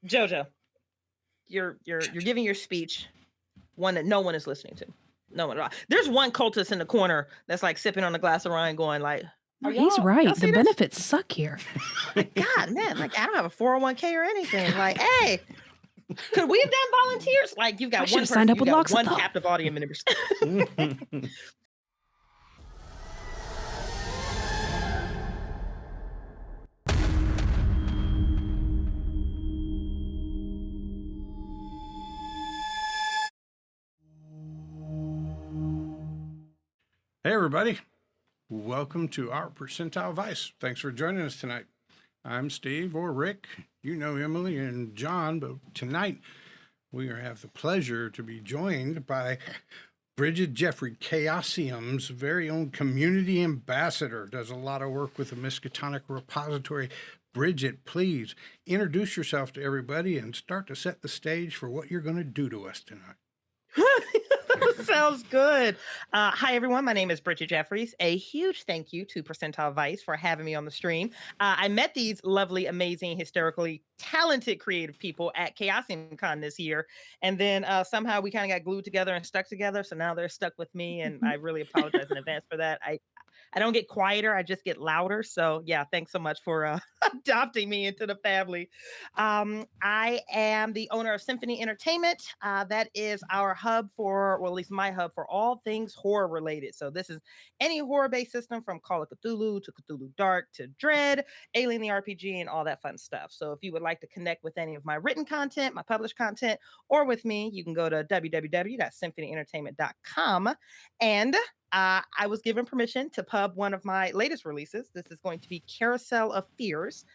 Jojo, you're giving your speech, one that no one is listening to. No one at all. There's one cultist in the corner that's like sipping on a glass of wine going like, he's right. The benefits suck here. God, man, like I don't have a 401k or anything. Like, hey, could we have done volunteers? Like you've got one person, signed up with got one captive audience members. Hey, everybody. Welcome to our Percentile Vice. Thanks for joining us tonight. I'm Steve or Rick. You know Emily and John, but tonight we have the pleasure to be joined by Bridgett Jeffries, Chaosium's very own community ambassador, does a lot of work with the Miskatonic Repository. Bridgett, please introduce yourself to everybody and start to set the stage for what you're going to do to us tonight. Sounds good. Hi, everyone. My name is Bridgett Jeffries. A huge thank you to Percentile Vice for having me on the stream. I met these lovely, amazing, hysterically talented, creative people at Chaosium Con this year. And then somehow we kind of got glued together and stuck together. So now they're stuck with me. And I really apologize in advance for that. I don't get quieter. I just get louder. So yeah, thanks so much for adopting me into the family. I am the owner of Symphony Entertainment. That is our hub for, well, at least my hub for all things horror related. So this is any horror-based system from Call of Cthulhu to Cthulhu Dark to Dread, Alien the RPG, and all that fun stuff. So if you would like to connect with any of my written content, my published content, or with me, you can go to www.symphonyentertainment.com. And I was given permission to pub one of my latest releases. This is going to be Carousel of Fears.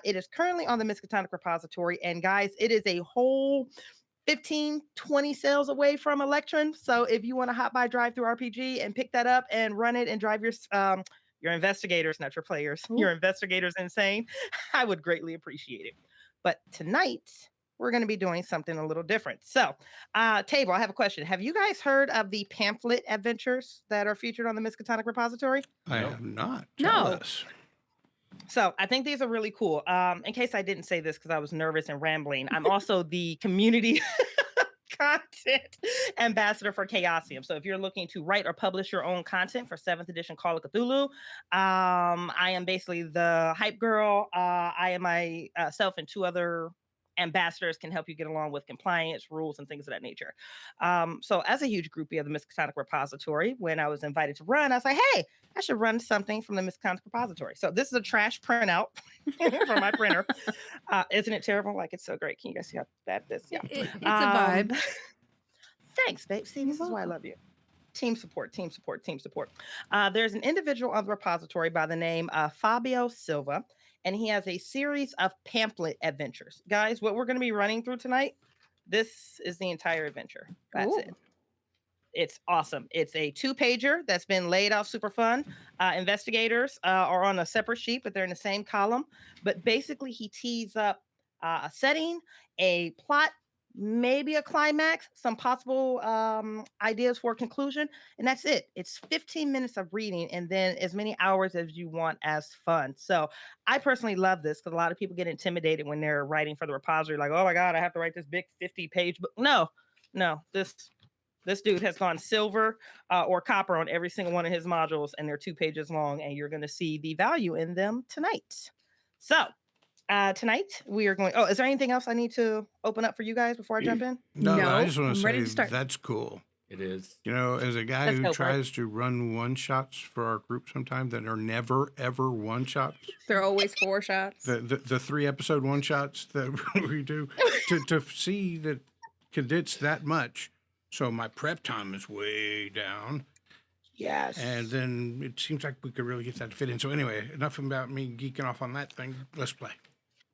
It is currently on the Miskatonic Repository. And guys, it is a whole 15, 20 sales away from Electron. So if you want to hop by Drive Through RPG and pick that up and run it and drive your investigators, not your players, your investigators insane, I would greatly appreciate it. But tonight, we're going to be doing something a little different. So, Table, I have a question. Have you guys heard of the Pamphlet adventures that are featured on the Miskatonic Repository? I have not. Tell us. So I think these are really cool. In case I didn't say this because I was nervous and rambling, I'm also the community content ambassador for Chaosium. So if you're looking to write or publish your own content for 7th edition Call of Cthulhu, I am basically the hype girl. I am myself and 2 other ambassadors can help you get along with compliance rules and things of that nature. So as a huge groupie of the Miskatonic Repository, when I was invited to run, I was like, hey, I should run something from the Miskatonic Repository. So this is a trash printout from my printer. Isn't it terrible? Like, it's so great. Can you guys see how bad this? Yeah. It's a vibe. Thanks, babe. See, this is why I love you. Team support, team support, team support. There's an individual on the repository by the name Fábio Silva, and he has a series of pamphlet adventures. Guys, what we're going to be running through tonight, this is the entire adventure. That's it. It's awesome. It's a 2-pager that's been laid out super fun. Investigators are on a separate sheet, but they're in the same column. But basically, he tees up a setting, a plot, maybe a climax, some possible ideas for a conclusion, and that's it. It's 15 minutes of reading and then as many hours as you want as fun. So I personally love this because a lot of people get intimidated when they're writing for the repository, like, oh my God, I have to write this big 50-page book. No, this dude has gone silver or copper on every single one of his modules, and they're 2 pages long, and you're going to see the value in them tonight. So tonight we are going. Oh, is there anything else I need to open up for you guys before I jump in? No, I just want to ready to say start. That's cool. It is. You know, as a guy who tries to run one-shots for our group sometimes that are never, ever one-shots. They're always 4 shots. The 3-episode one-shots that we do, to see that condensed that much. So my prep time is way down. Yes. And then it seems like we could really get that to fit in. So anyway, enough about me geeking off on that thing. Let's play.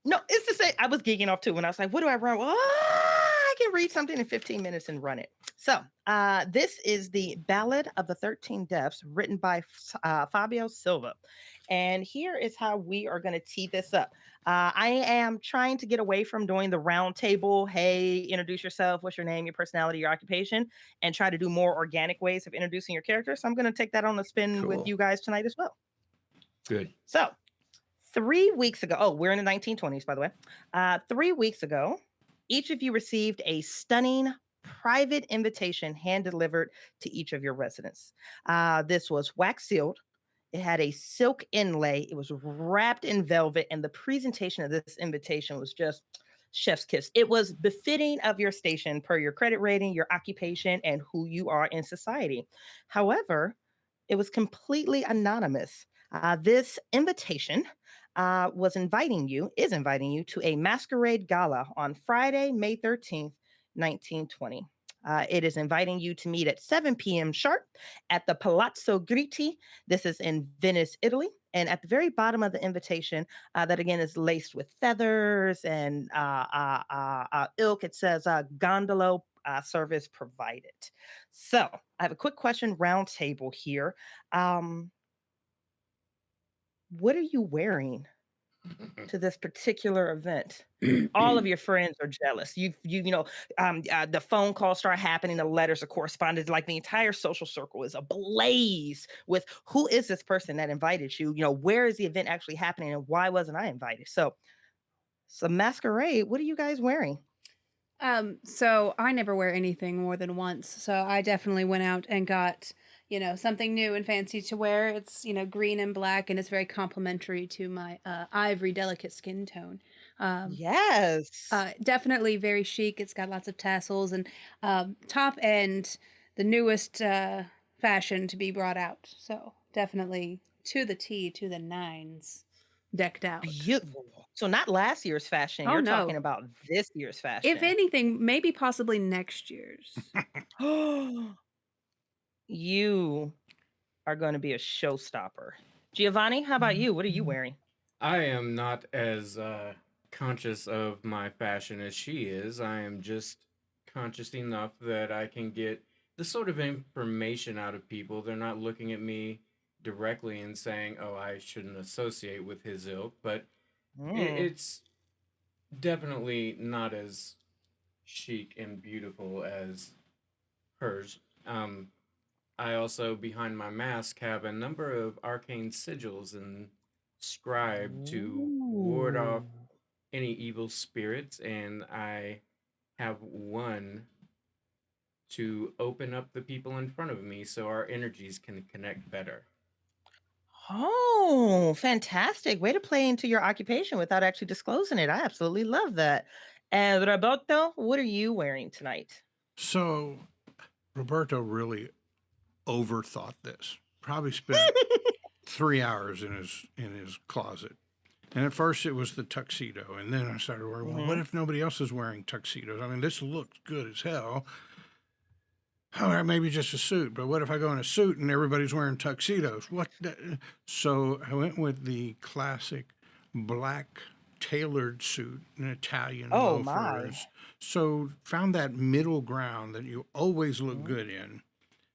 No, it's to say I was geeking off too when I was like, what do I run? Well, I can read something in 15 minutes and run it. So this is the Ballad of the 13 Deaths, written by Fábio Silva. And here is how we are going to tee this up. I am trying to get away from doing the round table. Hey, introduce yourself. What's your name, your personality, your occupation, and try to do more organic ways of introducing your character. So I'm going to take that on a spin with you guys tonight as well. Good. So 3 weeks ago, we're in the 1920s, by the way. 3 weeks ago, each of you received a stunning private invitation hand delivered to each of your residents. This was wax sealed. It had a silk inlay. It was wrapped in velvet, and the presentation of this invitation was just chef's kiss. It was befitting of your station per your credit rating, your occupation, and who you are in society. However, it was completely anonymous. This invitation is inviting you to a masquerade gala on Friday, May 13th, 1920. It is inviting you to meet at 7 p.m. sharp at the Palazzo Gritti. This is in Venice, Italy. And at the very bottom of the invitation, that again is laced with feathers and ilk, it says gondolo service provided. So I have a quick question round table here. What are you wearing to this particular event? All of your friends are jealous. The phone calls start happening, the letters of correspondence, like the entire social circle is ablaze with who is this person that invited you? Where is the event actually happening and why wasn't I invited? So masquerade, what are you guys wearing? So I never wear anything more than once. So I definitely went out and got, something new and fancy to wear. It's, green and black, and it's very complimentary to my ivory delicate skin tone. Yes. Definitely very chic. It's got lots of tassels and top end, the newest fashion to be brought out. So definitely to the T, to the nines, decked out. Beautiful. So not last year's fashion. Oh, You're no. talking about this year's fashion. If anything, maybe possibly next year's. You are going to be a showstopper. Giovanni, how about you? What are you wearing? I am not as conscious of my fashion as she is. I am just conscious enough that I can get the sort of information out of people. They're not looking at me directly and saying, oh, I shouldn't associate with his ilk, but it's definitely not as chic and beautiful as hers. I also, behind my mask, have a number of arcane sigils inscribed to ward off any evil spirits, and I have one to open up the people in front of me so our energies can connect better. Oh, fantastic. Way to play into your occupation without actually disclosing it. I absolutely love that. And Roberto, what are you wearing tonight? So Roberto really overthought this. Probably spent 3 hours in his closet. And at first it was the tuxedo. And then I started worrying, well, what if nobody else is wearing tuxedos? I mean, this looks good as hell. All right, maybe just a suit. But what if I go in a suit and everybody's wearing tuxedos? So I went with the classic black tailored suit, an Italian loafers. So found that middle ground that you always look good in.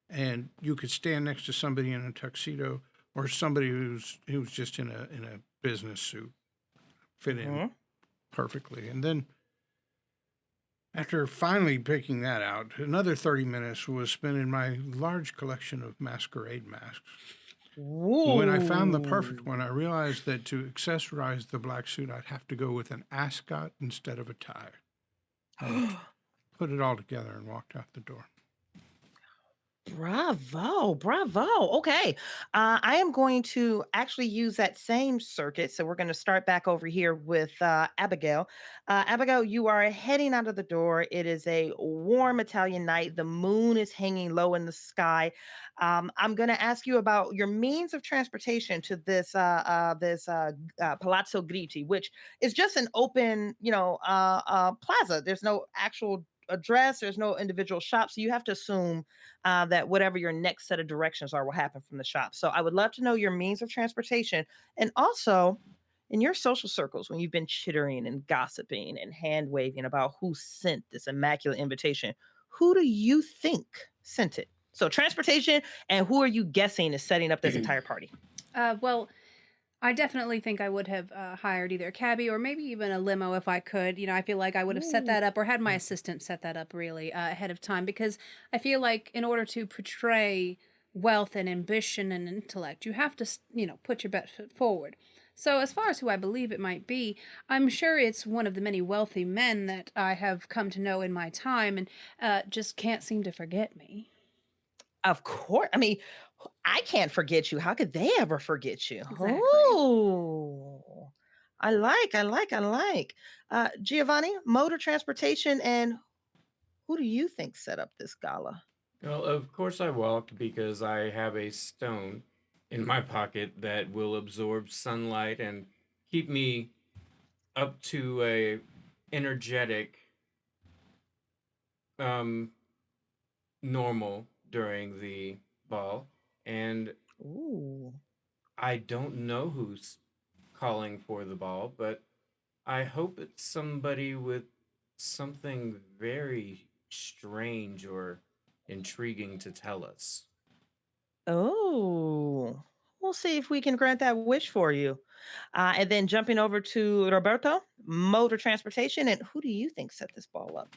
And you could stand next to somebody in a tuxedo or somebody who's just in a business suit, fit in perfectly. And then after finally picking that out, another 30 minutes was spent in my large collection of masquerade masks. Ooh. When I found the perfect one, I realized that to accessorize the black suit, I'd have to go with an ascot instead of a tie. Put it all together and walked out the door. Bravo. Okay. I am going to actually use that same circuit. So we're going to start back over here with Abigail. Abigail, you are heading out of the door. It is a warm Italian night. The moon is hanging low in the sky. I'm going to ask you about your means of transportation to this Palazzo Gritti, which is just an open, plaza. There's no actual address. There's no individual shop. So you have to assume that whatever your next set of directions are will happen from the shop. So I would love to know your means of transportation. And also in your social circles, when you've been chittering and gossiping and hand waving about who sent this immaculate invitation, who do you think sent it? So transportation, and who are you guessing is setting up this entire party? Well, I definitely think I would have hired either a cabbie or maybe even a limo if I could. I feel like I would have set that up or had my assistant set that up really ahead of time, because I feel like in order to portray wealth and ambition and intellect, you have to, put your best foot forward. So, as far as who I believe it might be, I'm sure it's one of the many wealthy men that I have come to know in my time and just can't seem to forget me. Of course. I mean, I can't forget you. How could they ever forget you? Exactly. Oh, I like. Giovanni, mode of transportation, and who do you think set up this gala? Well, of course I walk because I have a stone in my pocket that will absorb sunlight and keep me up to a energetic um normal during the ball. And Ooh. I don't know who's calling for the ball, but I hope it's somebody with something very strange or intriguing to tell us. Oh, we'll see if we can grant that wish for you. And then jumping over to Roberto, mode of transportation, and who do you think set this ball up?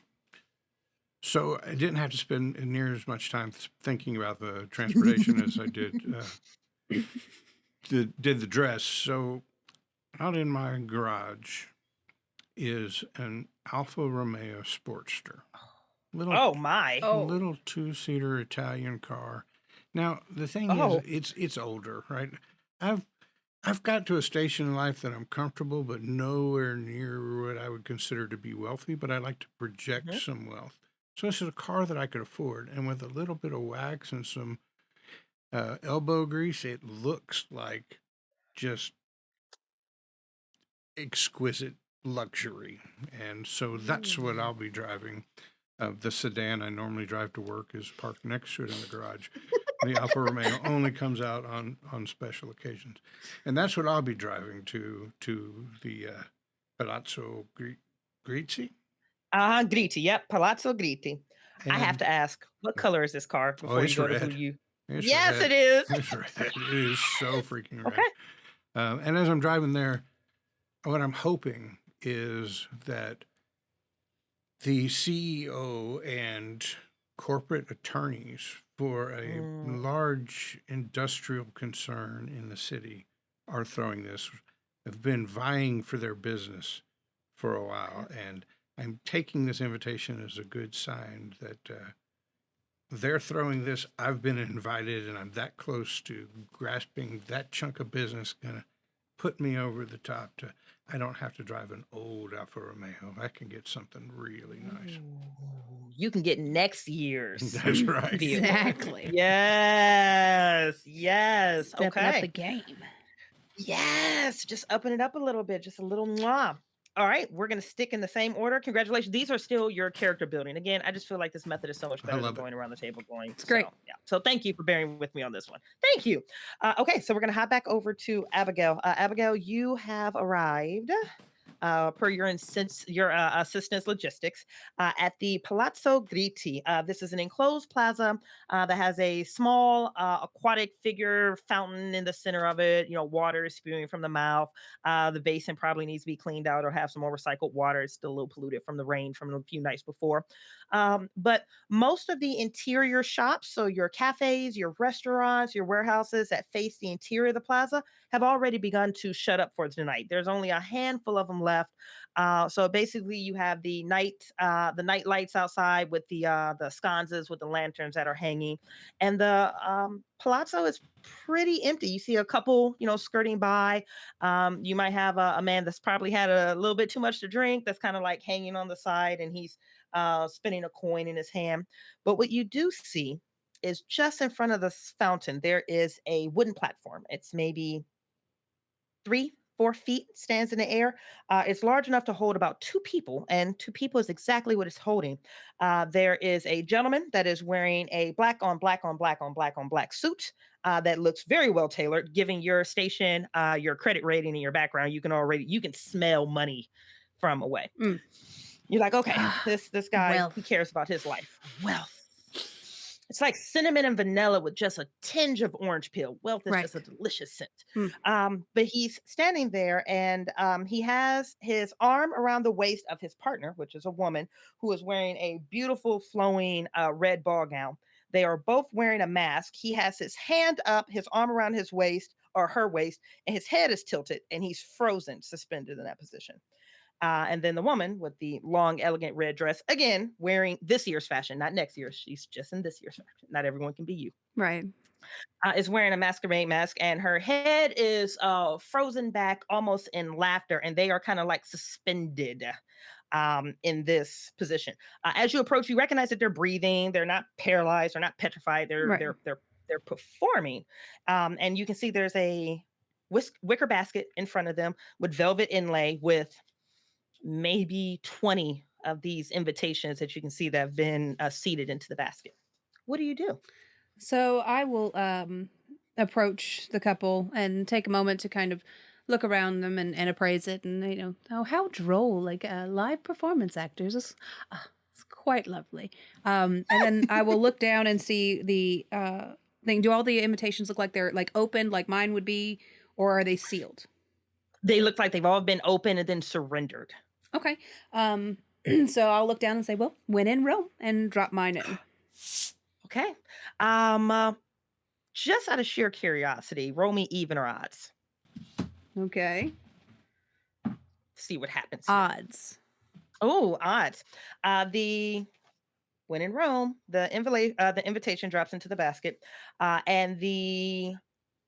So I didn't have to spend near as much time thinking about the transportation as I did the dress. So out in my garage is an Alfa Romeo Sportster, little Oh my. Oh, little two-seater Italian car. Now the thing Oh. is, it's older, right? I've got to a station in life that I'm comfortable, but nowhere near what I would consider to be wealthy. But I like to project Mhm. some wealth. So this is a car that I could afford, and with a little bit of wax and some elbow grease, it looks like just exquisite luxury. And so that's what I'll be driving. The sedan I normally drive to work is parked next to it in the garage. The Alfa Romeo only comes out on special occasions, and that's what I'll be driving to the Palazzo Grizzi. Gritti. Yep, Palazzo Gritti. I have And to ask, what color is this car before you it's go to who red. you? It's Yes, red. it is. It's red. It is so freaking Okay. red. And as I'm driving there, what I'm hoping is that the CEO and corporate attorneys for a Mm. large industrial concern in the city are throwing this, have been vying for their business for a while. And I'm taking this invitation as a good sign that they're throwing this. I've been invited, and I'm that close to grasping that chunk of business, gonna put me over the top to, I don't have to drive an old Alfa Romeo. I can get something really nice. Ooh, you can get next year's That's right. vehicle. exactly. Yes. Stepping up the Okay. game. Yes, just upping it up a little bit, just a little mwah. All right, we're gonna stick in the same order. Congratulations. These are still your character building. Again, I just feel like this method is so much I better than love it. going around the table going. It's great. So yeah. So thank you for bearing with me on this one. Thank you. Okay, so we're gonna hop back over to Abigail. Abigail, you have arrived. Per your assistance logistics at the Palazzo Gritti. This is an enclosed plaza that has a small aquatic figure fountain in the center of it. You know, water is spewing from the mouth. The basin probably needs to be cleaned out or have some more recycled water. It's still a little polluted from the rain from a few nights before. But most of the interior shops, so your cafes, your restaurants, your warehouses that face the interior of the plaza, have already begun to shut up for tonight. There's only a handful of them left. So basically, you have the night lights outside with the sconces with the lanterns that are hanging, and the palazzo is pretty empty. You see a couple, skirting by. You might have a man that's probably had a little bit too much to drink. That's kind of like hanging on the side, and he's spinning a coin in his hand. But what you do see is just in front of the fountain, there is a wooden platform. It's maybe 3, 4 feet, stands in the air. It's large enough to hold about two people, and two people is exactly what it's holding. There is a gentleman that is wearing a black on black on black on black on black suit that looks very well tailored. Given your station, your credit rating, and your background, you can smell money from away. Mm. You're like, okay, this guy, he Wealth. cares about his life. Wealth. It's like cinnamon and vanilla with just a tinge of orange peel. Wealth is Right. just a delicious scent. Mm. But he's standing there, and he has his arm around the waist of his partner, which is a woman who is wearing a beautiful flowing red ball gown. They are both wearing a mask. He has his hand up, his arm around his waist, or her waist, and his head is tilted, and he's frozen, suspended in that position. And then the woman with the long, elegant red dress, again, wearing this year's fashion, not next year's. She's just in this year's fashion. Not everyone can be you. Right. Is wearing a masquerade mask, and her head is frozen back almost in laughter, and they are kind of like suspended in this position. As you approach, you recognize that they're breathing. They're not paralyzed. They're not petrified. They're performing. And you can see there's a wicker basket in front of them with velvet inlay with maybe 20 of these invitations that you can see that have been seated into the basket. What do you do? So I will approach the couple and take a moment to kind of look around them and appraise it, and oh, how droll! Like live performance actors, it's quite lovely. And then I will look down and see the thing. Do all the invitations look like they're like open, like mine would be, or are they sealed? They look like they've all been open and then surrendered. Okay. So I'll look down and say, well, when in Rome, and drop mine in. Okay. Just out of sheer curiosity, roll me even or odds. Okay. See what happens here. Odds. Oh, odds. When in Rome, the invitation drops into the basket, and the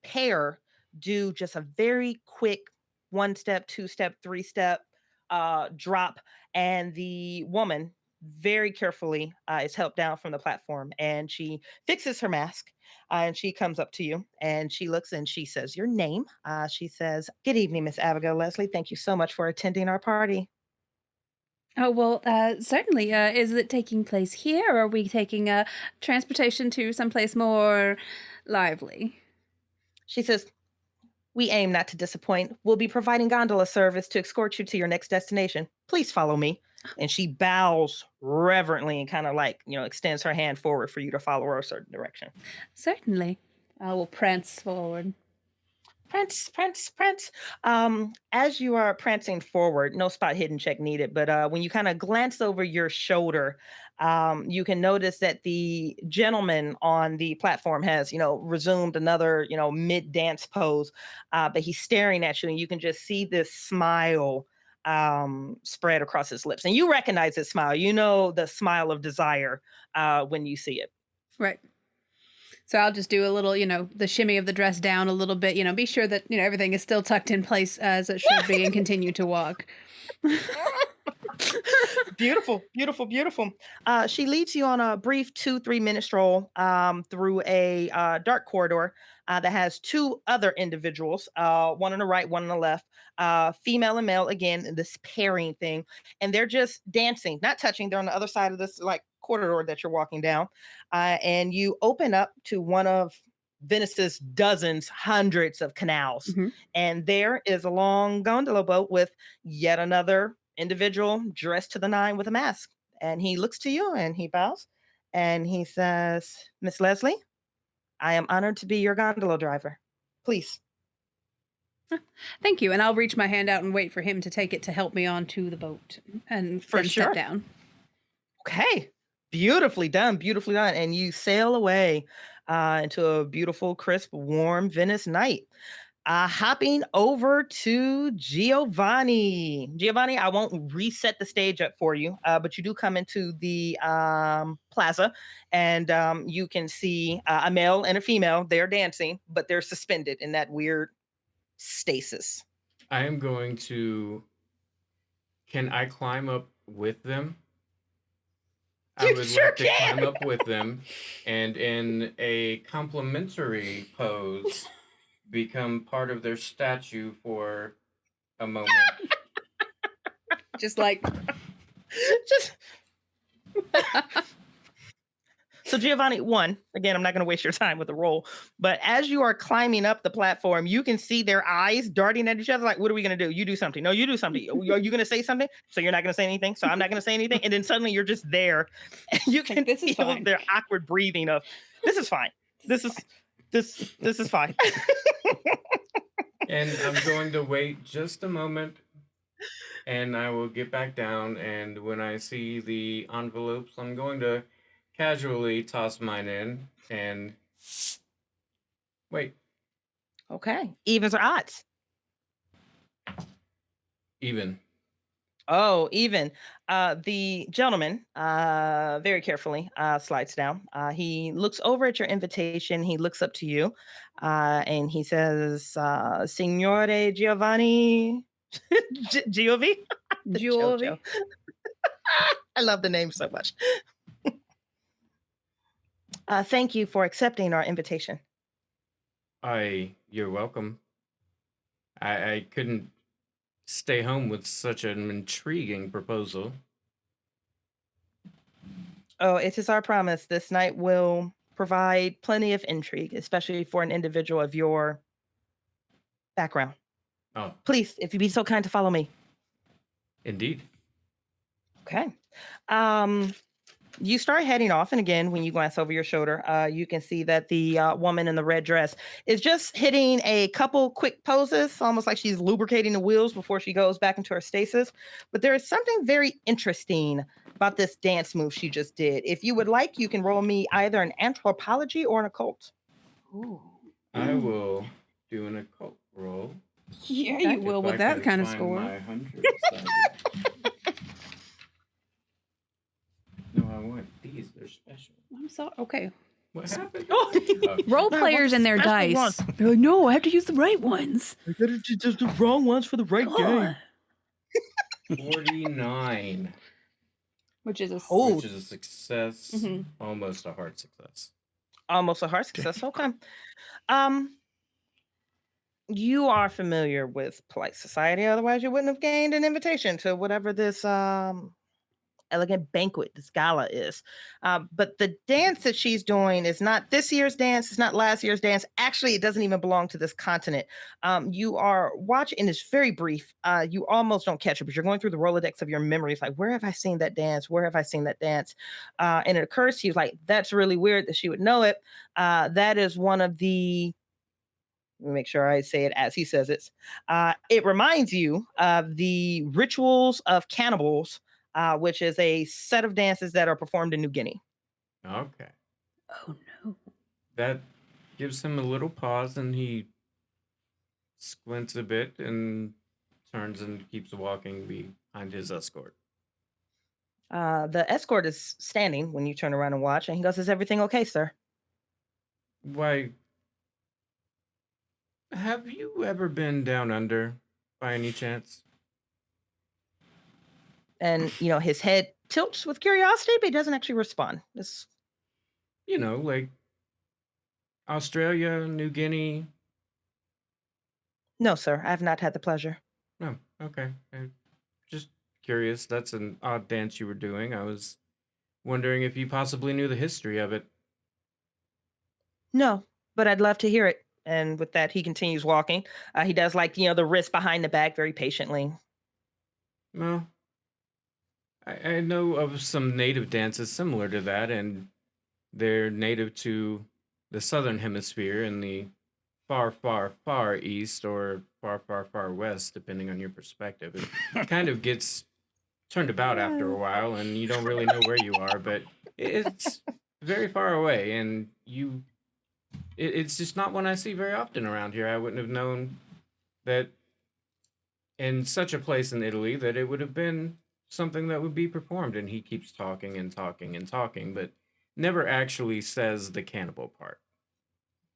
pair do just a very quick 1-step, 2-step, 3-step drop, and the woman very carefully is helped down from the platform, and she fixes her mask, and she comes up to you, and she looks and she says your name. She says, "Good evening, Miss Abigail Leslie. Thank you so much for attending our party." Oh, well, certainly. Is it taking place here, or are we taking transportation to someplace more lively? She says, "We aim not to disappoint. We'll be providing gondola service to escort you to your next destination. Please follow me." And she bows reverently and kind of like, extends her hand forward for you to follow her a certain direction. Certainly. I will prance forward. Prance, prance, prance. As you are prancing forward, no spot hidden check needed, but when you kind of glance over your shoulder, you can notice that the gentleman on the platform has, resumed another, mid-dance pose, but he's staring at you, and you can just see this smile spread across his lips. And you recognize his smile. You know the smile of desire when you see it. Right. So I'll just do a little, the shimmy of the dress down a little bit, be sure that, everything is still tucked in place as it should be, and continue to walk. Beautiful, beautiful, beautiful. She leads you on a brief 2-3 minute stroll through a dark corridor that has 2 other individuals, one on the right, one on the left, female and male, again, this pairing thing. And they're just dancing, not touching. They're on the other side of this like corridor that you're walking down. And you open up to one of Venice's dozens, hundreds of canals. Mm-hmm. And there is a long gondola boat with yet another individual dressed to the nine with a mask. And he looks to you and he bows and he says, "Miss Leslie, I am honored to be your gondola driver. Please." Thank you. And I'll reach my hand out and wait for him to take it to help me onto the boat and For then sure. step down. Okay. Beautifully done. Beautifully done. And you sail away into a beautiful, crisp, warm Venice night. Hopping over to Giovanni. Giovanni, I won't reset the stage up for you, but you do come into the plaza, and you can see a male and a female. They're dancing, but they're suspended in that weird stasis. I am going to. Can I climb up with them? I You would sure like to can. climb up with them, and in a complimentary pose, become part of their statue for a moment. Just like, Just so Giovanni, one, again, I'm not going to waste your time with the roll, but as you are climbing up the platform, you can see their eyes darting at each other like, what are we going to do? You do something. No, you do something. Are you going to say something? So you're not going to say anything. So I'm not going to say anything. And then suddenly you're just there. And you can This is feel fine. their awkward breathing of, this is fine. This is fine. And I'm going to wait just a moment, and I will get back down. And when I see the envelopes, I'm going to casually toss mine in and wait. Okay. Evens or odds? Even. Oh, even. The gentleman, very carefully, slides down. He looks over at your invitation. He looks up to you, and he says, Signore Giovanni Giovi? The Jewelry. JoJo. I love the name so much. Thank you for accepting our invitation. You're welcome. I couldn't stay home with such an intriguing proposal. Oh, it is our promise. This night will provide plenty of intrigue, especially for an individual of your background. Oh, Please, if you'd be so kind to follow me. indeed. Okay. You start heading off, and again, when you glance over your shoulder, you can see that the woman in the red dress is just hitting a couple quick poses, almost like she's lubricating the wheels before she goes back into her stasis. But there is something very interesting about this dance move she just did. If you would like, you can roll me either an anthropology or an occult. Ooh. I will do an occult roll. Yeah, Okay. you will if with I that can kind of find score. my 100 sided. No, I want these. They're special. I'm sorry. Okay. What happened? Oh, Role Man, players what's and their the special dice. one? They're like, no, I have to use the right ones. I gotta do the wrong ones for the right God. 49, Which is a Oh. which is a success, Mhm. almost a hard success. Almost a hard success. Okay. Um, you are familiar with polite society, otherwise you wouldn't have gained an invitation to whatever this elegant banquet, this gala is. But the dance that she's doing is not this year's dance, it's not last year's dance. Actually, it doesn't even belong to this continent. You are watching, and it's very brief. You almost don't catch it, but you're going through the Rolodex of your memories, like, where have I seen that dance? Where have I seen that dance? And it occurs to you, like, that's really weird that she would know it. That is one of the, let me make sure I say it as he says it. It reminds you of the rituals of cannibals, which is a set of dances that are performed in New Guinea. Okay. Oh no. That gives him a little pause and he squints a bit and turns and keeps walking behind his escort. The escort is standing when you turn around and watch, and he goes, "Is everything okay, sir?" Why, have you ever been down under by any chance? And his head tilts with curiosity, but he doesn't actually respond. It's, You know, like Australia, New Guinea. no, sir, I have not had the pleasure. No, okay. Just curious. That's an odd dance you were doing. I was wondering if you possibly knew the history of it. No, but I'd love to hear it. And with that, he continues walking. He does, like, the wrist behind the back very patiently. Well, I know of some native dances similar to that, and they're native to the southern hemisphere in the far, far, far east or far, far, far west, depending on your perspective. It kind of gets turned about after a while, and you don't really know where you are, but it's very far away, and it's just not one I see very often around here. I wouldn't have known that in such a place in Italy that it would have been something that would be performed. And he keeps talking and talking and talking, but never actually says the cannibal part.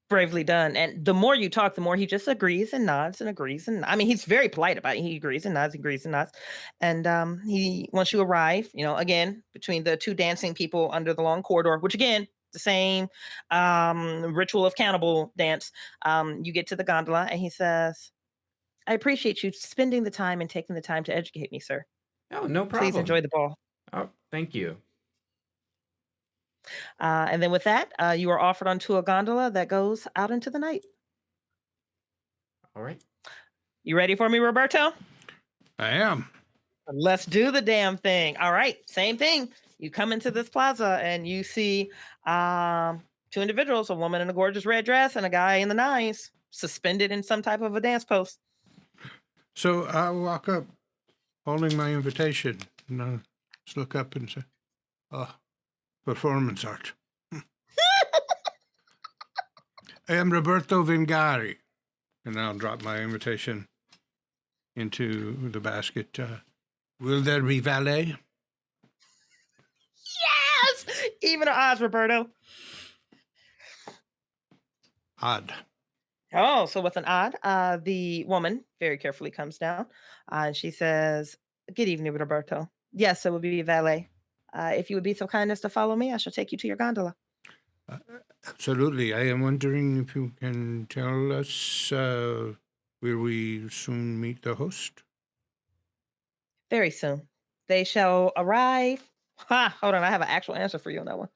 Bravely done. And the more you talk, the more he just agrees and nods and agrees. And I mean, he's very polite about it. He agrees and nods, agrees and nods. And once you arrive, again, between the two dancing people under the long corridor, which again, the same ritual of cannibal dance, you get to the gondola, and he says, "I appreciate you spending the time and taking the time to educate me, sir. Oh, no Please problem. enjoy the ball." Oh, thank you. And then with that, you are offered onto a gondola that goes out into the night. All right. You ready for me, Roberto? I am. Let's do the damn thing. All right, same thing. You come into this plaza and you see two individuals, a woman in a gorgeous red dress and a guy in the nines, suspended in some type of a dance post. So I walk up holding my invitation and I just look up and say, performance art. I am Roberto Vingari. And I'll drop my invitation into the basket. Will there be valet? Yes! Even odds, Roberto. Odd. Oh, so with an odd, the woman very carefully comes down and she says, "Good evening, Roberto. Yes, it will be valet. If you would be so kind as to follow me, I shall take you to your gondola." Absolutely. I am wondering if you can tell us, will we soon meet the host? Very soon. They shall arrive. Hold on, I have an actual answer for you on that one.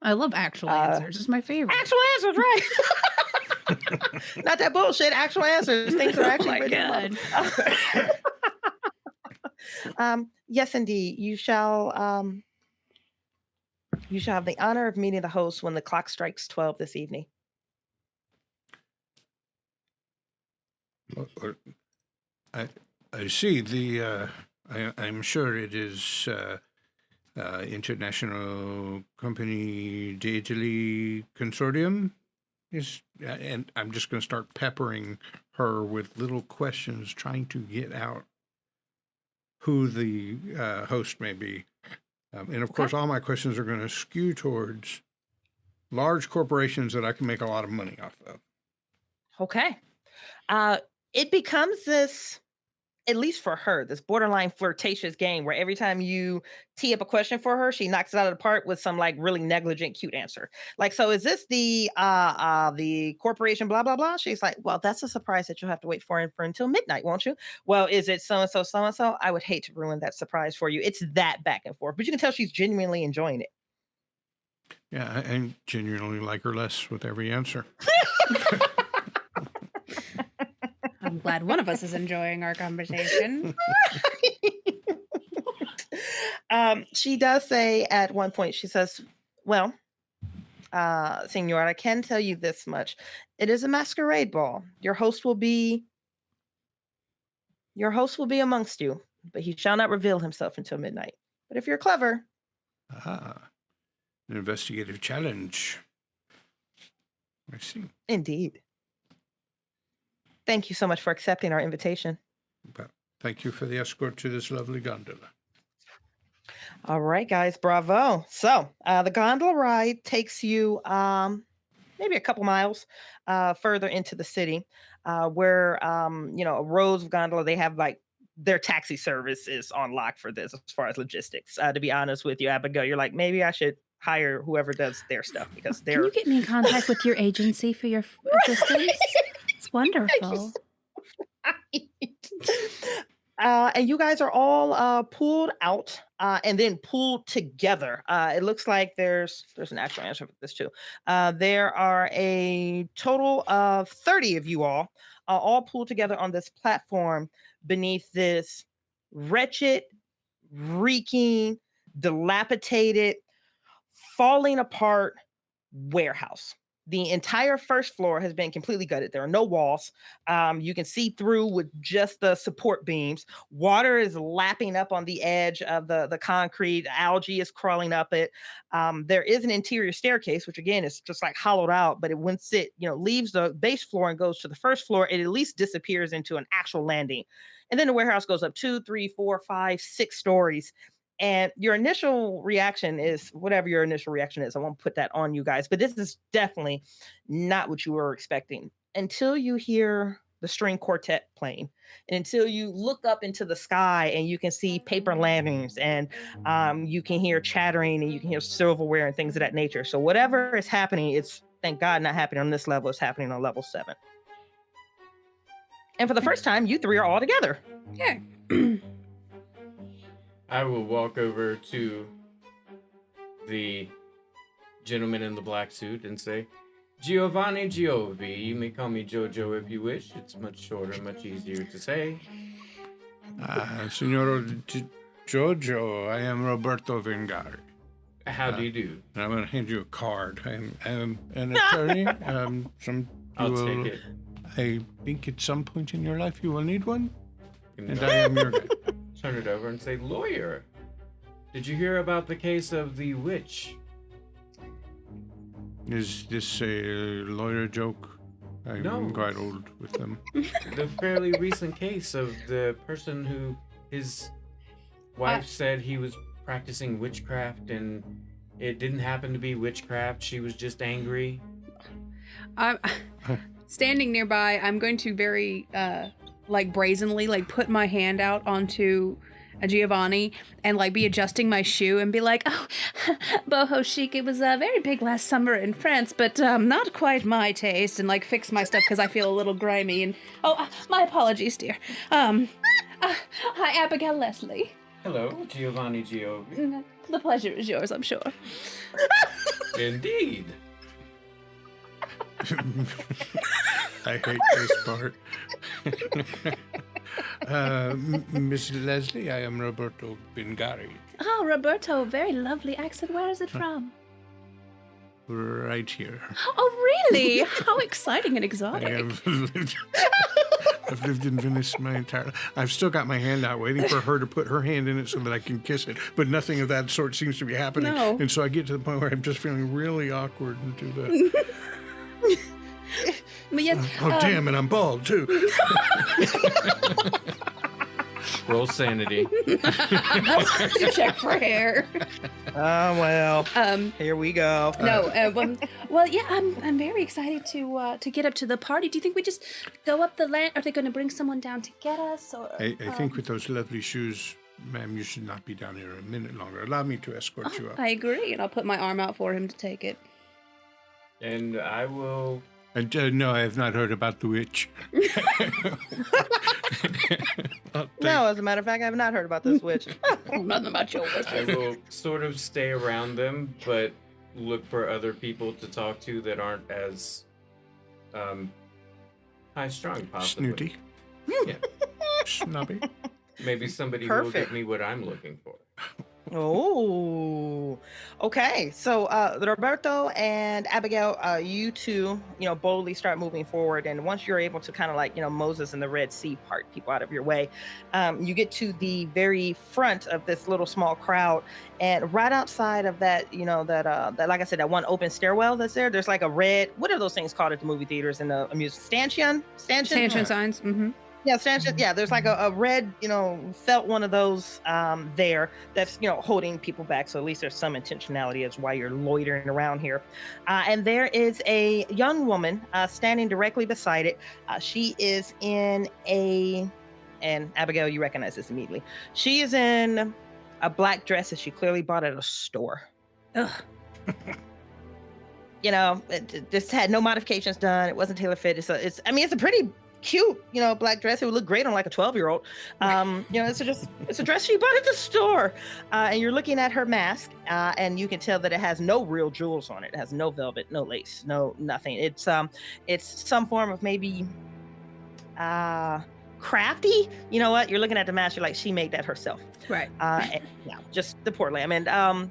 I love actual answers. It's my favorite. Actual answers, right? Not that bullshit. Actual answers. Things are actually Oh my written God. Yes, indeed. You shall have the honor of meeting the host when the clock strikes 12 this evening. I see. I'm sure it is International Company d'Italie Consortium. And I'm just going to start peppering her with little questions, trying to get out who the host may be. And of course, all my questions are going to skew towards large corporations that I can make a lot of money off of. Okay. It becomes this, at least for her, this borderline flirtatious game where every time you tee up a question for her, she knocks it out of the park with some like really negligent, cute answer. Like, so is this the corporation, blah, blah, blah? She's like, well, that's a surprise that you'll have to wait for until midnight, won't you? Well, is it so-and-so, so-and-so? I would hate to ruin that surprise for you. It's that back and forth, but you can tell she's genuinely enjoying it. Yeah, I genuinely like her less with every answer. I'm glad one of us is enjoying our conversation. She does say at one point, she says, well, Senor, I can tell you this much. It is a masquerade ball. Your host will be amongst you, but he shall not reveal himself until midnight. But if you're clever. An investigative challenge. I see. Indeed. Thank you so much for accepting our invitation. Well, thank you for the escort to this lovely gondola. All right, guys, bravo. So the gondola ride takes you maybe a couple miles further into the city where, a rows of gondola, they have like their taxi service is on lock for this as far as logistics. To be honest with you, Abigail, you're like, maybe I should hire whoever does their stuff because they're... Can you get me in contact with your agency for your assistance? It's wonderful. And you guys are all pulled out and then pulled together. It looks like there's an actual answer for this too. There are a total of 30 of you all pulled together on this platform beneath this wretched, reeking, dilapidated, falling apart warehouse. The entire first floor has been completely gutted. There are no walls. You can see through with just the support beams. Water is lapping up on the edge of the concrete. Algae is crawling up it. There is an interior staircase, which again is just like hollowed out, but once it leaves the base floor and goes to the first floor, it at least disappears into an actual landing. And then the warehouse goes up 2, 3, 4, 5, 6 stories. And your initial reaction is whatever your initial reaction is. I won't put that on you guys, but this is definitely not what you were expecting until you hear the string quartet playing and until you look up into the sky and you can see paper lanterns and you can hear chattering and you can hear silverware and things of that nature. So whatever is happening, it's thank God not happening on this level. It's happening on level 7. And for the first time, you 3 are all together. Yeah. I will walk over to the gentleman in the black suit and say, Giovanni Giovi, you may call me Jojo if you wish. It's much shorter, much easier to say. Signor Jojo, I am Roberto Vingari. How do you do? And I'm going to hand you a card. I am an attorney. I'll take it. I think at some point in your life you will need one. And I am your guy. Turn it over and say, lawyer, did you hear about the case of the witch? Is this a lawyer joke? I'm No. quite old with them. The fairly recent case of the person who his wife said he was practicing witchcraft and it didn't happen to be witchcraft. She was just angry. I'm standing nearby. I'm going to very brazenly put my hand out onto Giovanni and be adjusting my shoe and be like, oh, boho chic, it was very big last summer in France, but not quite my taste, and fix my stuff because I feel a little grimy. And my apologies, dear. Hi, Abigail Leslie. Hello, Giovanni Giovi. The pleasure is yours, I'm sure. Indeed. I hate this part. Miss Leslie, I am Roberto Bengari. Oh, Roberto, very lovely accent. Where is it from? Right here. Oh, really? How exciting and I exotic. have lived, I've lived in Venice my entire life. I've still got my hand out waiting for her to put her hand in it so that I can kiss it, but nothing of that sort seems to be happening. No. And so I get to the point where I'm just feeling really awkward and do that. But yes, Damn it, I'm bald too. Roll sanity. check for hair. Oh, well, here we go. No, well, yeah, I'm very excited to get up to the party. Do you think we just go up the land? Are they going to bring someone down to get us? Or I think with those lovely shoes, ma'am, you should not be down here a minute longer. Allow me to escort you up. I agree, and I'll put my arm out for him to take it. And I will... No, I have not heard about the witch. No, as a matter of fact, I have not heard about this witch. Nothing about your I business. will sort of stay around them, but look for other people to talk to that aren't as high-strung, possibly. Snooty. Yeah. Snobby. Maybe somebody who will Perfect. give me what I'm looking for. Oh, okay. So Roberto and Abigail, you two, boldly start moving forward. And once you're able to kind of Moses and the Red Sea part people out of your way, you get to the very front of this little small crowd. And right outside of that, that like I said, that one open stairwell that's there, there's like a red, what are those things called at the movie theaters and the amusement? Stanchion Signs. Mm-hmm. Yeah, stanchion. Yeah, there's like a red, felt one of those there that's, holding people back. So at least there's some intentionality as why you're loitering around here. And there is a young woman standing directly beside it. She is in and Abigail, you recognize this immediately. She is in a black dress that she clearly bought at a store. Ugh. It just had no modifications done. It wasn't tailor fit. It's a pretty cute, black dress. It would look great on like a 12-year-old. It's a dress she bought at the store. And you're looking at her mask, and you can tell that it has no real jewels on it. It has no velvet, no lace, no nothing. It's some form of maybe crafty. You know what? You're looking at the mask. You're like, she made that herself. Right. Just the poor lamb. And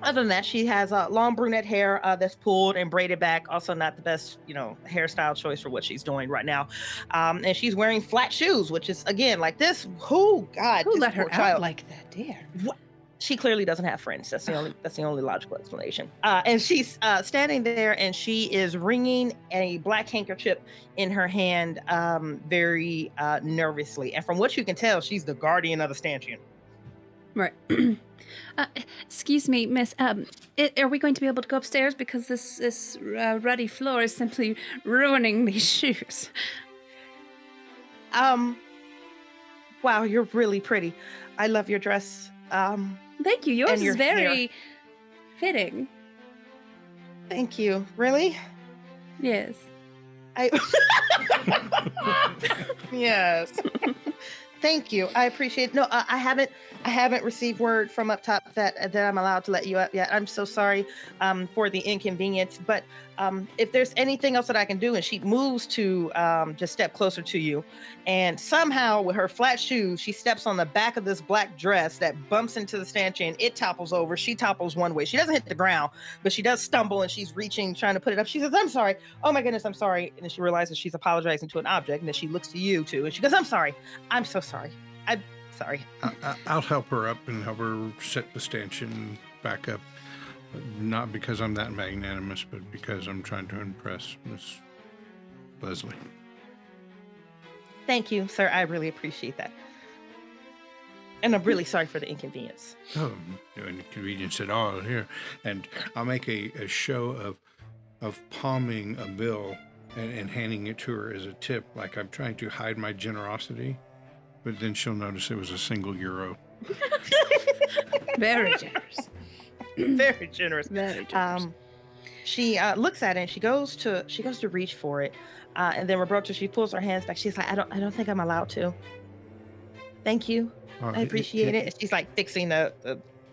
other than that, she has long brunette hair that's pulled and braided back. Also not the best, hairstyle choice for what she's doing right now. And she's wearing flat shoes, which is, again, like this. Who let her child out like that, dear? What? She clearly doesn't have friends. That's the only logical explanation. And she's standing there, and she is wringing a black handkerchief in her hand very nervously. And from what you can tell, she's the guardian of the stanchion. Right. Excuse me, miss. Are we going to be able to go upstairs because this ruddy floor is simply ruining these shoes? Wow, you're really pretty. I love your dress. Thank you. Yours and your is very hair. fitting. Thank you. Really? Yes. Yes. Thank you. I appreciate it. No, I haven't received word from up top that I'm allowed to let you up yet. I'm so sorry for the inconvenience. But if there's anything else that I can do, and she moves to just step closer to you, and somehow with her flat shoes, she steps on the back of this black dress that bumps into the stanchion. It topples over. She topples one way. She doesn't hit the ground, but she does stumble, and she's reaching, trying to put it up. She says, "I'm sorry. Oh my goodness, I'm sorry." And then she realizes she's apologizing to an object, and then she looks to you too, and she goes, "I'm sorry. I'm so sorry. I'm sorry." I'll help her up and help her set the stanchion back up. Not because I'm that magnanimous, but because I'm trying to impress Miss Leslie. Thank you, sir. I really appreciate that. And I'm really sorry for the inconvenience. Oh, no inconvenience at all here. And I'll make a show of palming a bill and handing it to her as a tip, like I'm trying to hide my generosity. But then she'll notice it was a single euro. Very generous. Very generous. Very generous. She looks at it and she goes to reach for it. And then Roberta, she pulls her hands back. She's like, I don't think I'm allowed to. Thank you. I appreciate it. And she's like fixing the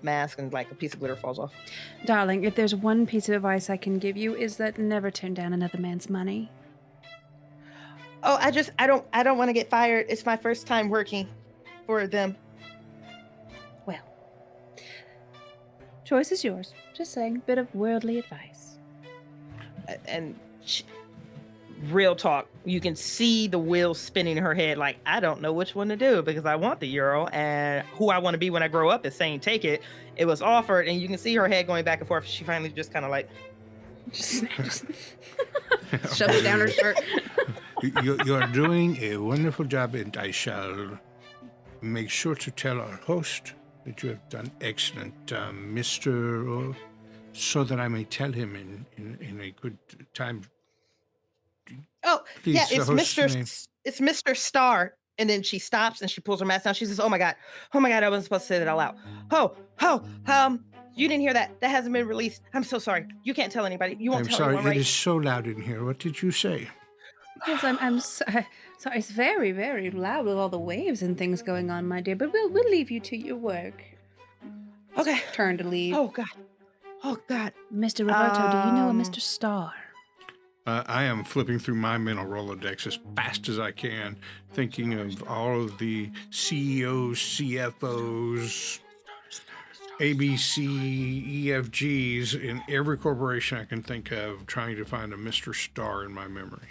mask and like a piece of glitter falls off. Darling, if there's one piece of advice I can give you is that never turn down another man's money. Oh, I don't want to get fired. It's my first time working for them. Well, choice is yours. Just saying, bit of worldly advice. And real talk, you can see the wheels spinning in her head like, I don't know which one to do because I want the euro and who I want to be when I grow up is saying take it. It was offered and you can see her head going back and forth. She finally just kind of like just shoves it down her shirt. You're doing a wonderful job, and I shall make sure to tell our host that you have done excellent, Mr. So that I may tell him in a good time. Oh, Please, yeah, it's the host's name. It's Mr. Star. And then she stops and she pulls her mask down. She says, oh my God, I wasn't supposed to say that out loud. You didn't hear that. That hasn't been released. I'm so sorry. You can't tell anybody. You won't I'm tell sorry, anyone, right? it is so loud in here. What did you say? Yes, I'm sorry. It's very, very loud with all the waves and things going on, my dear. But we'll leave you to your work. Okay. Turn to leave. Oh God. Mr. Roberto, do you know a Mr. Star? I am flipping through my mental Rolodex as fast as I can, thinking of all of the CEOs, CFOs, ABC, EFGs in every corporation I can think of, trying to find a Mr. Star in my memory.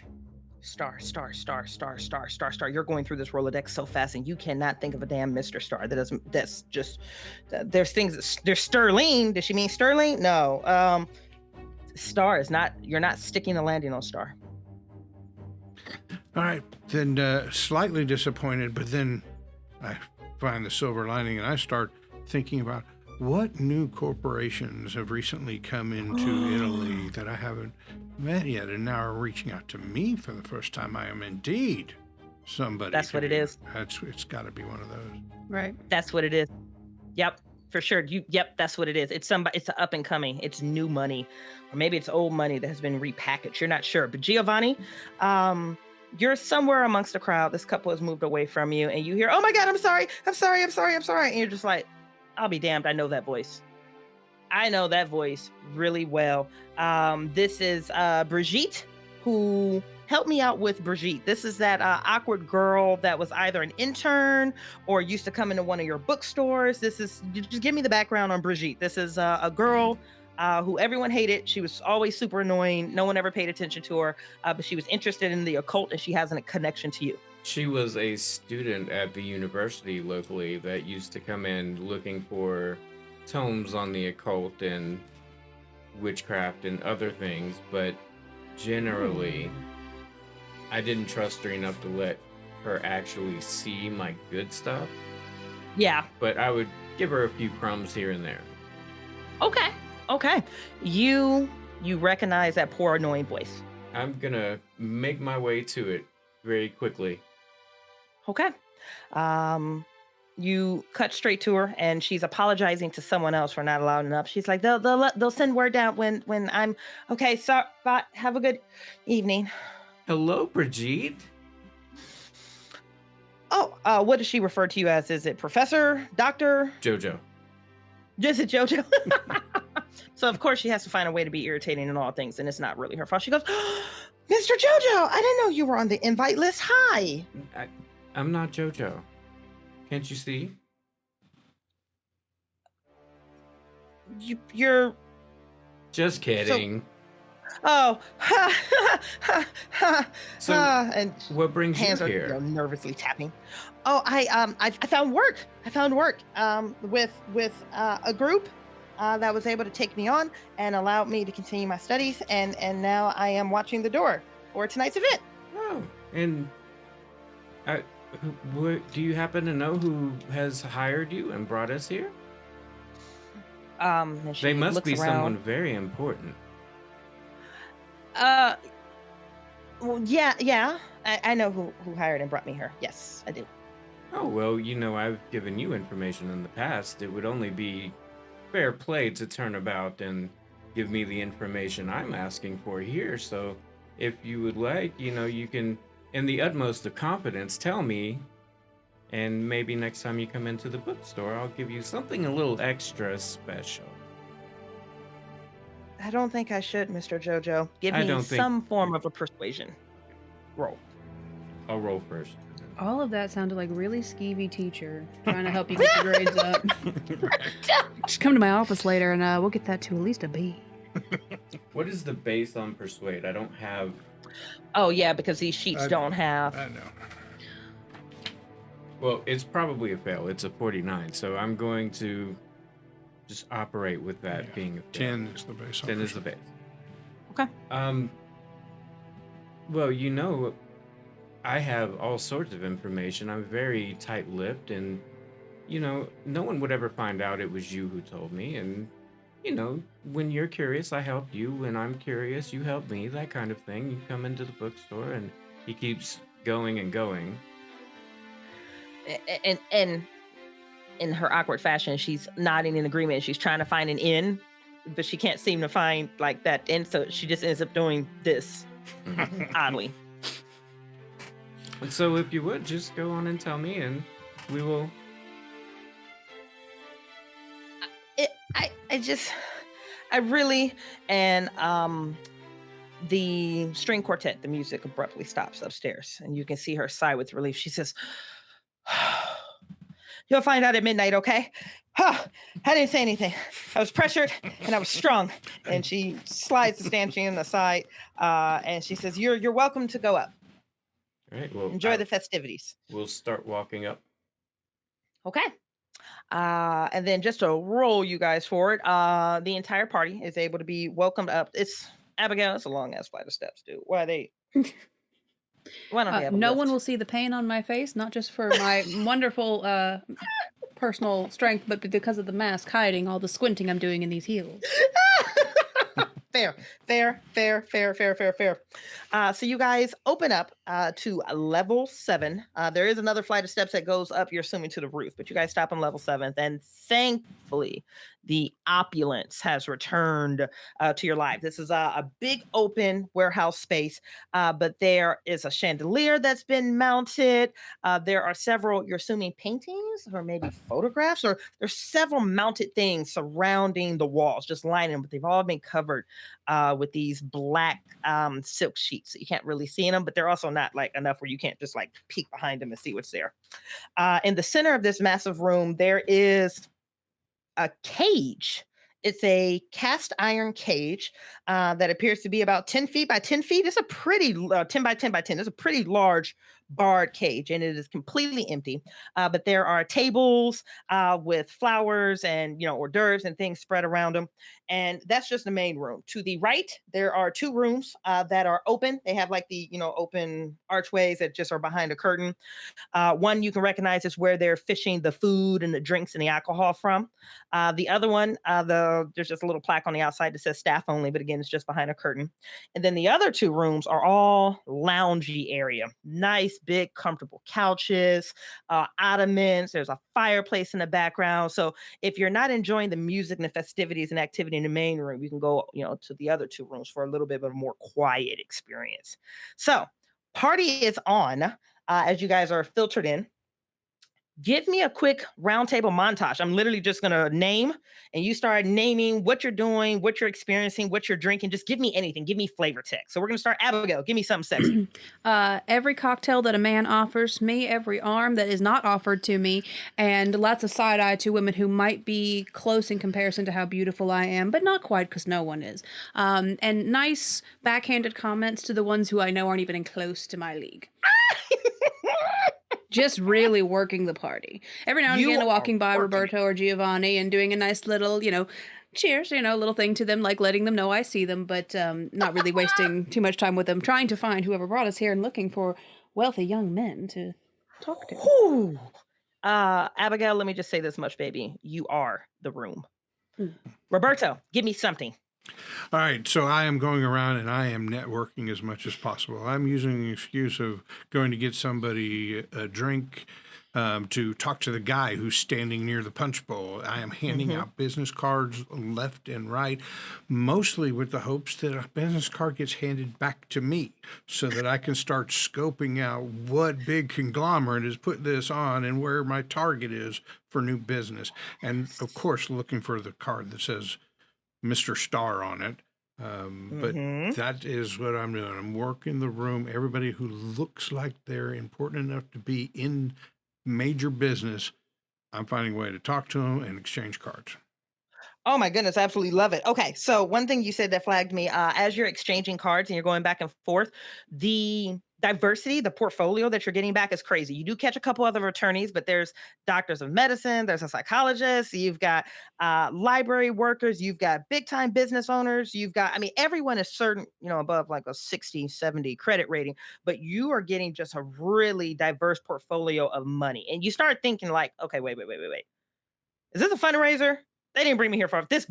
Star. You're going through this Rolodex so fast and you cannot think of a damn Mr. Star. That's just, there's things, there's Sterling. Does she mean Sterling? No. Star is not, you're not sticking the landing on Star. All right, then slightly disappointed, but then I find the silver lining and I start thinking about what new corporations have recently come into Italy that I haven't met yet and now are reaching out to me for the first time. I am indeed somebody. That's what it is. It's got to be one of those. Right. That's what it is. Yep, for sure. Yep, that's what it is. It's somebody. It's an up and coming. It's new money, or maybe it's old money that has been repackaged. You're not sure. But Giovanni, you're somewhere amongst the crowd. This couple has moved away from you, and you hear, "Oh my God, I'm sorry, and you're just like, I'll be damned. I know that voice. I know that voice really well. This is Bridgett, who helped me out with Bridgett. This is that awkward girl that was either an intern or used to come into one of your bookstores. Just give me the background on Bridgett. This is a girl who everyone hated. She was always super annoying. No one ever paid attention to her, but she was interested in the occult and she has a connection to you. She was a student at the university locally that used to come in looking for tomes on the occult and witchcraft and other things, but generally, I didn't trust her enough to let her actually see my good stuff. Yeah. But I would give her a few crumbs here and there. Okay. You recognize that poor annoying voice. I'm gonna make my way to it very quickly. Okay. You cut straight to her, and she's apologizing to someone else for not allowing up. She's like, they'll send word down when I'm okay. So, bye. Have a good evening. Hello, Bridgett. Oh, what does she refer to you as? Is it Professor, Doctor? Jojo. Is it Jojo? So of course she has to find a way to be irritating in all things, and it's not really her fault. She goes, Mr. Jojo, I didn't know you were on the invite list. Hi. I'm not Jojo. Can't you see? You're... Just kidding. So and what brings hands you are here? Nervously tapping. Oh, I found work. With a group that was able to take me on and allowed me to continue my studies, and now I am watching the door for tonight's event. Oh, and do you happen to know who has hired you and brought us here? And she They must looks be around. someone very important. Well, yeah. I know who hired and brought me here. Yes, I do. Oh, well, I've given you information in the past. It would only be fair play to turn about and give me the information I'm asking for here. So if you would like, you can, in the utmost of confidence, tell me. And maybe next time you come into the bookstore, I'll give you something a little extra special. I don't think I should, Mr. Jojo. Give I me don't think- some form of a persuasion roll. I'll roll first. All of that sounded like really skeevy teacher trying to help you get your grades up. Just come to my office later and we'll get that to at least a B. What is the base on Persuade? I don't have... Oh, yeah, because these sheets don't have... I know. Well, it's probably a fail. It's a 49, so I'm going to just operate with that Yeah. being a fail. 10 is the base. 10 is the base. Okay. Well, I have all sorts of information. I'm very tight-lipped, and, no one would ever find out it was you who told me. And, when you're curious, I help you. When I'm curious, you help me, that kind of thing. You come into the bookstore, and he keeps going and going. And in her awkward fashion, she's nodding in agreement. She's trying to find an in, but she can't seem to find like that in, so she just ends up doing this oddly. And so if you would, just go on and tell me, and we will... I really, and the string quartet, the music abruptly stops upstairs, and you can see her sigh with relief. She says, "You'll find out at midnight, okay?" I didn't say anything. I was pressured and I was strong. And she slides the stanchion aside, and she says, "You're welcome to go up. All right, well, Enjoy the festivities." We'll start walking up. Okay. And then just to roll you guys forward, the entire party is able to be welcomed up. It's Abigail. It's a long ass flight of steps, dude. Why don't they have a No lift? one will see the pain on my face, not just for my wonderful personal strength, but because of the mask hiding all the squinting I'm doing in these heels. Fair. So you guys open up to level 7. There is another flight of steps that goes up, you're assuming, to the roof, but you guys stop on level 7th, and thankfully the opulence has returned to your life. This is a big open warehouse space, but there is a chandelier that's been mounted. There are several, you're assuming, paintings or maybe photographs, or there's several mounted things surrounding the walls, just lining them, but they've all been covered with these black silk sheets. So you can't really see them, but they're also not like enough where you can't just like peek behind them and see what's there. In the center of this massive room, there is a cage. It's a cast iron cage that appears to be about 10 feet by 10 feet. It's a pretty 10 by 10 by 10. It's a pretty large barred cage, and it is completely empty. But there are tables with flowers and hors d'oeuvres and things spread around them. And that's just the main room. To the right, there are 2 rooms that are open. They have like the open archways that just are behind a curtain. One you can recognize is where they're fishing the food and the drinks and the alcohol from. The other one, there's just a little plaque on the outside that says staff only, but again, it's just behind a curtain. And then the other 2 rooms are all loungy area. Nice, big, comfortable couches, ottomans. There's a fireplace in the background. So if you're not enjoying the music and the festivities and activity in the main room, you can go, to the other 2 rooms for a little bit of a more quiet experience. So party is on as you guys are filtered in. Give me a quick roundtable montage. I'm literally just going to name, and you start naming what you're doing, what you're experiencing, what you're drinking. Just give me anything. Give me flavor text. So we're going to start. Abigail, give me something sexy. Every cocktail that a man offers me, every arm that is not offered to me, and lots of side eye to women who might be close in comparison to how beautiful I am, but not quite, because no one is. And nice backhanded comments to the ones who I know aren't even close to my league. Just really working the party. Every now and again, walking by Roberto or Giovanni and doing a nice little, cheers, a little thing to them, like letting them know I see them, but not really wasting too much time with them, trying to find whoever brought us here and looking for wealthy young men to talk to. Whew. Abigail, let me just say this much, baby. You are the room. Roberto, give me something. All right, so I am going around and I am networking as much as possible. I'm using the excuse of going to get somebody a drink to talk to the guy who's standing near the punch bowl. I am handing out business cards left and right, mostly with the hopes that a business card gets handed back to me so that I can start scoping out what big conglomerate has put this on and where my target is for new business. And, of course, looking for the card that says Mr. Star on it. But that is what I'm doing. I'm working the room. Everybody who looks like they're important enough to be in major business, I'm finding a way to talk to them and exchange cards. Oh my goodness, I absolutely love it. Okay, so one thing you said that flagged me, as you're exchanging cards and you're going back and forth, the diversity, the portfolio that you're getting back is crazy. You do catch a couple other attorneys, but there's doctors of medicine, there's a psychologist, you've got library workers, you've got big time business owners, you've got, everyone is certain, above like a 60, 70 credit rating, but you are getting just a really diverse portfolio of money. And you start thinking like, okay, wait. Is this a fundraiser? They didn't bring me here for this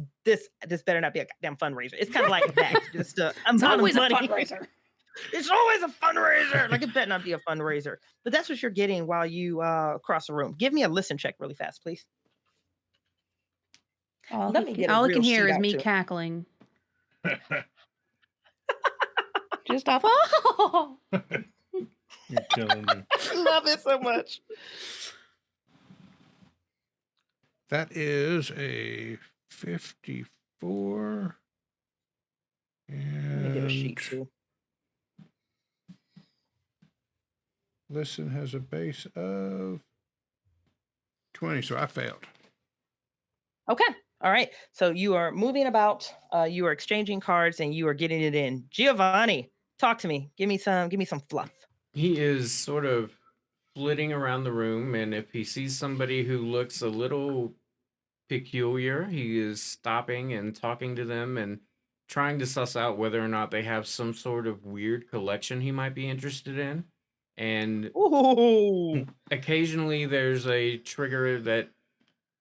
better not be a goddamn fundraiser. It's kind of like that. Just it's always a fundraiser. It's always a fundraiser. Like it better not be a fundraiser. But that's what you're getting while you cross the room. Give me a listen check really fast, please. All I can hear is me cackling. Just off. Oh! You're killing me. I love it so much. That is a 54. And Let me get a sheet too. Listen has a base of 20, so I failed. Okay. All right. So you are moving about, you are exchanging cards, and you are getting it in. Giovanni, talk to me. Give me some fluff. He is sort of flitting around the room, and if he sees somebody who looks a little peculiar, he is stopping and talking to them and trying to suss out whether or not they have some sort of weird collection he might be interested in. And occasionally there's a trigger that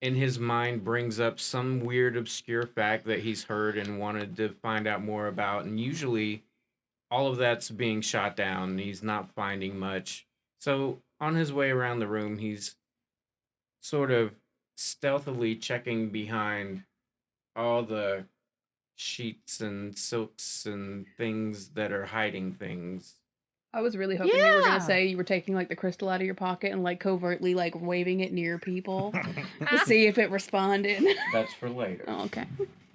in his mind brings up some weird obscure fact that he's heard and wanted to find out more about, and usually all of that's being shot down. He's not finding much. So on his way around the room, he's sort of stealthily checking behind all the sheets and silks and things that are hiding things. I was really hoping you were going to say you were taking like the crystal out of your pocket and like covertly like waving it near people to see if it responded. That's for later. Oh, okay.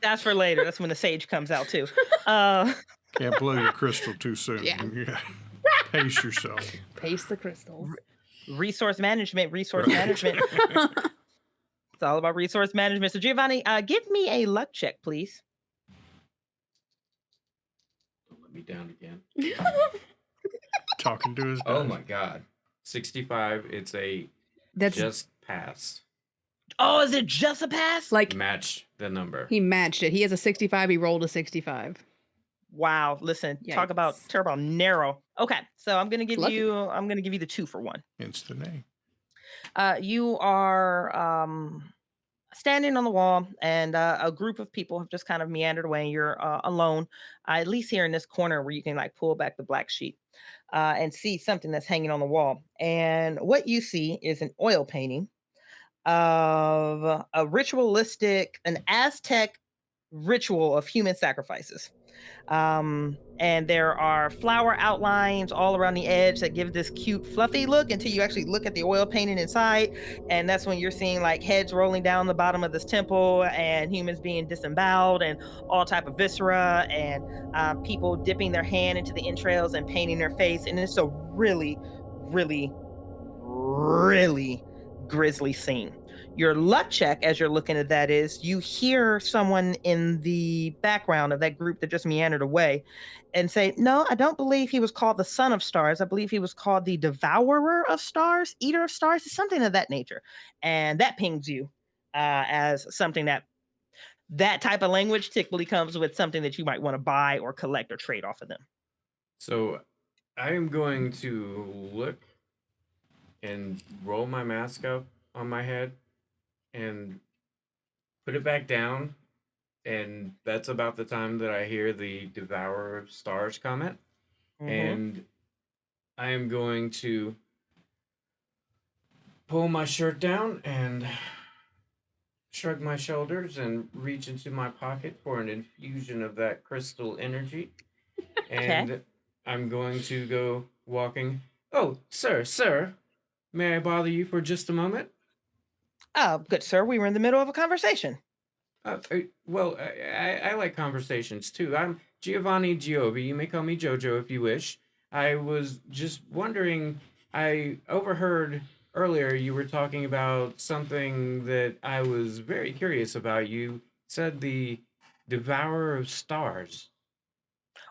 That's for later. That's when the sage comes out too. Can't blow your crystal too soon. Yeah. Pace yourself. Pace the crystals. Resource management. It's all about resource management. So Giovanni, give me a luck check, please. Don't let me down again. Talking to his dad. Oh my god. 65, it's That's just pass. Oh, is it just a pass? like Match the number. he matched it. He has a 65. He rolled a 65. Wow. Listen, talk about narrow. Okay. So I'm going to give you the 2 for 1. Hence the name. You are standing on the wall, and a group of people have just kind of meandered away, and you're alone, at least here in this corner where you can like pull back the black sheet and see something that's hanging on the wall. And what you see is an oil painting of an Aztec ritual of human sacrifices. And there are flower outlines all around the edge that give this cute fluffy look until you actually look at the oil painting inside, and that's when you're seeing like heads rolling down the bottom of this temple and humans being disemboweled and all type of viscera and people dipping their hand into the entrails and painting their face, and it's a really grisly scene. Your luck check as you're looking at that is you hear someone in the background of that group that just meandered away and say, no, I don't believe he was called the Son of Stars. I believe he was called the Devourer of Stars, Eater of Stars, something of that nature. And that pings you as something that that type of language typically comes with something that you might want to buy or collect or trade off of them. So I am going to look and roll my mask up on my head and put it back down. And that's about the time that I hear the Devourer of Stars comment. And I am going to pull my shirt down and shrug my shoulders and reach into my pocket for an infusion of that crystal energy. And I'm going to go walking. Oh, sir, may I bother you for just a moment? Good sir, we were in the middle of a conversation. Well, I like conversations too. I'm Giovanni Giovi. You may call me Jojo if you wish. I was just wondering, I overheard earlier you were talking about something that I was very curious about. You said the Devourer of Stars.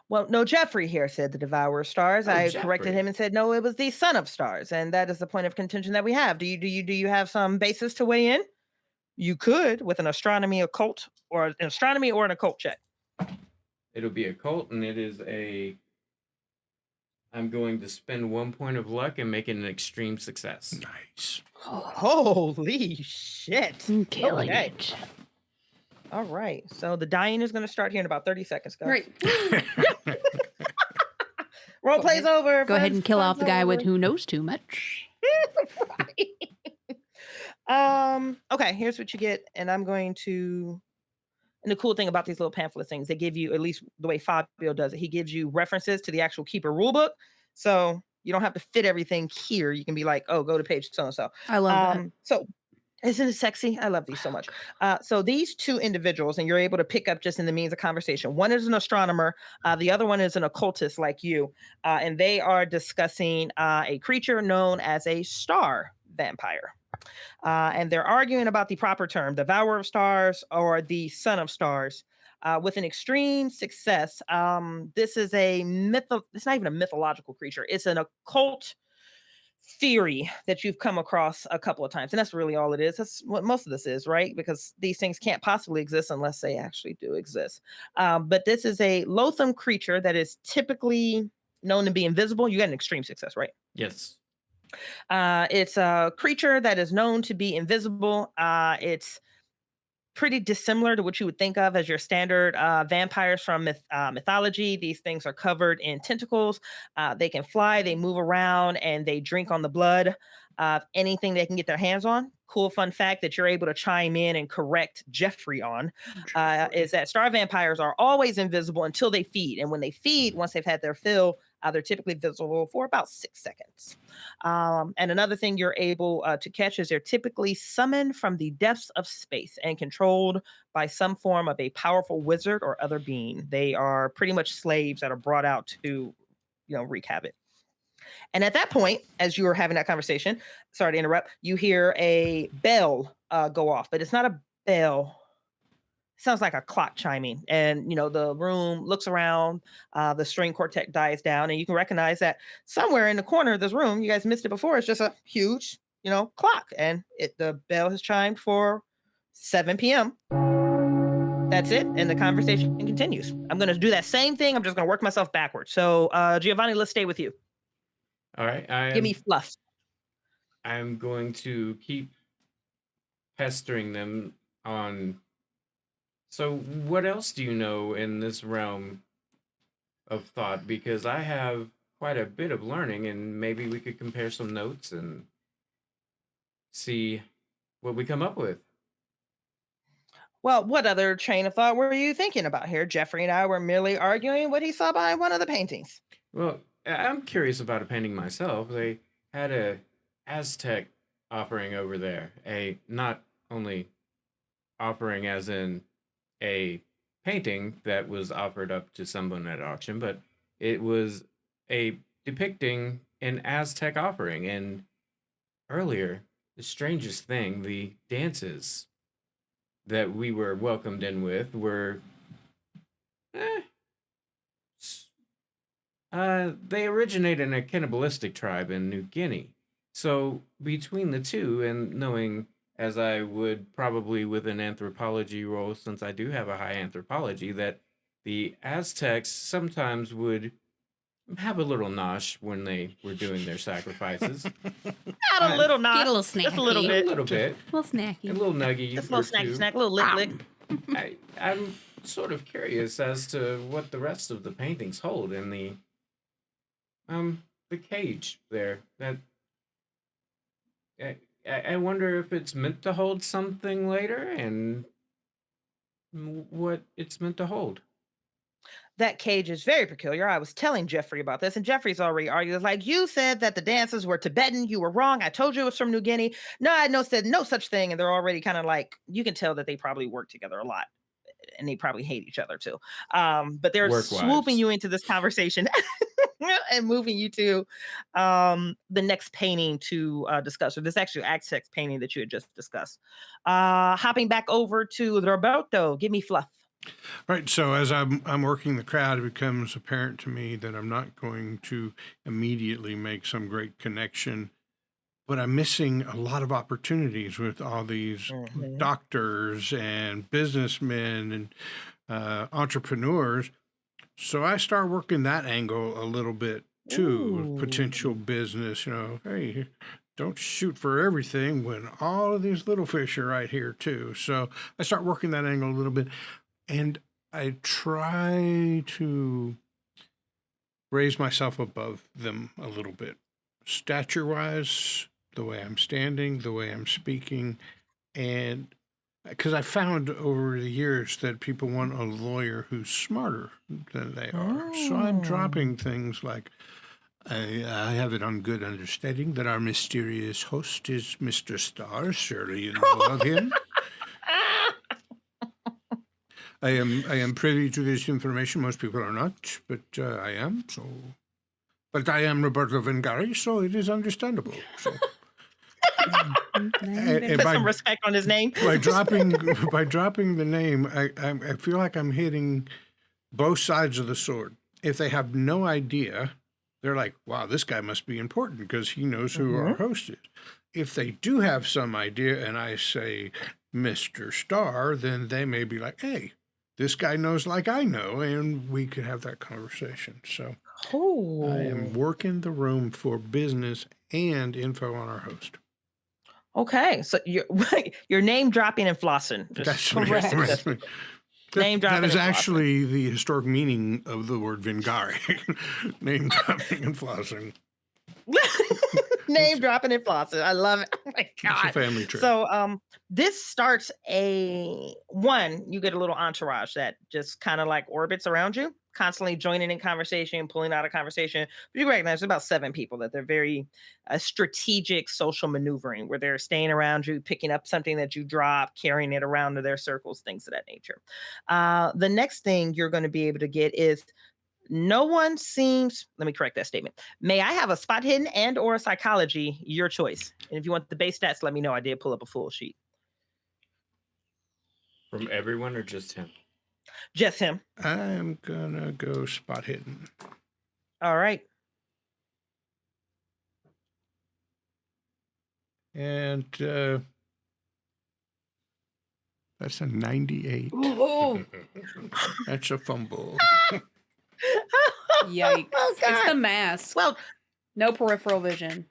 Well, no, Jeffrey here said the Devourer of Stars. Oh, I Jeffrey. corrected him and said, no, it was the Son of Stars. And that is the point of contention that we have. Do you have some basis to weigh in? You could with an astronomy occult or an astronomy or an occult check. It'll be occult, and it is a... I'm going to spend 1 point of luck and make it an extreme success. Nice. Holy shit. Killing Okay. it. All right. So the dying is going to start here in about 30 seconds, guys. Great. Role play's over. Go ahead and kill off the guy with over. who knows too much. Okay, here's what you get, and I'm going to. And the cool thing about these little pamphlet things, they give you, at least the way Fábio does it, he gives you references to the actual Keeper rulebook, so you don't have to fit everything here. You can be like, oh, go to page so and so. I love that. So, isn't it sexy? I love these so much. So these two individuals, and you're able to pick up just in the means of conversation. One is an astronomer, the other one is an occultist like you, and they are discussing a creature known as a star vampire. And they're arguing about the proper term, Devourer of Stars or the Son of Stars, with an extreme success. This is it's not even a mythological creature. It's an occult theory that you've come across a couple of times. And that's really all it is. That's what most of this is, right? Because these things can't possibly exist unless they actually do exist. But this is a loathsome creature that is typically known to be invisible. You got an extreme success, right? Yes. It's a creature that is known to be invisible. It's pretty dissimilar to what you would think of as your standard vampires from mythology. These things are covered in tentacles. They can fly, they move around, and they drink on the blood of anything they can get their hands on. Cool fun fact that you're able to chime in and correct Jeffrey on is that star vampires are always invisible until they feed. And when they feed, once they've had their fill, they're typically visible for about 6 seconds. And another thing you're able to catch is they're typically summoned from the depths of space and controlled by some form of a powerful wizard or other being. They are pretty much slaves that are brought out to, wreak havoc. And at that point, as you were having that conversation, sorry to interrupt, you hear a bell go off, but it's not a bell. Sounds like a clock chiming, and the room looks around, the string quartet dies down, and you can recognize that somewhere in the corner of this room, you guys missed it before, it's just a huge clock, and the bell has chimed for 7 p.m. That's it, and the conversation continues. I'm going to do that same thing. I'm just going to work myself backwards. So Giovanni, let's stay with you. All right. Give me fluff. I'm going to keep pestering them on... So what else do you know in this realm of thought? Because I have quite a bit of learning, and maybe we could compare some notes and see what we come up with. Well, what other train of thought were you thinking about here? Jeffrey and I were merely arguing what he saw behind one of the paintings. Well, I'm curious about a painting myself. They had a Aztec offering over there. A not only offering as in a painting that was offered up to someone at auction, but it was a depicting an Aztec offering. And earlier, the strangest thing, the dances that we were welcomed in with were they originate in a cannibalistic tribe in New Guinea. So between the two, and knowing as I would probably with an anthropology role, since I do have a high anthropology, that the Aztecs sometimes would have a little nosh when they were doing their sacrifices. Not a little, Get not a little just a little snacky. A bit. little bit. A little snacky. A little nuggy. Just a little or snacky two. snack, a little lick lick. I'm sort of curious as to what the rest of the paintings hold in the cage there. That I wonder if it's meant to hold something later and what it's meant to hold. That cage is very peculiar. I was telling Jeffrey about this, and Jeffrey's already argued. Like, you said that the dances were Tibetan. You were wrong. I told you it was from New Guinea. No, I said no such thing. And they're already kind of like, you can tell that they probably work together a lot. And they probably hate each other too. But they're Work swooping wives. you into this conversation and moving you to the next painting to discuss, or this actual Aztec painting that you had just discussed. Hopping back over to Roberto, give me fluff. Right. So as I'm working the crowd, it becomes apparent to me that I'm not going to immediately make some great connection, but I'm missing a lot of opportunities with all these doctors and businessmen and entrepreneurs. So I start working that angle a little bit too, potential business, hey, don't shoot for everything when all of these little fish are right here too. So I start working that angle a little bit. And I try to raise myself above them a little bit, stature-wise, the way I'm standing, the way I'm speaking, and because I found over the years that people want a lawyer who's smarter than they are. So I'm dropping things like, I have it on good understanding that our mysterious host is Mr. Starr. Surely you know of him. I am privy to this information. Most people are not, but I am. So, but I am Roberto Vengari, so it is understandable. So, Put some respect on his name. by dropping the name, I feel like I'm hitting both sides of the sword. If they have no idea, they're like, "Wow, this guy must be important because he knows who our host is." If they do have some idea, and I say Mr. Starr, then they may be like, "Hey, this guy knows like I know," and we could have that conversation. So I am working the room for business and info on our host. Okay, so you're name dropping and flossing. That's correct. Name dropping. That is and actually the historic meaning of the word Vengari. Name dropping and flossing. Name dropping and flossing. I love it. Oh my God. It's a family trait. So this starts you get a little entourage that just kind of like orbits around you, constantly joining in conversation, pulling out of conversation. But you recognize there's about 7 people that they're very strategic social maneuvering, where they're staying around you, picking up something that you drop, carrying it around to their circles, things of that nature. The next thing you're going to be able to get is no one seems, let me correct that statement. May I have a spot hidden and or a psychology, your choice. And if you want the base stats, let me know. I did pull up a full sheet. From everyone or just him? Just him. I'm gonna go spot hidden. All right. And that's a 98. Ooh. That's a fumble. Yikes. Oh, It's the God. mask. Well, No peripheral vision.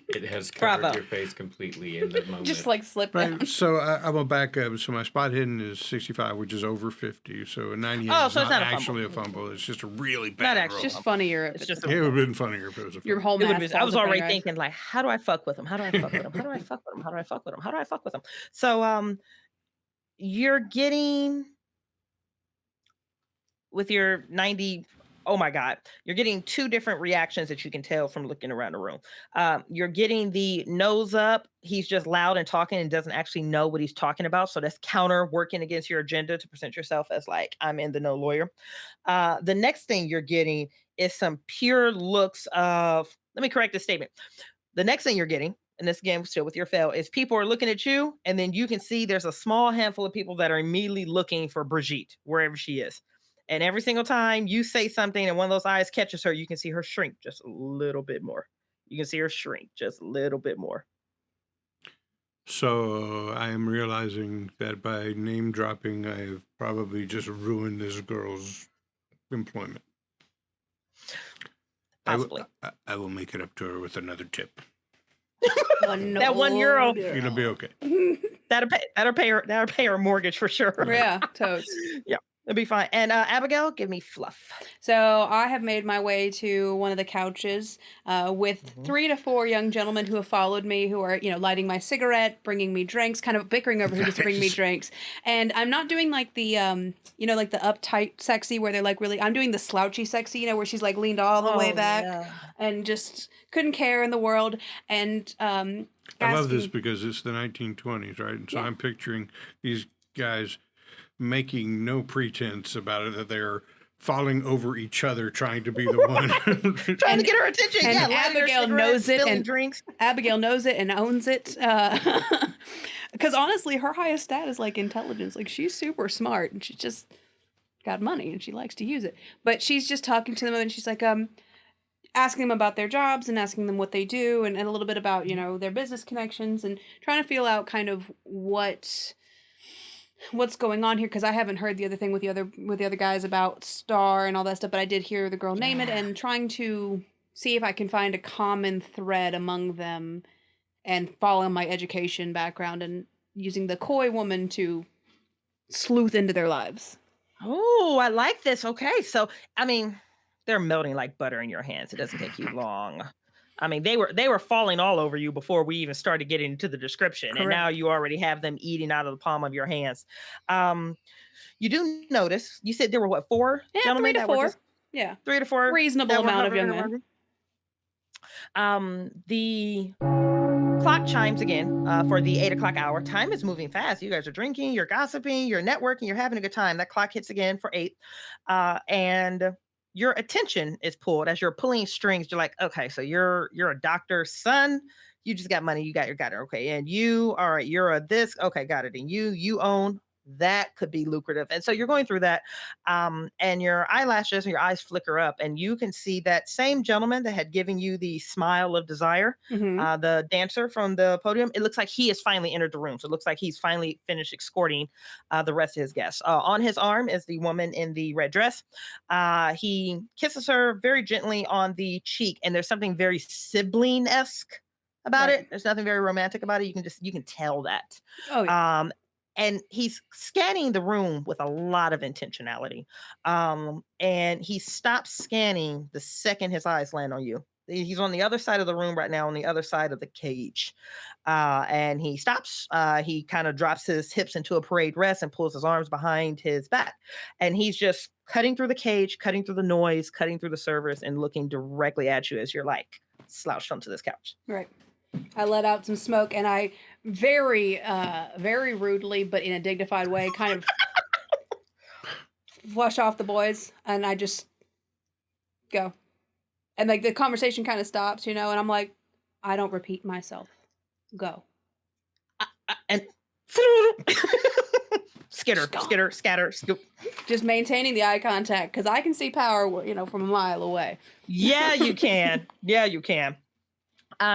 It has covered Bravo. your face completely in the moment. Just like slip down. Right. So I'm gonna back up. So my spot hidden is 65, which is over 50. So a 98 Oh, is so it's not not a fumble. actually a fumble. It's just a really Not bad actually. roll. It's just funnier if it's it's just It would have been funnier if it was a your fumble. whole it would've mask. been- I falls was already apart. thinking like, how do I fuck with him? How do I fuck with him? How do I fuck with him? How do I fuck with him? How do I fuck with him? So you're getting with your 90. Oh my God. You're getting 2 different reactions that you can tell from looking around the room. You're getting the nose up. He's just loud and talking and doesn't actually know what he's talking about. So that's counter working against your agenda to present yourself as like, I'm in the know lawyer. The next thing you're getting is some pure looks of, let me correct this statement. The next thing you're getting, and this again still with your fail, is people are looking at you, and then you can see there's a small handful of people that are immediately looking for Bridgett, wherever she is. And every single time you say something and one of those eyes catches her, you can see her shrink just a little bit more. You can see her shrink just a little bit more. So I am realizing that by name dropping, I have probably just ruined this girl's employment. Possibly. I will make it up to her with another tip. That €1. It'll be okay. That'll pay her mortgage for sure. Yeah, totes. Yeah, it'll be fine. And Abigail, give me fluff. So I have made my way to one of the couches with 3 to 4 young gentlemen who have followed me, who are, lighting my cigarette, bringing me drinks, kind of bickering over who gets to bring me drinks. And I'm not doing like the, like the uptight sexy where they're like really, I'm doing the slouchy sexy, where she's like leaned all the way back and just couldn't care in the world. And I love this because it's the 1920s, right? And so I'm picturing these guys making no pretense about it, that they're falling over each other trying to be the one. Trying to get her attention. And Abigail knows it. And drinks. Abigail knows it and owns it. Because honestly, her highest stat is like intelligence. Like she's super smart and she's just got money and she likes to use it. But she's just talking to them and she's like, asking them about their jobs and asking them what they do and a little bit about, their business connections and trying to feel out kind of what's going on here, because I haven't heard the other thing with the other guys about Star and all that stuff, but I did hear the girl name it and trying to see if I can find a common thread among them and follow my education background and using the coy woman to sleuth into their lives. Oh, I like this. Okay, so they're melting like butter in your hands. It doesn't take you long. They were falling all over you before we even started getting into the description. Correct. And now you already have them eating out of the palm of your hands. You do notice, you said there were what, 4 gentlemen? 3 to 4. 3 to 4. Reasonable amount of young men. The clock chimes again for the 8 o'clock hour. Time is moving fast. You guys are drinking, you're gossiping, you're networking, you're having a good time. That clock hits again for 8. And your attention is pulled as you're pulling strings. You're like, okay, so you're a doctor's son. You just got money. You got it. Okay. And you, all right, you're a this. Okay. Got it. And you own that could be lucrative. And so you're going through that. And your eyelashes and your eyes flicker up and you can see that same gentleman that had given you the smile of desire, the dancer from the podium. It looks like he has finally entered the room. So it looks like he's finally finished escorting the rest of his guests. On his arm is the woman in the red dress. He kisses her very gently on the cheek. And there's something very sibling-esque about it. There's nothing very romantic about it. You can tell that. Oh, yeah. And he's scanning the room with a lot of intentionality. And he stops scanning the second his eyes land on you. He's on the other side of the room right now, on the other side of the cage. And he stops. He kind of drops his hips into a parade rest and pulls his arms behind his back. And he's just cutting through the cage, cutting through the noise, cutting through the servers, and looking directly at you as you're like slouched onto this couch. Right. I let out some smoke and I very rudely, but in a dignified way, kind of flush off the boys and I just go. And like the conversation kind of stops, and I'm like, I don't repeat myself. Go. And skitter, scatter, scoop. Just maintaining the eye contact because I can see power, from a mile away. Yeah, you can. Yeah, you can.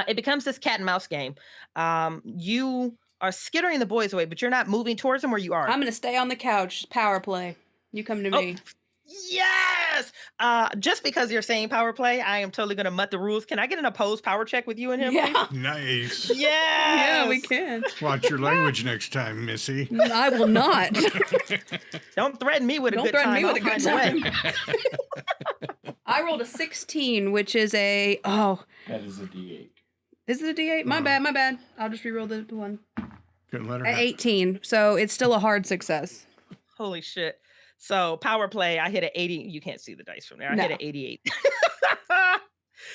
It becomes this cat and mouse game. You are skittering the boys away, but you're not moving towards them where you are. I'm going to stay on the couch. Power play. You come to me. Yes! Just because you're saying power play, I am totally going to mutt the rules. Can I get an opposed power check with you and him? Yeah. Please? Nice. Yes! Yeah, we can. Watch your language next time, Missy. I will not. Don't threaten me with a good time. Don't threaten me with a good time. I rolled a 16, which is a... Oh. That is a D8. Is it a D8? My bad. I'll just re-roll the one. Couldn't let her At 18, so it's still a hard success. Holy shit. So power play, I hit an 80. You can't see the dice from there. I hit an 88.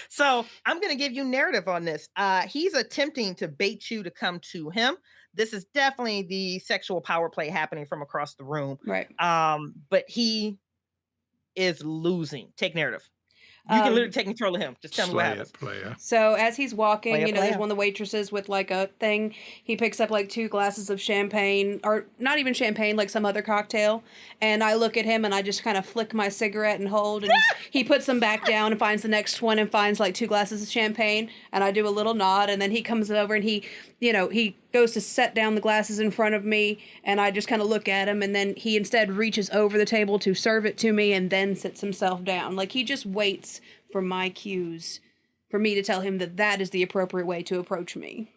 So I'm going to give you narrative on this. He's attempting to bait you to come to him. This is definitely the sexual power play happening from across the room. Right. But he is losing. Take narrative. You can literally take control of him. Just tell me what Slay happens. it, playa. So as he's walking, Playa, there's playa. one of the waitresses with like a thing. He picks up like 2 glasses of champagne, or not even champagne, like some other cocktail. And I look at him and I just kind of flick my cigarette and hold. And he puts them back down and finds the next one and finds like 2 glasses of champagne. And I do a little nod. And then he comes over and he goes to set down the glasses in front of me. And I just kind of look at him. And then he instead reaches over the table to serve it to me and then sits himself down. Like he just waits for my cues for me to tell him that that is the appropriate way to approach me.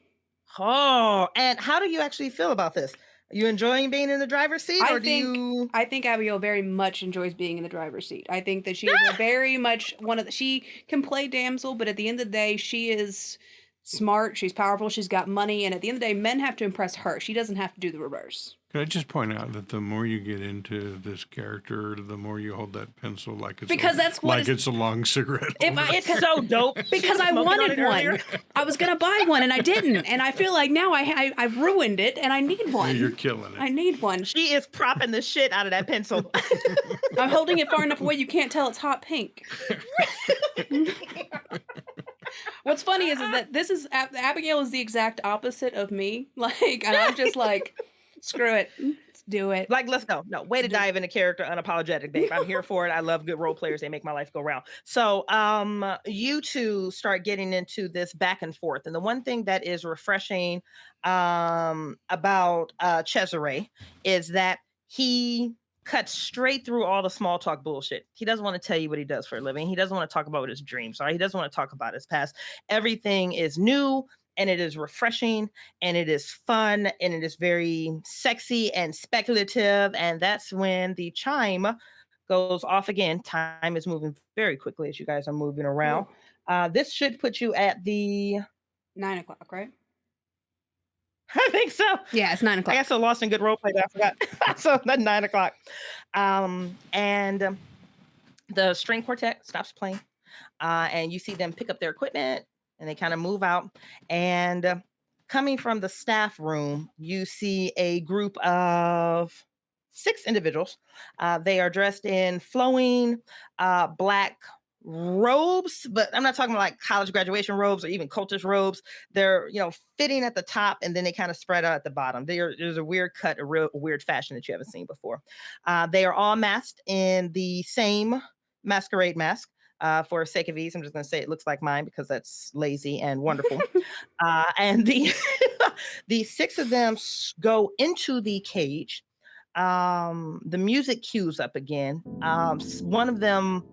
Oh, and how do you actually feel about this? Are you enjoying being in the driver's seat, or do you? I think Abigail very much enjoys being in the driver's seat. I think that she is very much she can play damsel, but at the end of the day, she is smart, she's powerful, she's got money, and at the end of the day, men have to impress her. She doesn't have to do the reverse. Could I just point out that the more you get into this character, the more you hold that pencil like it's it's a long cigarette. It's so dope. Because I wanted one. I was gonna buy one and I didn't, and I feel like now I've ruined it and I need one. You're killing it. I need one. She is propping the shit out of that pencil. I'm holding it far enough away you can't tell it's hot pink. What's funny is that Abigail is the exact opposite of me. Like, and I'm just like, screw it. Let's do it. Like, let's go. No, way to dive into character, unapologetic, babe. I'm here for it. I love good role players. They make my life go round. So, you two start getting into this back and forth. And the one thing that is refreshing about Cesare is that he cuts straight through all the small talk bullshit. He doesn't want to tell you what he does for a living. He doesn't want to talk about what his dreams are. He doesn't want to talk about his past. Everything is new, and it is refreshing, and it is fun, and it is very sexy and speculative. And that's when the chime goes off again. Time is moving very quickly as you guys are moving around. This should put you at the 9 o'clock, right? I think so. Yeah, it's 9 o'clock. I got so lost in good role play that I forgot. So that's 9 o'clock. And the string quartet stops playing. And you see them pick up their equipment and they kind of move out. And coming from the staff room, you see a group of 6 individuals. They are dressed in flowing black robes, but I'm not talking about like college graduation robes or even cultist robes. They're, fitting at the top and then they kind of spread out at the bottom. There's a weird cut, a real weird fashion that you haven't seen before. They are all masked in the same masquerade mask. For sake of ease, I'm just going to say it looks like mine because that's lazy and wonderful. And the 6 of them go into the cage. The music cues up again. One of them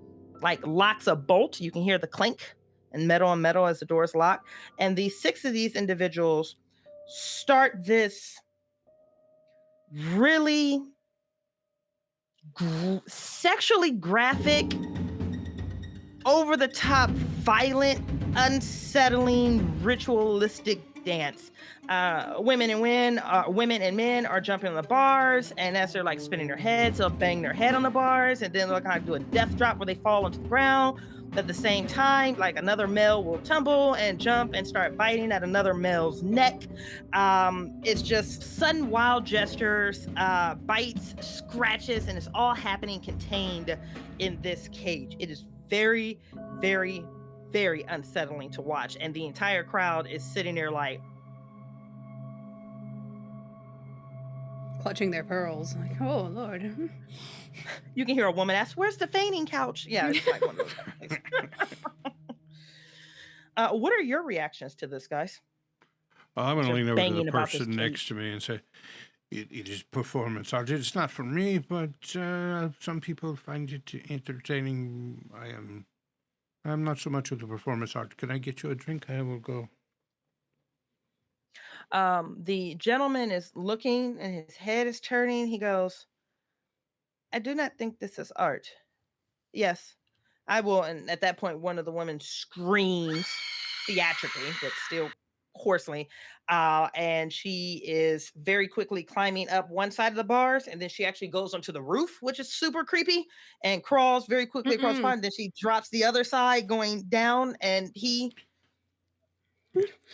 locks a bolt. You can hear the clink and metal on metal as the doors lock. And the 6 of these individuals start this really sexually graphic, over the top, violent, unsettling, ritualistic dance. Women and men are jumping on the bars, and as they're spinning their heads, they'll bang their head on the bars, and then they'll kind of do a death drop where they fall onto the ground. But at the same time, another male will tumble and jump and start biting at another male's neck. It's just sudden wild gestures, bites, scratches, and it's all happening contained in this cage. It is very, very, very unsettling to watch. And the entire crowd is sitting there clutching their pearls. Like, oh, Lord. You can hear a woman ask, "Where's the fainting couch?" Yeah, it's like one of those things. What are your reactions to this, guys? I'm going to lean over to the about this person cage. next to me and say, it is performance art. It's not for me, but some people find it entertaining. I'm not so much of the performance art. Can I get you a drink? I will go. The gentleman is looking and his head is turning. He goes, "I do not think this is art." "Yes, I will." And at that point, one of the women screams theatrically, but still hoarsely. And she is very quickly climbing up one side of the bars. And then she actually goes onto the roof, which is super creepy, and crawls very quickly across the bottom. Then she drops the other side going down. And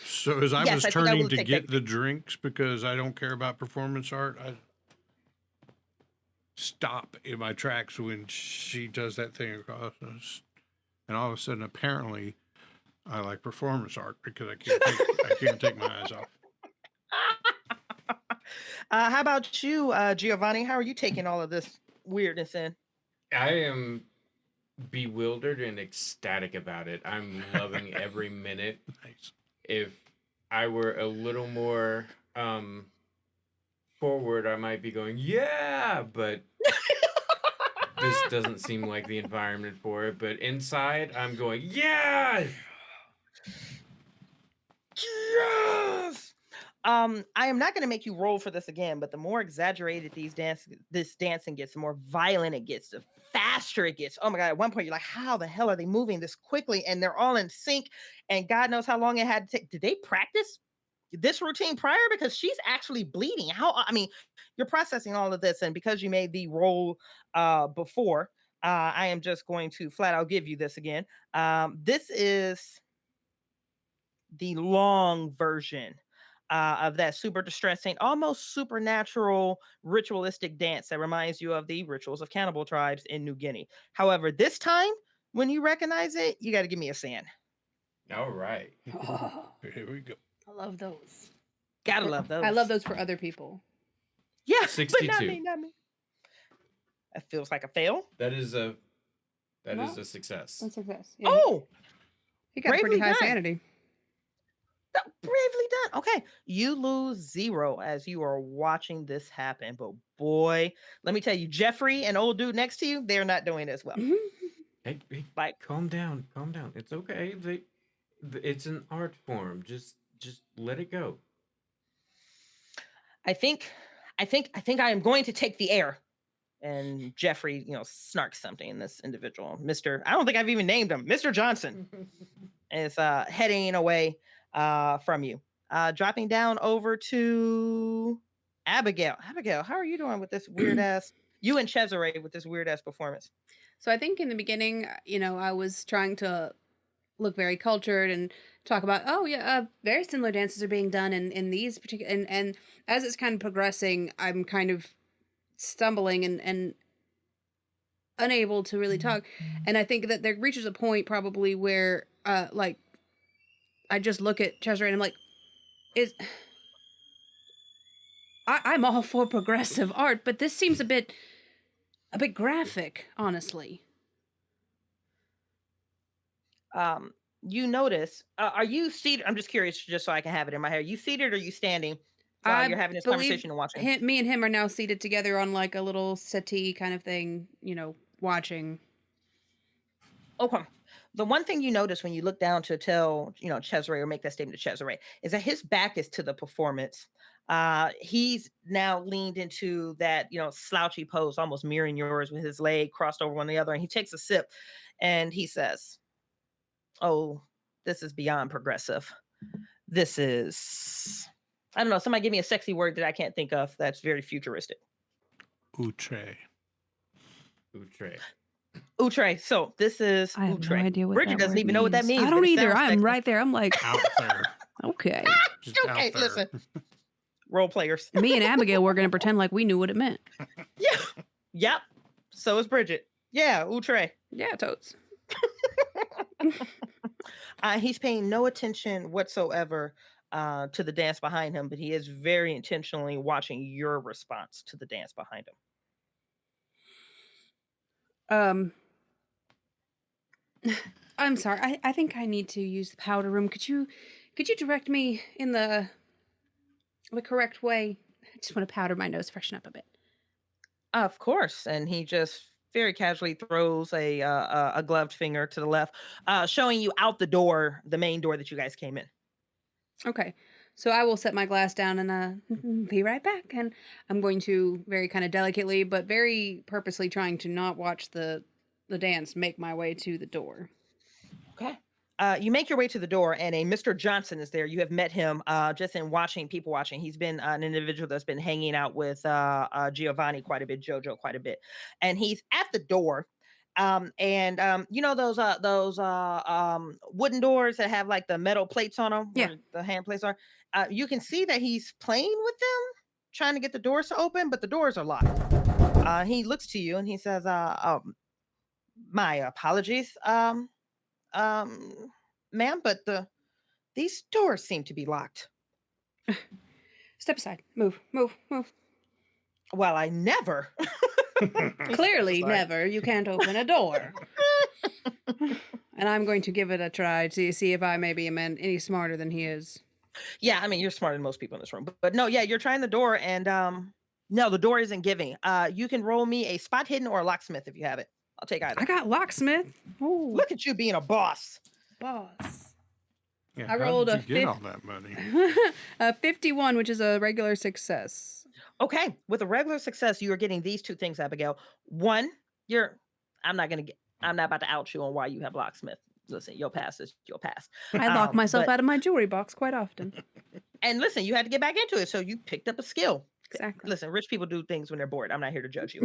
So as I Yes, was I think I turning will to take get that. the drinks because I don't care about performance art, I stop in my tracks when she does that thing across us. and all of a sudden, apparently, I like performance art because I can't take my eyes off. How about you, Giovanni? How are you taking all of this weirdness in? I am bewildered and ecstatic about it. I'm loving every minute. Nice. If I were a little more forward, I might be going, yeah, but this doesn't seem like the environment for it. But inside, I'm going, yeah. Yes. I am not going to make you roll for this again, but the more exaggerated this dancing gets, the more violent it gets, the faster it gets. Oh my God. At one point you're like, how the hell are they moving this quickly? And they're all in sync, and God knows how long it had to take. Did they practice this routine prior? Because she's actually bleeding. You're processing all of this, and because you made the roll before, I am just going to flat out give you this again. This is the long version of that super distressing, almost supernatural ritualistic dance that reminds you of the rituals of cannibal tribes in New Guinea. However, this time, when you recognize it, you got to give me a sand. All right. Oh, Here we go. I love those. Gotta love those. I love those for other people. Yeah, but 62. not me. That feels like a fail. That is a Well, success. That's success. Yeah. Oh, he got pretty bravely high done. sanity. bravely done. Okay, you lose 0 as you are watching this happen. But boy, let me tell you, Jeffrey and old dude next to you, they're not doing as well. Hey, Like, calm down. It's okay. It's an art form. Just let it go. I think I am going to take the air. And Jeffrey, snarks something in this individual. I don't think I've even named him. Mr. Johnson is heading away from you. Dropping down over to Abigail. Abigail, how are you doing with this weird ass? You and Cesare with this weird ass performance. So I think in the beginning, I was trying to look very cultured and talk about, very similar dances are being done in these particular, and as it's kind of progressing, I'm kind of stumbling and unable to really talk. And I think that there reaches a point probably where, I just look at Cesare and I'm like, I'm all for progressive art, but this seems a bit graphic, honestly. You notice, are you seated? I'm just curious, just so I can have it in my head. Are you seated or are you standing? I You're having this believe conversation and watching. Me and him are now seated together on like a little settee kind of thing, watching. Okay. The one thing you notice when you look down to tell, Cesare or make that statement to Cesare is that his back is to the performance. He's now leaned into that, slouchy pose, almost mirroring yours with his leg crossed over one the other. And he takes a sip and he says, "Oh, this is beyond progressive. This is, I don't know. Somebody give me a sexy word that I can't think of. That's very futuristic." Outre. Outre. So this is I have outre. no idea what Bridgett that doesn't word even know what that means. I but don't it either. sounds I'm sexy. right there. I'm like, Out there. okay. Just Okay, out there. listen. Role players. Me and Abigail were gonna pretend like we knew what it meant. Yeah. Yep. So is Bridgett. Yeah, outre. Yeah, totes. He's paying no attention whatsoever to the dance behind him, but he is very intentionally watching your response to the dance behind him. I'm sorry. I think I need to use the powder room. Could you direct me in the correct way? I just want to powder my nose, freshen up a bit. Of course. And he just very casually throws a gloved finger to the left, showing you out the door, the main door that you guys came in. Okay. So I will set my glass down and be right back. And I'm going to very kind of delicately, but very purposely trying to not watch the dance, make my way to the door. Okay. You make your way to the door, and a Mr. Johnson is there. You have met him just in people watching. He's been an individual that's been hanging out with Giovanni quite a bit, Jojo quite a bit, and he's at the door. You know those wooden doors that have like the metal plates on them, Yeah. where the hand plates are. You can see that he's playing with them, trying to get the doors to open, but the doors are locked. He looks to you and he says, "My apologies, ma'am, but these doors seem to be locked. Step aside. Move. Well, I never. Clearly, never. You can't open a door. And I'm going to give it a try to see if I maybe am any smarter than he is. Yeah, I mean, you're smarter than most people in this room. But no, yeah, you're trying the door, and no, the door isn't giving. You can roll me a spot hidden or a locksmith if you have it. I'll take either. I got locksmith. Ooh. Look at you being a boss. Boss. Yeah, I rolled how did you get all that money? a 51, which is a regular success. Okay, with a regular success, you are getting these two things, Abigail. One, I'm not about to out you on why you have locksmith. Listen, you'll pass this. You'll pass. I lock myself out of my jewelry box quite often. And listen, you had to get back into it, so you picked up a skill. Exactly. Listen, rich people do things when they're bored. I'm not here to judge you.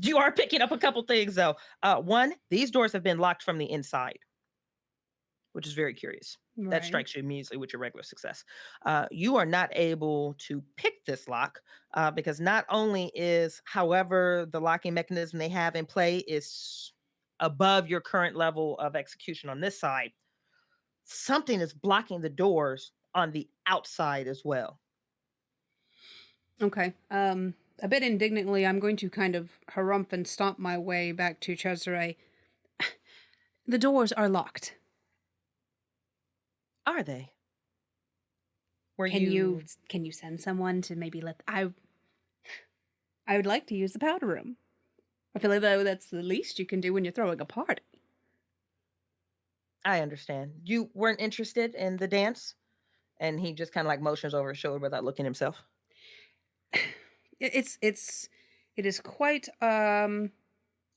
You are picking up a couple things, though. One, these doors have been locked from the inside, which is very curious. Right. That strikes you immediately with your regular success. You are not able to pick this lock because not only is, however, the locking mechanism they have in play is above your current level of execution on this side, something is blocking the doors on the outside as well. Okay. A bit indignantly, I'm going to kind of harumph and stomp my way back to Cesare. The doors are locked. Are they? Can you send someone to maybe I would like to use the powder room. I feel like that's the least you can do when you're throwing a party. I understand. You weren't interested in the dance? And he just kind of like motions over his shoulder without looking himself. It is quite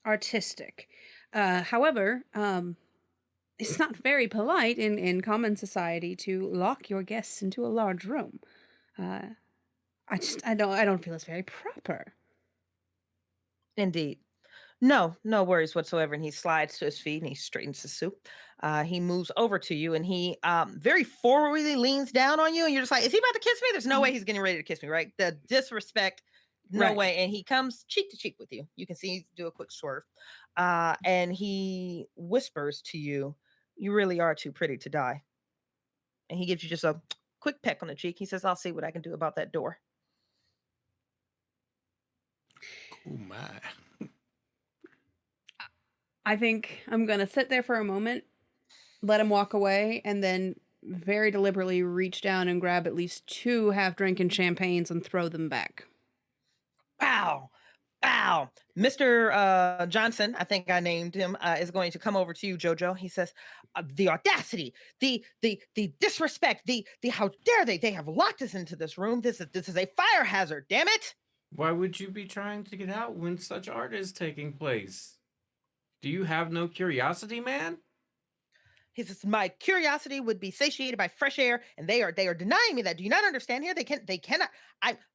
artistic. However, it's not very polite in common society to lock your guests into a large room. I don't feel it's very proper. Indeed. No worries whatsoever. And he slides to his feet and he straightens his suit. He moves over to you and he very forwardly leans down on you. And you're just like, is he about to kiss me? There's no way he's getting ready to kiss me, right? The disrespect, no Right. way. And he comes cheek to cheek with you. You can see he do a quick swerve. And he whispers to you, you really are too pretty to die. And he gives you just a quick peck on the cheek. He says, I'll see what I can do about that door. Oh, my. I think I'm going to sit there for a moment, let him walk away, and then very deliberately reach down and grab at least 2 half-drinking champagnes and throw them back. Wow. Mr. Johnson, I think I named him, is going to come over to you, Jojo. He says, the audacity, the disrespect, the how dare they? They have locked us into this room. This is a fire hazard, damn it. Why would you be trying to get out when such art is taking place? Do you have no curiosity, man? He says, my curiosity would be satiated by fresh air, and they are denying me that. Do you not understand here? They cannot.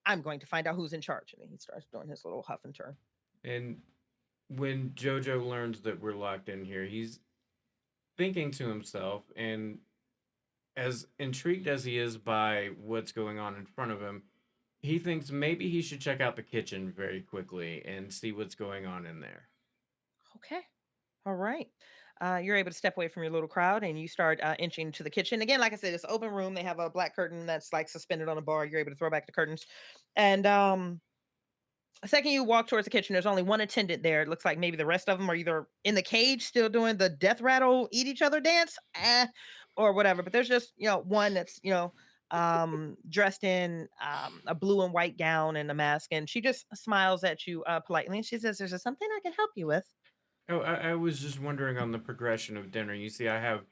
I'm going to find out who's in charge. And he starts doing his little huff and turn. And when Jojo learns that we're locked in here, he's thinking to himself, and as intrigued as he is by what's going on in front of him, he thinks maybe he should check out the kitchen very quickly and see what's going on in there. Okay. All right. You're able to step away from your little crowd and you start inching to the kitchen. Again, like I said, it's an open room. They have a black curtain that's like suspended on a bar. You're able to throw back the curtains. And the second you walk towards the kitchen, there's only one attendant there. It looks like maybe the rest of them are either in the cage still doing the death rattle, eat each other dance, or whatever. But there's just, one that's, dressed in a blue and white gown and a mask. And she just smiles at you politely. And she says, there's something I can help you with. Oh, I was just wondering on the progression of dinner. You see, I have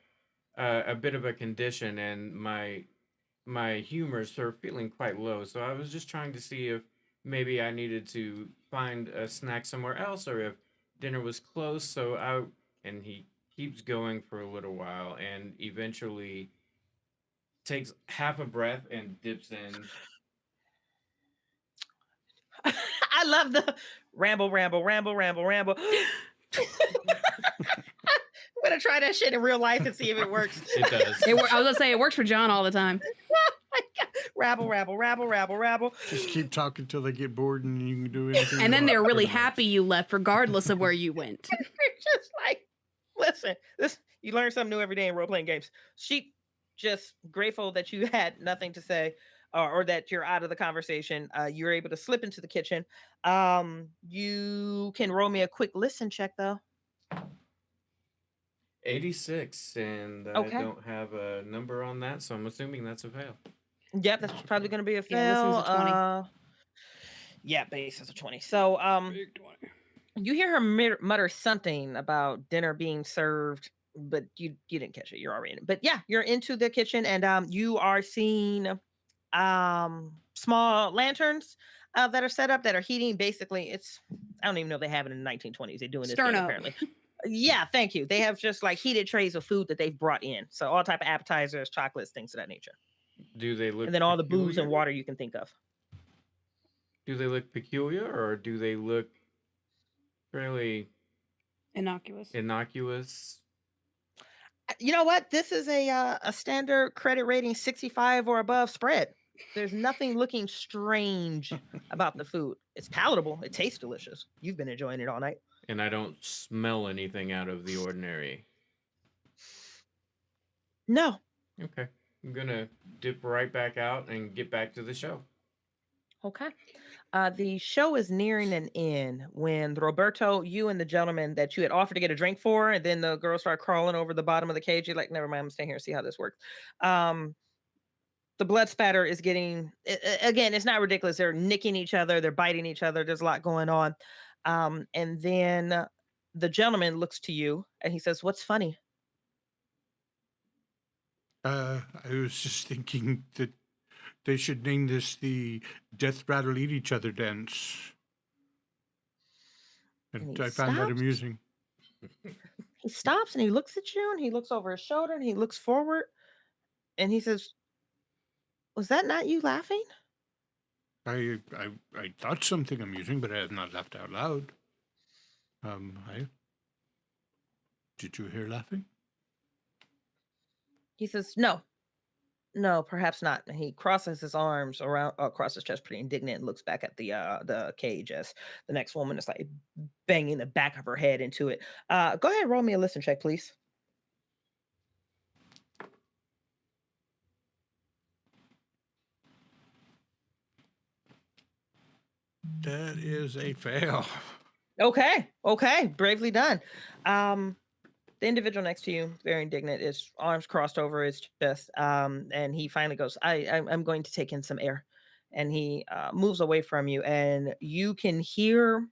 a bit of a condition, and my humors are feeling quite low. So I was just trying to see if maybe I needed to find a snack somewhere else, or if dinner was close. And he keeps going for a little while, and eventually takes half a breath and dips in. I love the ramble. I'm gonna try that shit in real life and see if it works. It does. I was gonna say it works for John all the time. Rabble. Just keep talking till they get bored and you can do anything. And then they're really happy you left, regardless of where you went. They're just like, Listen, this you learn something new every day in role playing games. She just grateful that you had nothing to say, or that you're out of the conversation. You're able to slip into the kitchen. You can roll me a quick listen check though. 86, and I Okay. don't have a number on that, so I'm assuming that's a fail. Yep, that's probably going to be a fail. Yeah, listen's a 20. Yeah, base is a 20. So Big 20. you hear her mutter something about dinner being served, but you didn't catch it. You're already in it. But yeah, you're into the kitchen, and you are seeing small lanterns that are set up that are heating. Basically, I don't even know if they have it in the 1920s. They're doing this game, Sterno. apparently. Yeah, thank you. They have just like heated trays of food that they've brought in. So all type of appetizers, chocolates, things of that nature. Do they look And then all the booze peculiar? and water you can think of. Do they look peculiar, or do they look fairly Innocuous. innocuous? You know what? This is a standard credit rating 65 or above spread. There's nothing looking strange about the food. It's palatable. It tastes delicious. You've been enjoying it all night. And I don't smell anything out of the ordinary. No. Okay. I'm going to dip right back out and get back to the show. Okay. The show is nearing an end when Roberto, you and the gentleman that you had offered to get a drink for, and then the girl started crawling over the bottom of the cage. You're like, never mind, I'm staying here and see how this works. The blood spatter is getting, again, it's not ridiculous. They're nicking each other. They're biting each other. There's a lot going on. And then the gentleman looks to you and he says, what's funny? I was just thinking that they should name this the Death Rattle Eat Each Other Dance. And he I found that stops. amusing. He stops and he looks at you and he looks over his shoulder and he looks forward and he says, was that not you laughing? I thought something amusing, but I had not laughed out loud. Did you hear laughing? He says, no, perhaps not. And he crosses his arms across his chest, pretty indignant, and looks back at the cage as the next woman is like banging the back of her head into it. Go ahead and roll me a listen check, please. That is a fail. Okay, bravely done. The individual next to you, very indignant, his arms crossed over his chest, and he finally goes, I'm going to take in some air. And he moves away from you, and you can hear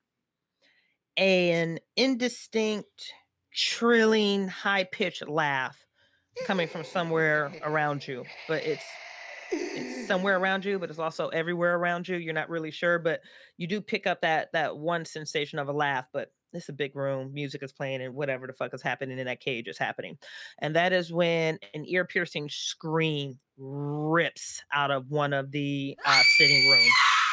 an indistinct, trilling, high-pitched laugh coming from somewhere around you. But it's somewhere around you, but it's also everywhere around you. You're not really sure, but you do pick up that one sensation of a laugh. But it's a big room, music is playing, and whatever the fuck is happening in that cage is happening. And that is when an ear-piercing scream rips out of one of the sitting rooms,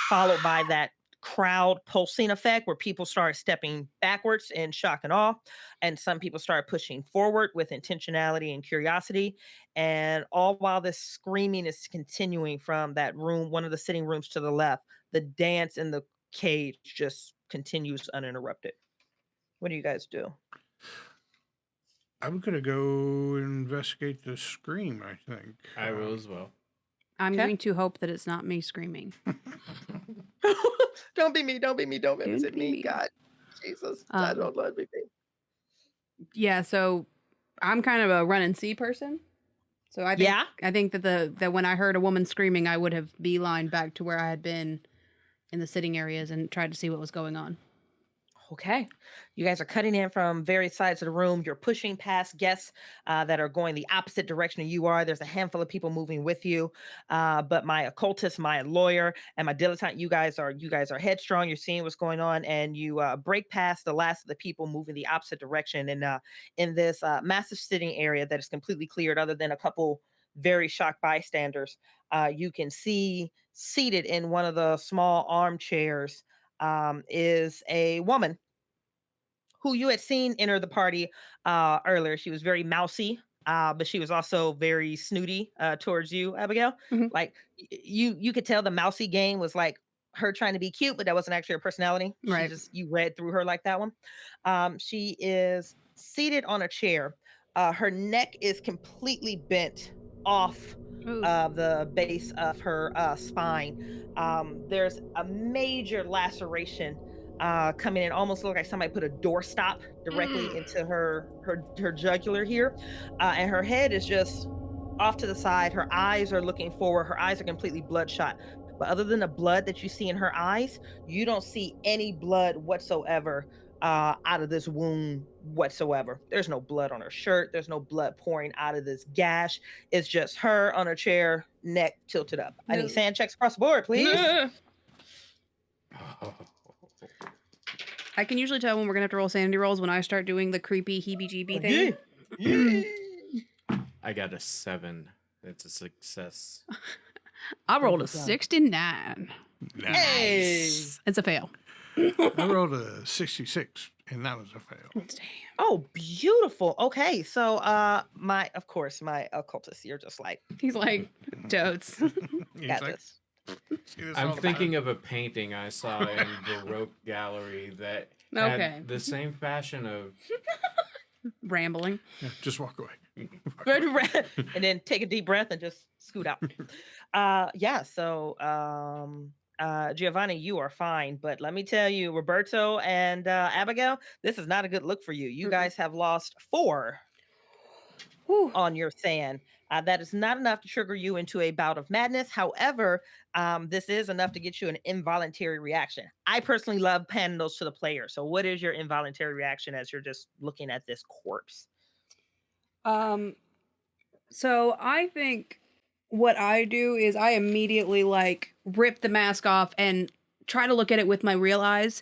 followed by that crowd pulsing effect where people start stepping backwards in shock and awe, and some people start pushing forward with intentionality and curiosity. And all while this screaming is continuing from that room, one of the sitting rooms to the left, the dance in the cage just continues uninterrupted. What do you guys do? I'm going to go investigate the scream, I think. I will as well. I'm Okay. going to hope that it's not me screaming. Don't be me. Don't visit be me. me. God, Jesus, I Um, don't let me be. Yeah, so I'm kind of a run and see person. So I think that when I heard a woman screaming, I would have beelined back to where I had been in the sitting areas and tried to see what was going on. Okay. You guys are cutting in from various sides of the room. You're pushing past guests that are going the opposite direction you are. There's a handful of people moving with you. But my occultist, my lawyer, and my dilettante, you guys are headstrong. You're seeing what's going on, and you break past the last of the people moving the opposite direction. And in this massive sitting area that is completely cleared, other than a couple very shocked bystanders, you can see seated in one of the small armchairs is a woman who you had seen enter the party earlier. She was very mousy, but she was also very snooty towards you, Abigail. Mhm. Like you could tell the mousy game was like her trying to be cute, but that wasn't actually her personality. Right. You read through her like that one. She is seated on a chair. Her neck is completely bent off Ooh. the base of her spine. There's a major laceration coming in, almost look like somebody put a doorstop directly into her jugular here, and her head is just off to the side. Her eyes are looking forward. Her eyes are completely bloodshot. But other than the blood that you see in her eyes, you don't see any blood whatsoever out of this wound whatsoever. There's no blood on her shirt. There's no blood pouring out of this gash. It's just her on her chair, neck tilted up. I need sand checks across the board, please. I can usually tell when we're gonna have to roll sanity rolls when I start doing the creepy heebie-jeebie thing. I got a 7. It's a success. I rolled a 69. Nice. It's a fail. I rolled a 66, and that was a fail. Damn. Oh, beautiful. Okay, so my occultist, you're just like, He's like, totes. He's got like, this. "See this all I'm the thinking time?" of a painting I saw in Baroque Gallery that Okay. had the same fashion of Rambling. Yeah, just walk away. And then take a deep breath and just scoot out. So Giovanni, you are fine, but let me tell you, Roberto and Abigail, this is not a good look for you. You guys have lost 4 Whew. on your sand. That is not enough to trigger you into a bout of madness. However, this is enough to get you an involuntary reaction. I personally love panning those to the player. So what is your involuntary reaction as you're just looking at this corpse? So I think what I do is I immediately like rip the mask off and try to look at it with my real eyes.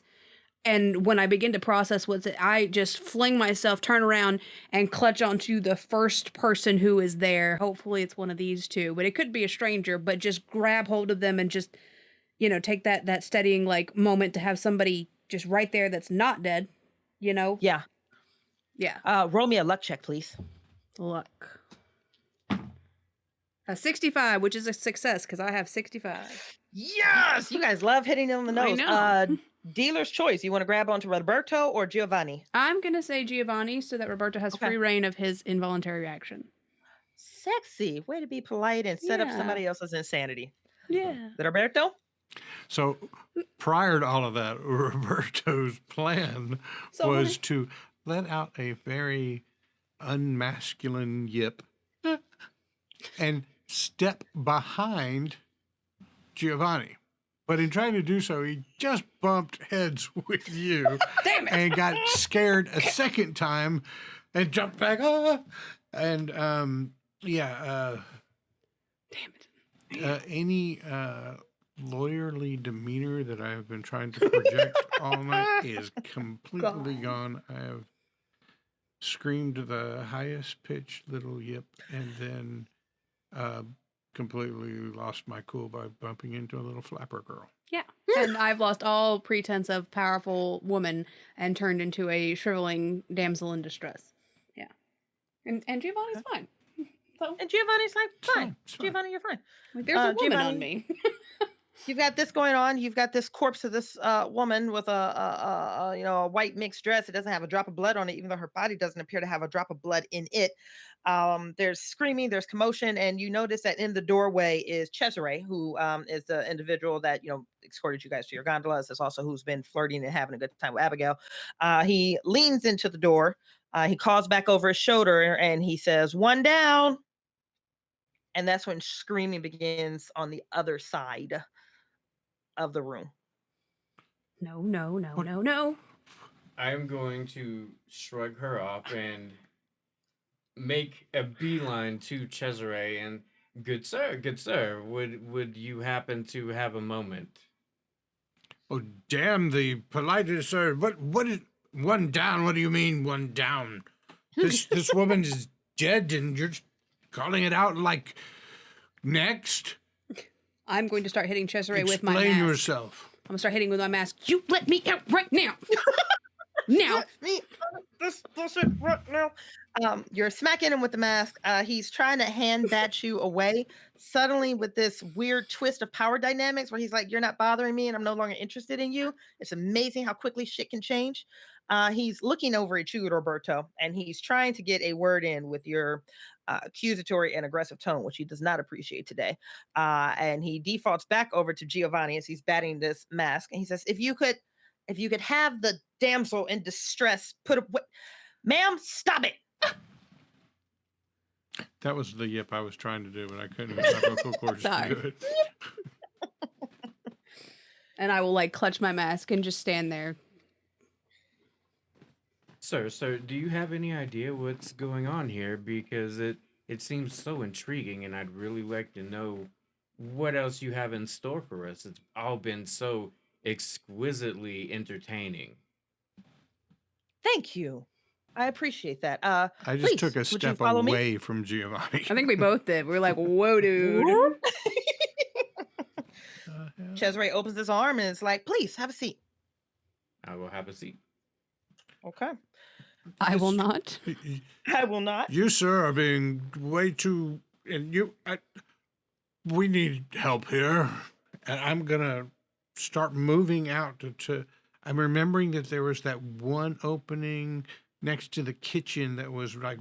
And when I begin to process what's it, I just fling myself, turn around, and clutch onto the first person who is there. Hopefully it's one of these two, but it could be a stranger, but just grab hold of them and just, take that steadying like moment to have somebody just right there that's not dead, Yeah. Yeah. Roll me a luck check, please. Luck. A 65, which is a success because I have 65. Yes, you guys love hitting it on the I nose. know. Dealer's choice. You want to grab onto Roberto or Giovanni? I'm going to say Giovanni so that Roberto has Okay. free reign of his involuntary reaction. Sexy. Way to be polite and set up Yeah. somebody else's insanity. Yeah. Is it Roberto? So prior to all of that, Roberto's plan So was to let out a very unmasculine yip and step behind Giovanni. But in trying to do so, he just bumped heads with you. Damn it. And got scared a second time and jumped back. And Damn it. any lawyerly demeanor that I have been trying to project all night is completely gone. I have screamed the highest pitched little yip and then completely lost my cool by bumping into a little flapper girl. Yeah. And I've lost all pretense of powerful woman and turned into a shriveling damsel in distress. Yeah. And Giovanni's fine. So, And Giovanni's like, fine. It's fine. Giovanni, you're fine. like, there's a woman Giovanni- on me. You've got this going on. You've got this corpse of this woman with a white mixed dress. It doesn't have a drop of blood on it, even though her body doesn't appear to have a drop of blood in it. There's screaming, there's commotion, and you notice that in the doorway is Cesare, who is the individual that escorted you guys to your gondolas. Is also who's been flirting and having a good time with Abigail. He leans into the door. He calls back over his shoulder and he says, "One down." And that's when screaming begins on the other side of the room. No. I'm going to shrug her off and make a beeline to Cesare and good sir, would you happen to have a moment? Oh, damn the politest, sir. What is one down? What do you mean one down? This woman is dead and you're just calling it out like next? I'm going to start hitting Cesare with my Explain mask. yourself. I'm going to start hitting with my mask. You let me out right now. Now. Let me this shit right now. You're smacking him with the mask. He's trying to hand that you away. Suddenly, with this weird twist of power dynamics, where he's like, "You're not bothering me, and I'm no longer interested in you." It's amazing how quickly shit can change. He's looking over at you, Roberto, and he's trying to get a word in with your accusatory and aggressive tone, which he does not appreciate today. And he defaults back over to Giovanni as he's batting this mask, and he says, if you could have the damsel in distress put up, ma'am, stop it." That was the yip I was trying to do, but I couldn't get my vocal cords to Sorry. do it. And I will like clutch my mask and just stand there. Sir, do you have any idea what's going on here? Because it seems so intriguing, and I'd really like to know what else you have in store for us. It's all been so exquisitely entertaining. Thank you. I appreciate that. I just please, took a would you step follow me? away from Giovanni. I think we both did. We were like, whoa, dude. Cesare opens his arm and is like, "Please have a seat." I will have a seat. Okay. I will not. I will not. You, sir, are being way too... And we need help here. And I'm going to start moving out to... I'm remembering that there was that one opening next to the kitchen that was like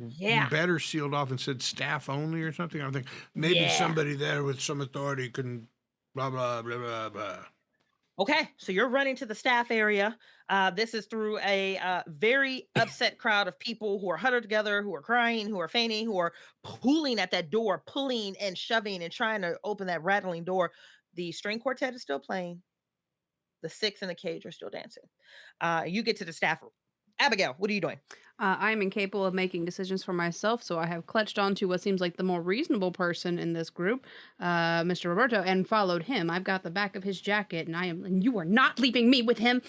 better sealed off and said staff only or something. I'm thinking maybe somebody there with some authority can blah, blah, blah, blah, blah. Okay, so you're running to the staff area. This is through a very upset crowd of people who are huddled together, who are crying, who are fainting, who are pulling at that door, pulling and shoving and trying to open that rattling door. The string quartet is still playing. The six in the cage are still dancing. You get to the staff room. Abigail, what are you doing? I am incapable of making decisions for myself, so I have clutched onto what seems like the more reasonable person in this group, Mr. Roberto, and followed him. I've got the back of his jacket, and you are not leaving me with him.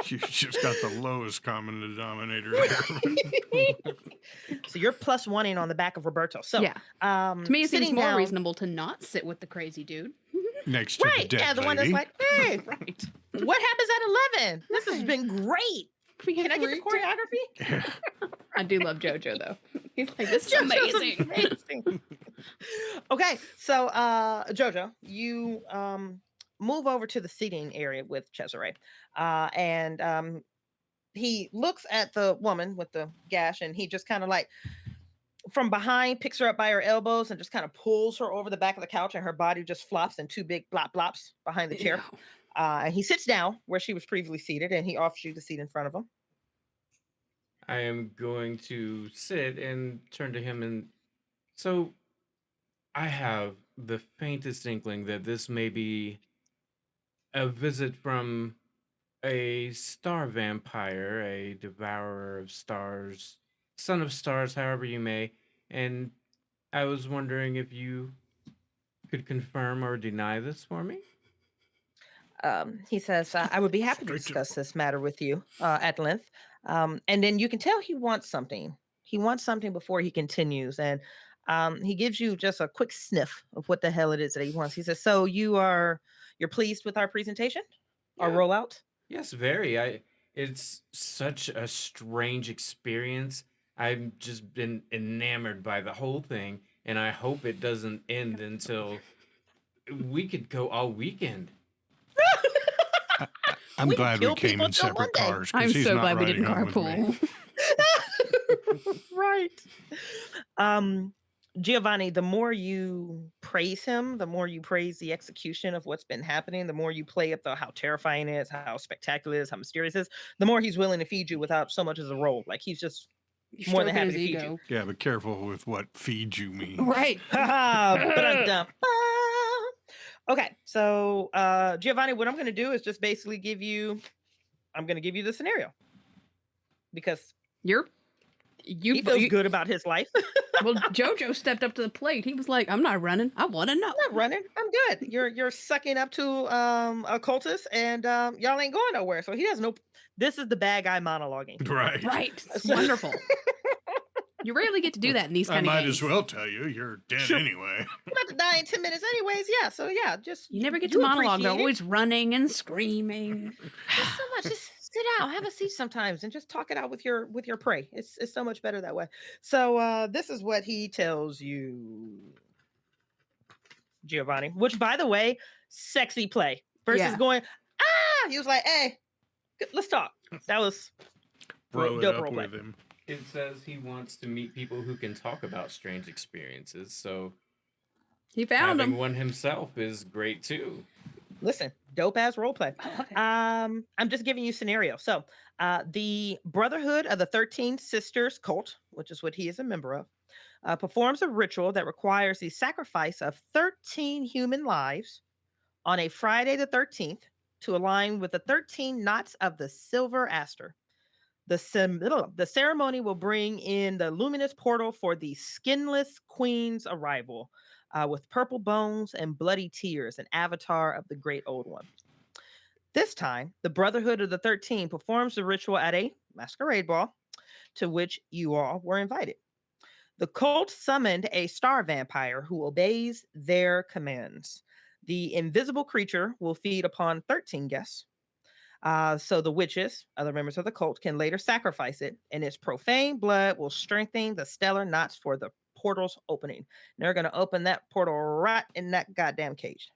You just got the lowest common denominator. So you're plus one-ing on the back of Roberto. So yeah, to me it seems more reasonable to not sit with the crazy dude. Next to the dead the one that's lady. like, hey, Right. what happens at 11? This has been great. Can I get the choreography? I do love JoJo though. He's like, this is JoJo's amazing. amazing. Okay, so JoJo, you move over to the seating area with Cesare, and he looks at the woman with the gash, and he just kind of like from behind picks her up by her elbows and just kind of pulls her over the back of the couch, and her body just flops in two big blops behind the chair. Ew. And he sits down where she was previously seated, and he offers you the seat in front of him. I am going to sit and turn to him and so I have the faintest inkling that this may be a visit from a star vampire, a devourer of stars, son of stars, however you may. And I was wondering if you could confirm or deny this for me. He says, "I would be happy to discuss this matter with you at length." And then you can tell he wants something. He wants something before he continues, and he gives you just a quick sniff of what the hell it is that he wants. He says, "So you're pleased with our presentation, our Yeah. rollout?" Yes, very. It's such a strange experience. I've just been enamored by the whole thing, and I hope it doesn't end until we could go all weekend. I'm We glad we kill came people in till separate Monday. cars. 'Cause I'm he's so not glad we riding didn't home with me. carpool. Right. Giovanni, the more you praise him, the more you praise the execution of what's been happening, the more you play up how terrifying it is, how spectacular it is, how mysterious it is, the more he's willing to feed you without so much as a roll. Like he's just more than Stroking happy his to feed ego. Yeah, but careful with what feed you mean. Right. Ba-dum-dum. Okay, so Giovanni, what I'm going to do is just basically give you the scenario because he feels good about his life. Well, JoJo stepped up to the plate. He was like, "I'm not running. I want to know." I'm not running. I'm good. You're sucking up to Occultist, and y'all ain't going nowhere. So he doesn't know. This is the bad guy monologuing. Right. Right. It's wonderful. You rarely get to do that in these I kind of might games. as well tell you, you're dead Sure. anyway. I'm about to die in 10 minutes anyways. Yeah. So yeah, just You never get to you monologue. They're appreciate it. always running and screaming. There's so much. Just sit down, have a seat sometimes, and just talk it out with your prey. It's so much better that way. So this is what he tells you, Giovanni. Which, by the way, sexy play versus going. He was like, "Hey, let's talk." That was Bro it dope up role play. with him. It says he wants to meet people who can talk about strange experiences. So He found having him. one himself is great too. Listen, dope ass role play. I love it. I'm just giving you scenario. So, the Brotherhood of the 13 Sisters cult, which is what he is a member of, performs a ritual that requires the sacrifice of 13 human lives on a Friday the 13th to align with the 13 knots of the Silver Aster. The ceremony will bring in the luminous portal for the skinless queen's arrival, with purple bones and bloody tears, an avatar of the great old one. This time, the Brotherhood of the 13 performs the ritual at a masquerade ball to which you all were invited. The cult summoned a star vampire who obeys their commands. The invisible creature will feed upon 13 guests. So the witches, other members of the cult, can later sacrifice it, and its profane blood will strengthen the stellar knots for the portal's opening. And they're going to open that portal right in that goddamn cage.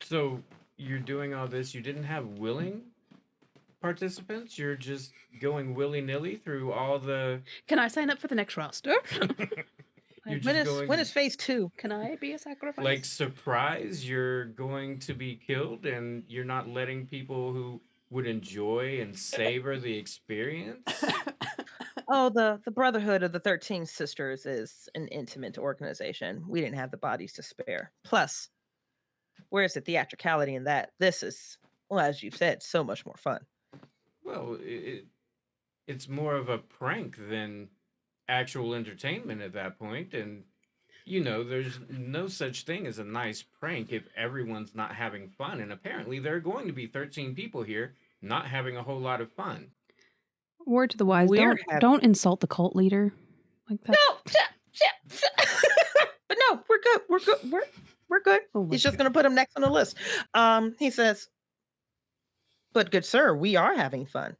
So you're doing all this. You didn't have willing participants. You're just going willy-nilly through all the. Can I sign up for the next roster? You're When just is going phase 2? Can I be a sacrifice? like surprise. You're going to be killed, and you're not letting people who would enjoy and savor the experience. Oh, the Brotherhood of the 13 Sisters is an intimate organization. We didn't have the bodies to spare. Plus, where's the theatricality in that? This is, well, as you've said, so much more fun. Well, it's more of a prank than actual entertainment at that point, and there's no such thing as a nice prank if everyone's not having fun, and apparently there are going to be 13 people here not having a whole lot of fun. Word to the wise: don't insult the cult leader like that. No, but no, we're good. We're good. We're good. Oh my He's just God. going to put him next on the list. He says, "But good sir, we are having fun.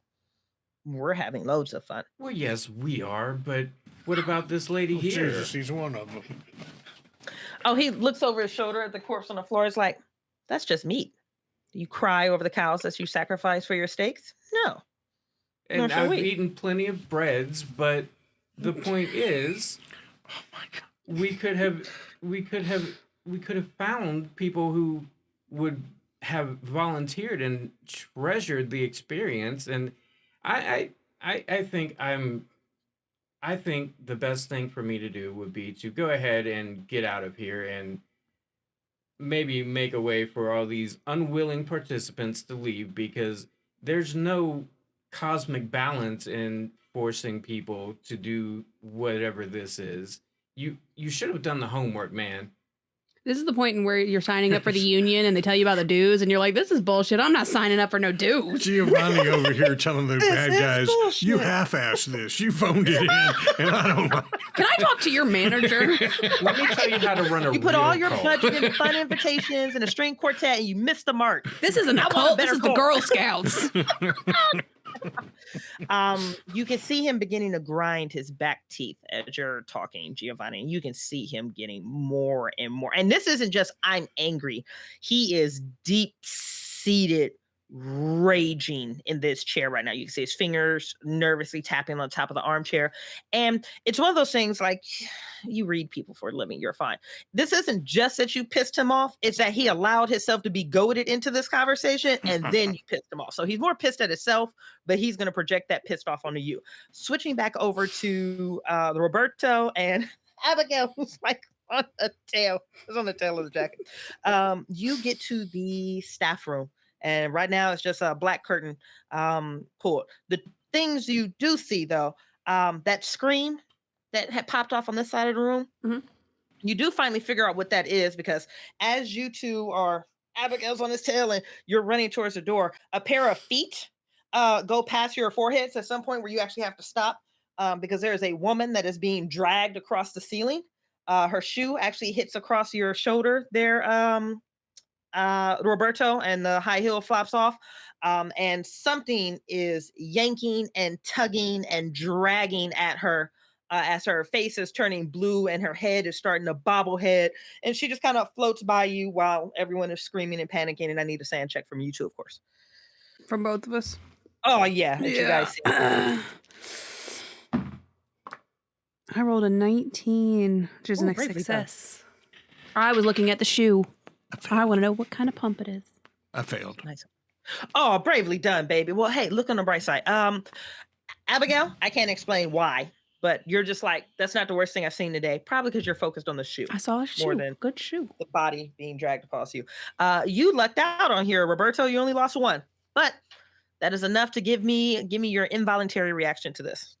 We're having loads of fun." Well, yes, we are, but what about this lady here? Jesus, he's one of them. Oh, he looks over his shoulder at the corpse on the floor. He's like, "That's just meat. Do you cry over the cows that you sacrifice for your steaks? No." And Nor shall I've we. eaten plenty of breads, but the point is, Oh my God. we could have found people who would have volunteered and treasured the experience, and I think the best thing for me to do would be to go ahead and get out of here and maybe make a way for all these unwilling participants to leave, because there's no cosmic balance in forcing people to do whatever this is. You should have done the homework, man. This is the point in where you're signing up for the union and they tell you about the dues and you're like, this is bullshit. I'm not signing up for no dues. Giovanni over here telling the bad is guys, bullshit. you half-assed this. You phoned it in, and I don't like. Can I talk to your manager? Let me tell you how to run a You put real all your cult. budget in fun invitations and a string quartet, and you missed the mark. This isn't I a want a cult. This better is the cult. Girl Scouts. You can see him beginning to grind his back teeth as you're talking, Giovanni. You can see him getting more and more. And this isn't just I'm angry. He is deep-seated raging in this chair right now. You can see his fingers nervously tapping on top of the armchair. And it's one of those things like you read people for a living, you're fine. This isn't just that you pissed him off, it's that he allowed himself to be goaded into this conversation and then you pissed him off. So he's more pissed at himself, but he's going to project that pissed off onto you. Switching back over to Roberto and Abigail, who's like on the tail. It's on the tail of the jacket. You get to the staff room. And right now it's just a black curtain pulled. The things you do see, though, that screen that had popped off on this side of the room, you do finally figure out what that is, because as you two are, Abigail's on his tail and you're running towards the door, a pair of feet go past your foreheads at some point where you actually have to stop because there is a woman that is being dragged across the ceiling. Her shoe actually hits across your shoulder there, Roberto, and the high heel flops off. and something is yanking and tugging and dragging at her as her face is turning blue and her head is starting to bobblehead. And she just kind of floats by you while everyone is screaming and panicking. And I need a sand check from you too, of course. From both of us? Oh, yeah. You guys see. I rolled a 19, which is an success. I was looking at the shoe. I want to know what kind of pump it is. I failed. Nice. Oh, bravely done, baby. Well, hey, look on the bright side. Abigail, I can't explain why, but you're just like, that's not the worst thing I've seen today. Probably because you're focused on the shoe. I saw a shoe. More than good shoe. The body being dragged across you. You lucked out on here, Roberto. You only lost one, but that is enough to give me your involuntary reaction to this.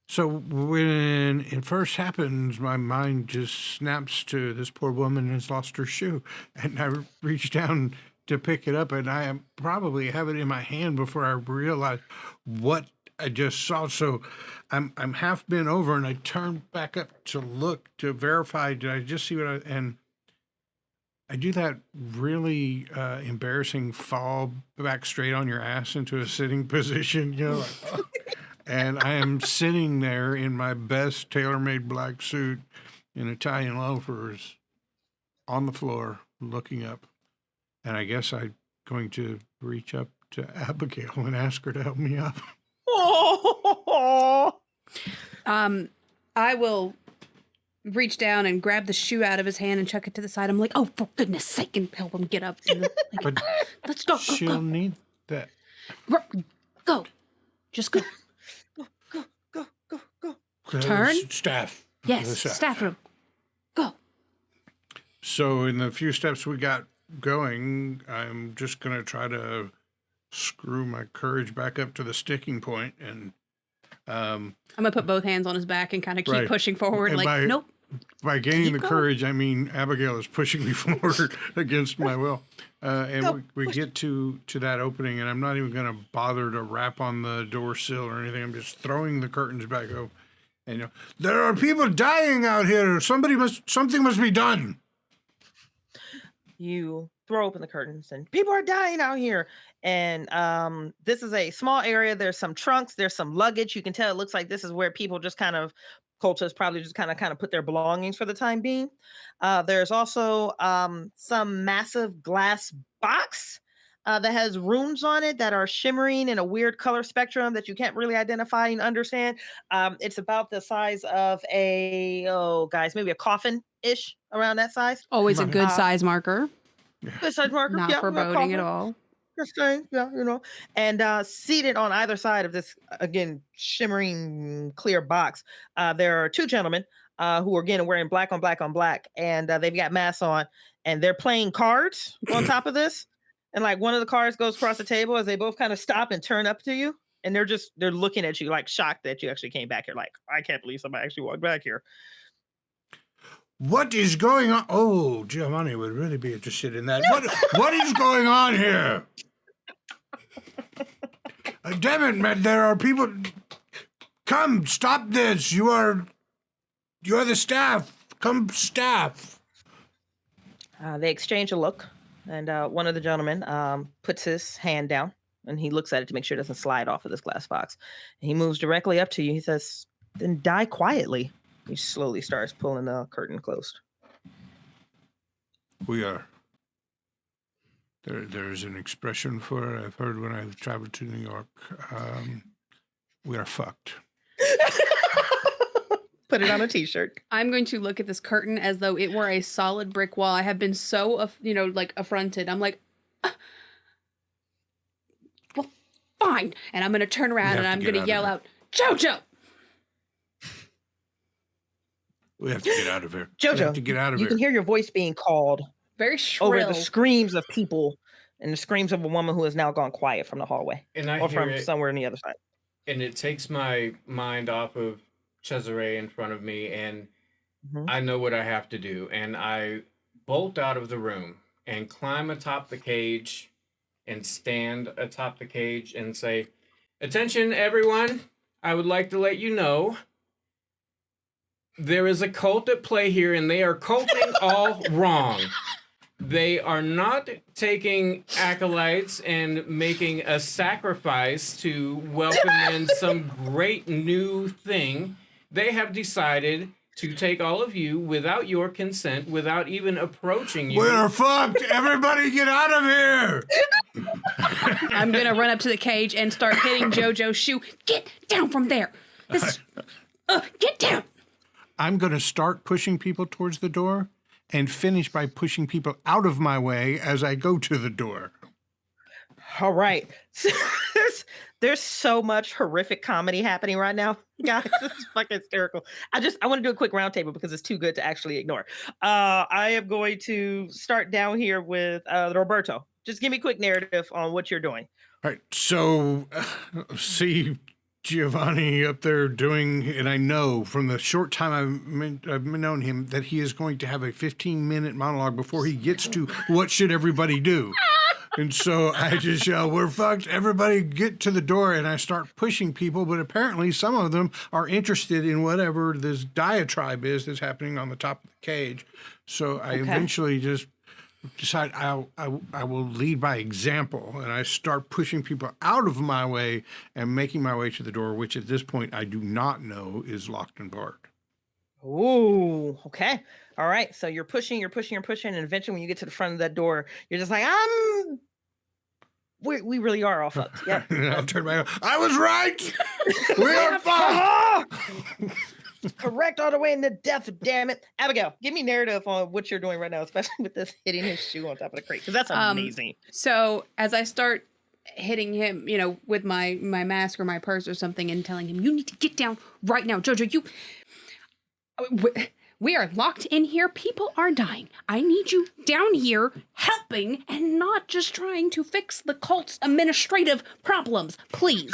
So when it first happens, my mind just snaps to this poor woman has lost her shoe. And I reach down to pick it up, and I probably have it in my hand before I realize what I just saw. So I'm half bent over, and I turn back up to look to verify, did I just see what and I do that really embarrassing fall back straight on your ass into a sitting position, you know, like, oh. And I am sitting there in my best tailor-made black suit in Italian loafers on the floor looking up. And I guess I'm going to reach up to Abigail and ask her to help me up. Oh. I will reach down and grab the shoe out of his hand and chuck it to the side. I'm like, oh, for goodness sake, and help him get up. But let's go. She'll need that. Go. Just go. Go. Turn. Staff. Yes, staff room. Go. So in the few steps we got going, I'm just going to try to screw my courage back up to the sticking point. And I'm going to put both hands on his back and kind of keep pushing forward. And nope. By gaining the courage, I mean Abigail is pushing me forward against my will. And we get to that opening, and I'm not even going to bother to rap on the door sill or anything. I'm just throwing the curtains back open. And you know, there are people dying out here. Something must be done. You throw open the curtains, and people are dying out here. And this is a small area. There's some trunks. There's some luggage. You can tell it looks like this is where people just kind of, cultists probably just kind of put their belongings for the time being. There's also some massive glass box that has runes on it that are shimmering in a weird color spectrum that you can't really identify and understand. It's about the size of maybe a coffin-ish, around that size. Always a good size marker. Good size marker. Not foreboding at all. Yeah, you know. And seated on either side of this, again, shimmering clear box, there are two gentlemen who are, again, wearing black on black on black, and they've got masks on, and they're playing cards on top of this. And like one of the cards goes across the table as they both kind of stop and turn up to you. And they're looking at you like shocked that you actually came back here. Like, I can't believe somebody actually walked back here. What is going on? Oh, Giovanni would really be interested in that. What is going on here? Damn it, man. There are people. Come, stop this. You're the staff. Come, staff. They exchange a look. And one of the gentlemen puts his hand down, and he looks at it to make sure it doesn't slide off of this glass box. And he moves directly up to you. He says, then die quietly. He slowly starts pulling the curtain closed. We are. There's an expression for it I've heard when I've traveled to New York. We are fucked. Put it on a t-shirt. I'm going to look at this curtain as though it were a solid brick wall. I have been so, affronted. I'm like, well, fine. And I'm going to turn around and I'm going to yell out, Jojo! We have to get out of here. Jojo, we have to get out of you here. can hear your voice being called. Very shrill. Over the screams of people and the screams of a woman who has now gone quiet from the hallway. Or from somewhere on the other side. And it takes my mind off of Cesare in front of me, and I know what I have to do. And I bolt out of the room and climb atop the cage and stand atop the cage and say, attention, everyone. I would like to let you know there is a cult at play here, and they are culting all wrong. They are not taking acolytes and making a sacrifice to welcome in some great new thing. They have decided to take all of you without your consent, without even approaching you. We're fucked! Everybody get out of here! I'm gonna run up to the cage and start hitting JoJo's shoe. Get down from there. Get down. I'm going to start pushing people towards the door and finish by pushing people out of my way as I go to the door. All right. So there's so much horrific comedy happening right now, guys. It's fucking hysterical. I want to do a quick roundtable because it's too good to actually ignore. I am going to start down here with Roberto. Just give me a quick narrative on what you're doing. All right. So, see Giovanni up there doing, and I know from the short time I've known him that he is going to have a 15-minute monologue before he gets to what should everybody do. And so I just yell, we're fucked, everybody get to the door, and I start pushing people, but apparently some of them are interested in whatever this diatribe is that's happening on the top of the cage. So I eventually just decide I will lead by example, and I start pushing people out of my way and making my way to the door, which at this point I do not know is locked and barred. Ooh, okay. All right. So you're pushing, and eventually when you get to the front of that door, you're just like, we really are all fucked. Yeah. I'll turn my I was right! We are fucked! Correct all the way into death, damn it. Abigail, give me narrative on what you're doing right now, especially with this hitting his shoe on top of the crate, because that's amazing. So as I start hitting him, with my mask or my purse or something and telling him, you need to get down right now. Jojo, we are locked in here. People are dying. I need you down here helping and not just trying to fix the cult's administrative problems, please.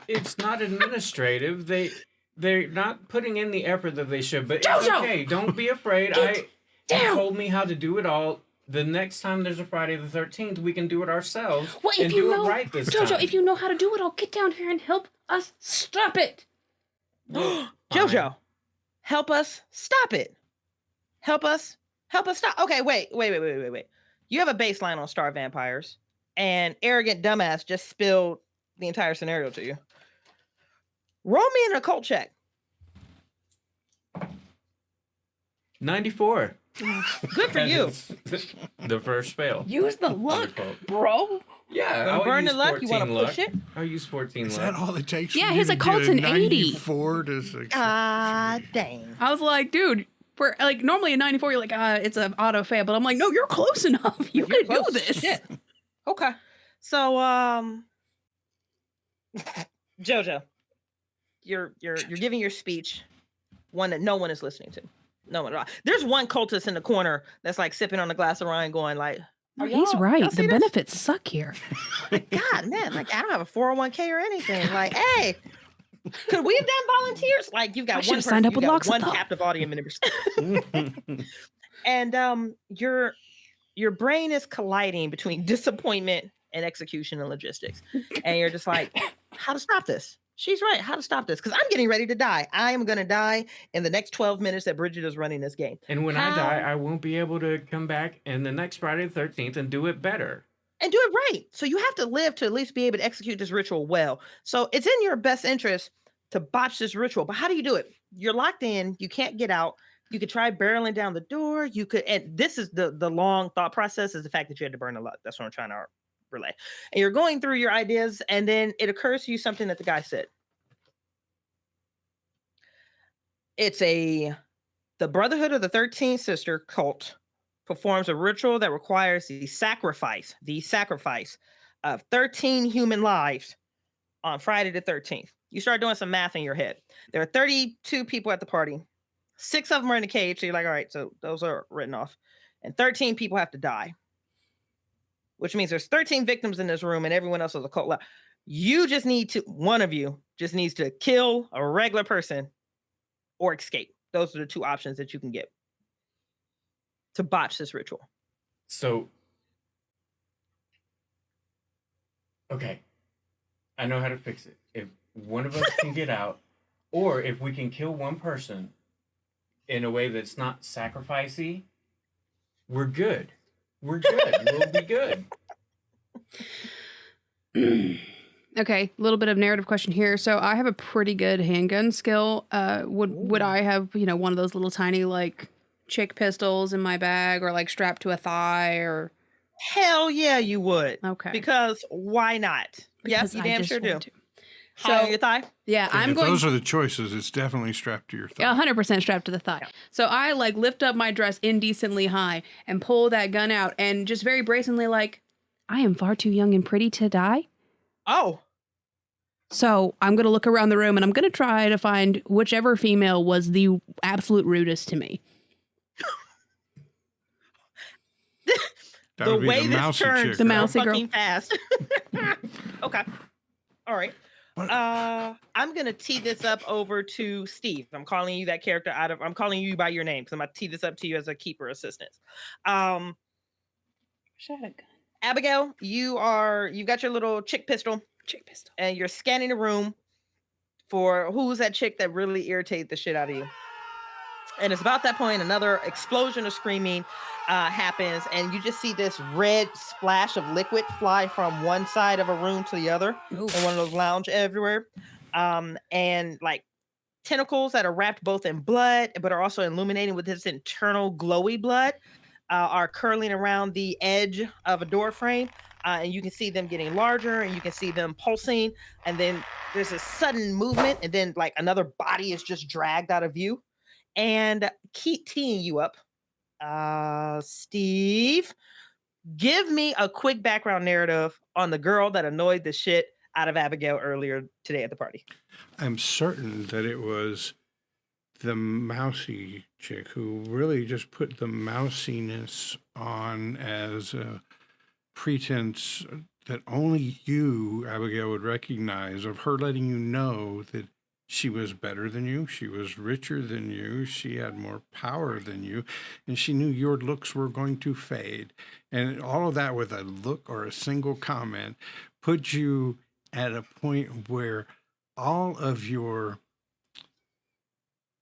It's not administrative. They're not putting in the effort that they should, but Jojo! It's okay. Don't be afraid. Get You down! told me how to do it all. The next time there's a Friday the 13th, we can do it ourselves and it right this Jojo, time. if you know how to do it, I'll get down here and help us stop it. Jojo, help us stop it. Help us stop. Okay, wait. You have a baseline on Star Vampires, and arrogant dumbass just spilled the entire scenario to you. Roll me an occult check. 94. Good for you. The first fail. Use the luck, bro. Yeah, Don't I'll burn use the luck. You want to 14 push it? I'll use 14 Is luck. that all it takes? Yeah, for his you to occult's get an a 80. 94 to succeed? Dang. I was like, dude, for normally a 94, you're like, it's an auto fail, but I'm like, no, you're close enough. You can do this. Shit. Okay. So, Jojo, you're giving your speech, one that no one is listening to. No one at all. There's one cultist in the corner that's like sipping on a glass of wine, going like, He's right. The benefits suck here. God, man, like I don't have a 401k or anything. Like, hey, could we have done volunteers? Like, you've got one person, signed up with one Loxathol. captive audience members. And your brain is colliding between disappointment and execution and logistics. And you're just like, how to stop this? She's right. How to stop this? Because I'm getting ready to die. I am going to die in the next 12 minutes that Bridgett is running this game. And when I die, I won't be able to come back in the next Friday the 13th and do it better. And do it right. So you have to live to at least be able to execute this ritual well. So it's in your best interest to botch this ritual. But how do you do it? You're locked in. You can't get out. You could try barreling down the door. You could, and this is the long thought process, is the fact that you had to burn a lot. That's what I'm trying to relay. And you're going through your ideas, and then it occurs to you something that the guy said. It's the Brotherhood of the 13th Sister cult performs a ritual that requires the sacrifice of 13 human lives on Friday the 13th. You start doing some math in your head. There are 32 people at the party. 6 of them are in the cage. So you're like, all right, so those are written off. And 13 people have to die, which means there's 13 victims in this room and everyone else is a cult. You just need to, one of you just needs to kill a regular person or escape. Those are the 2 options that you can get to botch this ritual. So, okay, I know how to fix it. If one of us can get out, or if we can kill one person in a way that's not sacrificey, We're good. We're good. We'll be good. Okay, a little bit of narrative question here. So I have a pretty good handgun skill. Would I have, one of those little tiny like chick pistols in my bag, or like strapped to a thigh, or? Hell yeah, you would. Okay. Because why not? Because yes, you I damn just sure do. want to. High on your thigh? Yeah, And if those are the choices, it's definitely strapped to your thigh. 100% strapped to the thigh. Yeah. So I like lift up my dress indecently high and pull that gun out and just very brazenly like, I am far too young and pretty to die. Oh. So I'm going to look around the room and I'm going to try to find whichever female was the absolute rudest to me. That The would be way the this mousy turns chick. The so mousy girl. fucking fast. Okay. All right. I'm gonna tee this up over to Steve. I'm calling you that character I'm calling you by your name because I'm gonna tee this up to you as a keeper assistant. Abigail, you've got your little chick pistol, and you're scanning the room for who's that chick that really irritates the shit out of you. And it's about that point, another explosion of screaming happens, and you just see this red splash of liquid fly from one side of a room to the other. Ooh. In one of those lounge everywhere. And like tentacles that are wrapped both in blood, but are also illuminating with this internal glowy blood, are curling around the edge of a door frame. And you can see them getting larger, and you can see them pulsing. And then there's a sudden movement, and then like another body is just dragged out of view. And keep teeing you up. Steve, give me a quick background narrative on the girl that annoyed the shit out of Abigail earlier today at the party. I'm certain that it was the mousy chick who really just put the mousiness on as a pretense that only you, Abigail, would recognize, of her letting you know that she was better than you, she was richer than you, she had more power than you, and she knew your looks were going to fade. And all of that with a look or a single comment put you at a point where all of your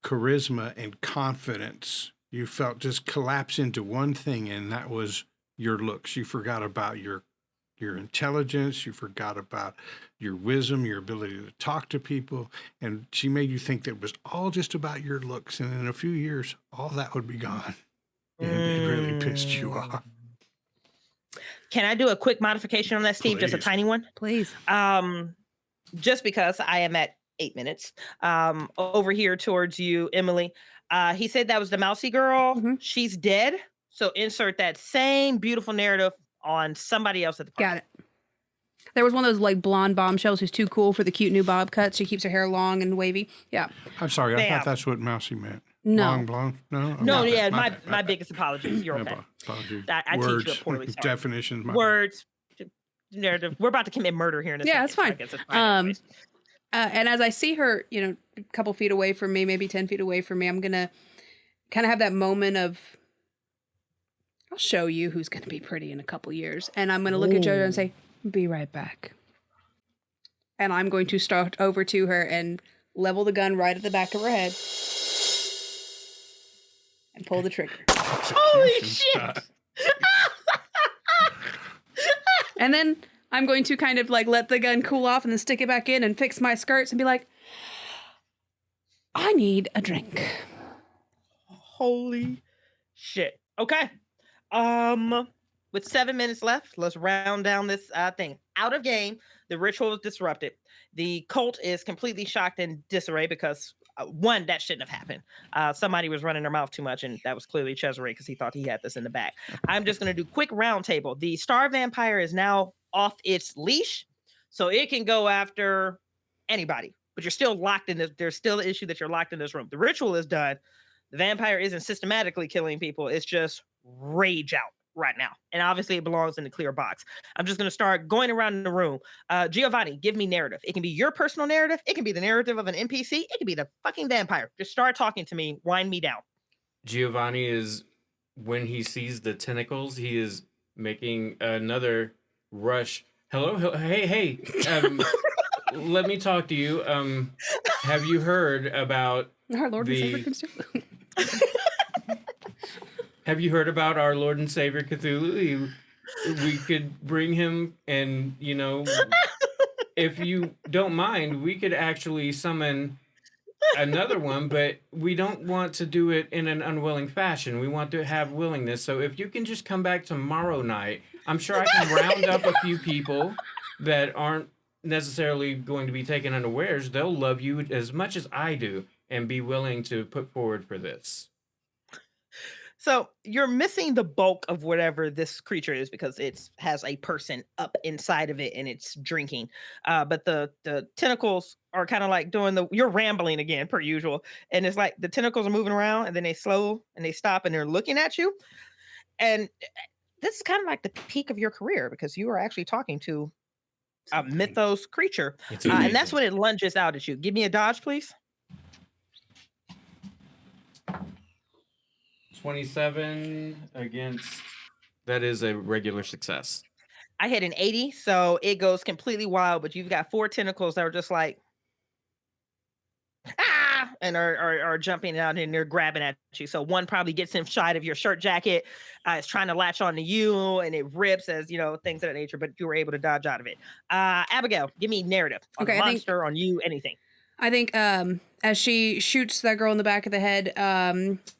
charisma and confidence, you felt just collapse into one thing, and that was your looks. You forgot about your intelligence, you forgot about your wisdom, your ability to talk to people, and she made you think that it was all just about your looks, and in a few years, all that would be gone. And it really pissed you off. Can I do a quick modification on that, Steve? Please. Just a tiny one? Please. Just because I am at 8 minutes. Over here towards you, Emily. He said that was the mousy girl. Mm-hmm. She's dead. So insert that same beautiful narrative on somebody else at the party. Got it. There was one of those like blonde bombshells who's too cool for the cute new bob cuts. She keeps her hair long and wavy. Yeah. I'm sorry, I Bam. thought that's what mousy meant. No. Long blonde? No? No, My yeah, bad, my bad. biggest apologies. You're okay. Apologies. I teach you Words, up poorly. Sorry. definitions. my bad. Words, narrative. We're about to commit murder here in a second. Yeah, that's fine. So I guess it's fine anyways. And as I see her, a couple feet away from me, maybe 10 feet away from me, I'm going to kind of have that moment of, I'll show you who's going to be pretty in a couple years. And I'm going to look at JoJo and say, be right back. And I'm going to start over to her and level the gun right at the back of her head. And pull the trigger. Holy shit! And then I'm going to kind of like let the gun cool off and then stick it back in and fix my skirts and be like, I need a drink. Holy shit. Okay. With 7 minutes left, let's round down this thing. Out of game, the ritual is disrupted. The cult is completely shocked and disarray because one, that shouldn't have happened. Somebody was running their mouth too much, and that was clearly Cesare because he thought he had this in the back. I'm just going to do quick round table. The star vampire is now off its leash, so it can go after anybody, but you're still locked in this. There's still the issue that you're locked in this room. The ritual is done. The vampire isn't systematically killing people. It's just rage out right now. And obviously it belongs in the clear box. I'm just going to start going around the room. Giovanni, give me narrative. It can be your personal narrative. It can be the narrative of an NPC. It can be the fucking vampire. Just start talking to me. Wind me down. Giovanni is, when he sees the tentacles, he is making another rush. Hello? Hey. Let me talk to you. Have you heard about Our Lord and Savior the... Cthulhu. Have you heard about our Lord and Savior Cthulhu? We could bring him, and if you don't mind, we could actually summon another one, but we don't want to do it in an unwilling fashion. We want to have willingness. So if you can just come back tomorrow night, I'm sure I can round up a few people that aren't necessarily going to be taken unawares. They'll love you as much as I do and be willing to put forward for this. So you're missing the bulk of whatever this creature is because it has a person up inside of it and it's drinking. But the tentacles are kind of like you're rambling again per usual. And it's like the tentacles are moving around and then they slow and they stop and they're looking at you. And this is kind of like the peak of your career because you are actually talking to a mythos creature. And that's when it lunges out at you. Give me a dodge, please. 27 against, that is a regular success. I hit an 80, so it goes completely wild, but you've got 4 tentacles that are just like, and are jumping out and they're grabbing at you. So one probably gets inside of your shirt jacket, is trying to latch onto you, and it rips as, things of that nature, but you were able to dodge out of it. Abigail, give me narrative on the monster, on you, anything. I think as she shoots that girl in the back of the head,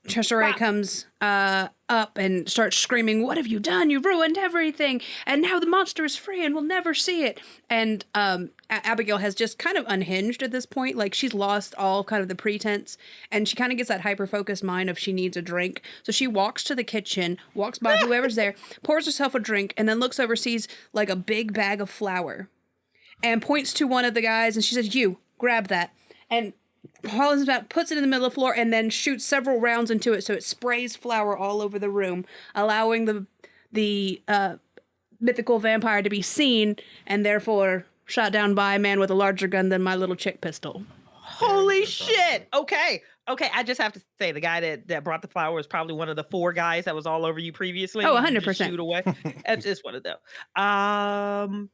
Cheshire comes up and starts screaming, "What have you done? You ruined everything. And now the monster is free and we'll never see it." And Abigail has just kind of unhinged at this point. Like, she's lost all kind of the pretense. And she kind of gets that hyper-focused mind of she needs a drink. So she walks to the kitchen, walks by whoever's there, pours herself a drink, and then looks over, sees like a big bag of flour. And points to one of the guys and she says, "You, grab that," and hauls it out, puts it in the middle of the floor, and then shoots several rounds into it so it sprays flour all over the room, allowing the mythical vampire to be seen and therefore shot down by a man with a larger gun than my little chick pistol. Holy shit! Okay, I just have to say the guy that brought the flour was probably one of the 4 guys that was all over you previously. Oh, 100%. Shoot away. That's just one of them.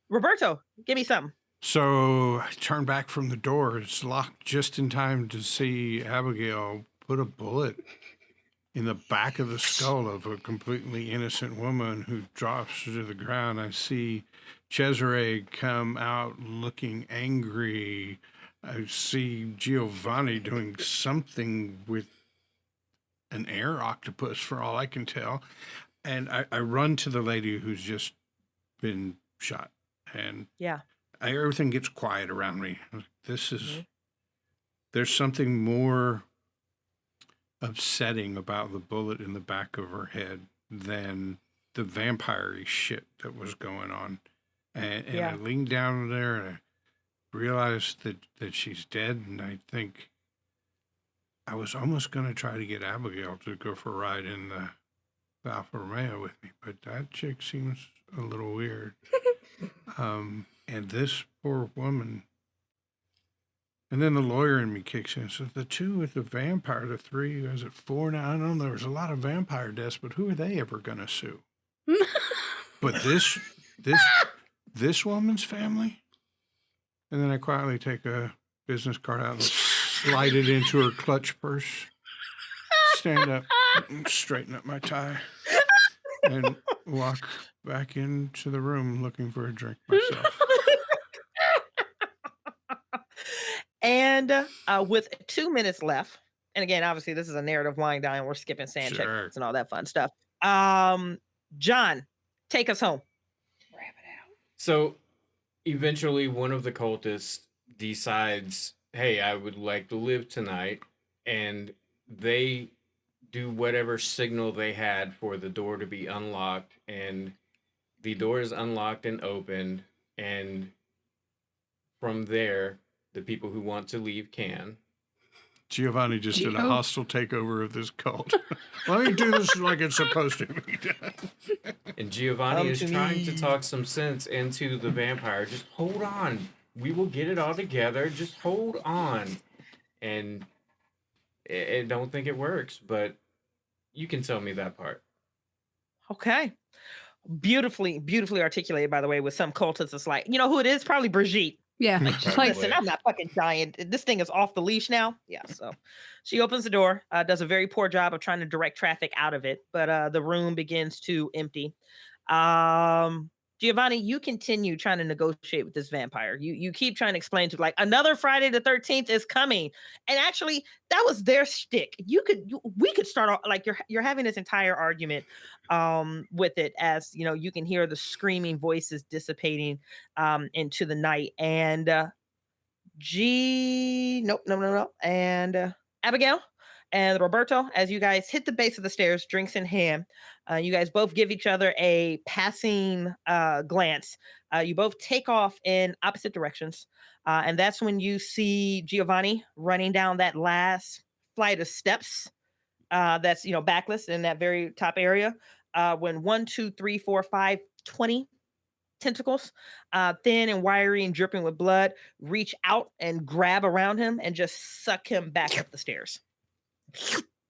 Roberto, give me something. So I turn back from the door. It's locked just in time to see Abigail put a bullet in the back of the skull of a completely innocent woman who drops to the ground. I see Cesare come out looking angry. I see Giovanni doing something with an air octopus for all I can tell. And I run to the lady who's just been shot. And everything gets quiet around me. This is, there's something more upsetting about the bullet in the back of her head than the vampire-y shit that was going on. And I lean down there and I realize that she's dead. And I think I was almost going to try to get Abigail to go for a ride in the Alfa Romeo with me, but that chick seems a little weird. And this poor woman, and then the lawyer in me kicks in. So the 2 with the vampire, the 3, is it 4 now? I don't know. There was a lot of vampire deaths, but who are they ever going to sue? But this woman's family? And then I quietly take a business card out and slide it into her clutch purse, stand up, and straighten up my tie, and walk back into the room looking for a drink myself. And with 2 minutes left, and again, obviously this is a narrative wind down, we're skipping sand checks and all that fun stuff. John, take us home. Wrap it out. So eventually one of the cultists decides, hey, I would like to live tonight, and they do whatever signal they had for the door to be unlocked, and the door is unlocked and opened, and from there, the people who want to leave can. Giovanni just did a hostile takeover of this cult. Let me do this like it's supposed to be done. And Giovanni is trying to talk some sense into the vampire. Just hold on. We will get it all together. Just hold on. And I don't think it works, but you can tell me that part. Okay. Beautifully articulated, by the way, with some cultists. It's like, you know who it is? Probably Bridgett. Yeah. Listen, I'm not fucking dying. This thing is off the leash now. Yeah. So she opens the door, does a very poor job of trying to direct traffic out of it, but the room begins to empty. Giovanni, you continue trying to negotiate with this vampire. You keep trying to explain to like another Friday the 13th is coming. And actually that was their shtick. We could start off like you're having this entire argument with it as you can hear the screaming voices dissipating into the night. And no. And Abigail and Roberto, as you guys hit the base of the stairs, drinks in hand, you guys both give each other a passing glance. You both take off in opposite directions. And that's when you see Giovanni running down that last flight of steps that's, backless in that very top area. When 1, 2, 3, 4, 5, 20 tentacles, thin and wiry and dripping with blood, reach out and grab around him and just suck him back up the stairs.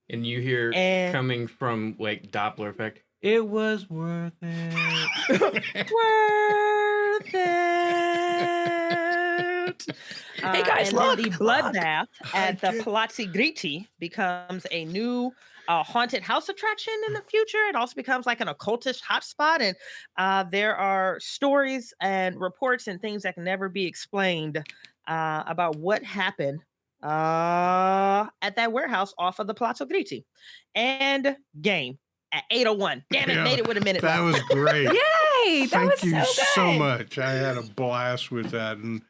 And you hear coming from like Doppler effect, it was worth it. Worth it. Hey guys, and look! The bloodbath at the Palazzo Grigi becomes a new haunted house attraction in the future. It also becomes like an occultist hotspot, and there are stories and reports and things that can never be explained about what happened at that warehouse off of the Palazzo Grigi. And game at 8:01. Damn it, made it with a minute That left. was great. Yay! Thank you so much. I had a blast with that, and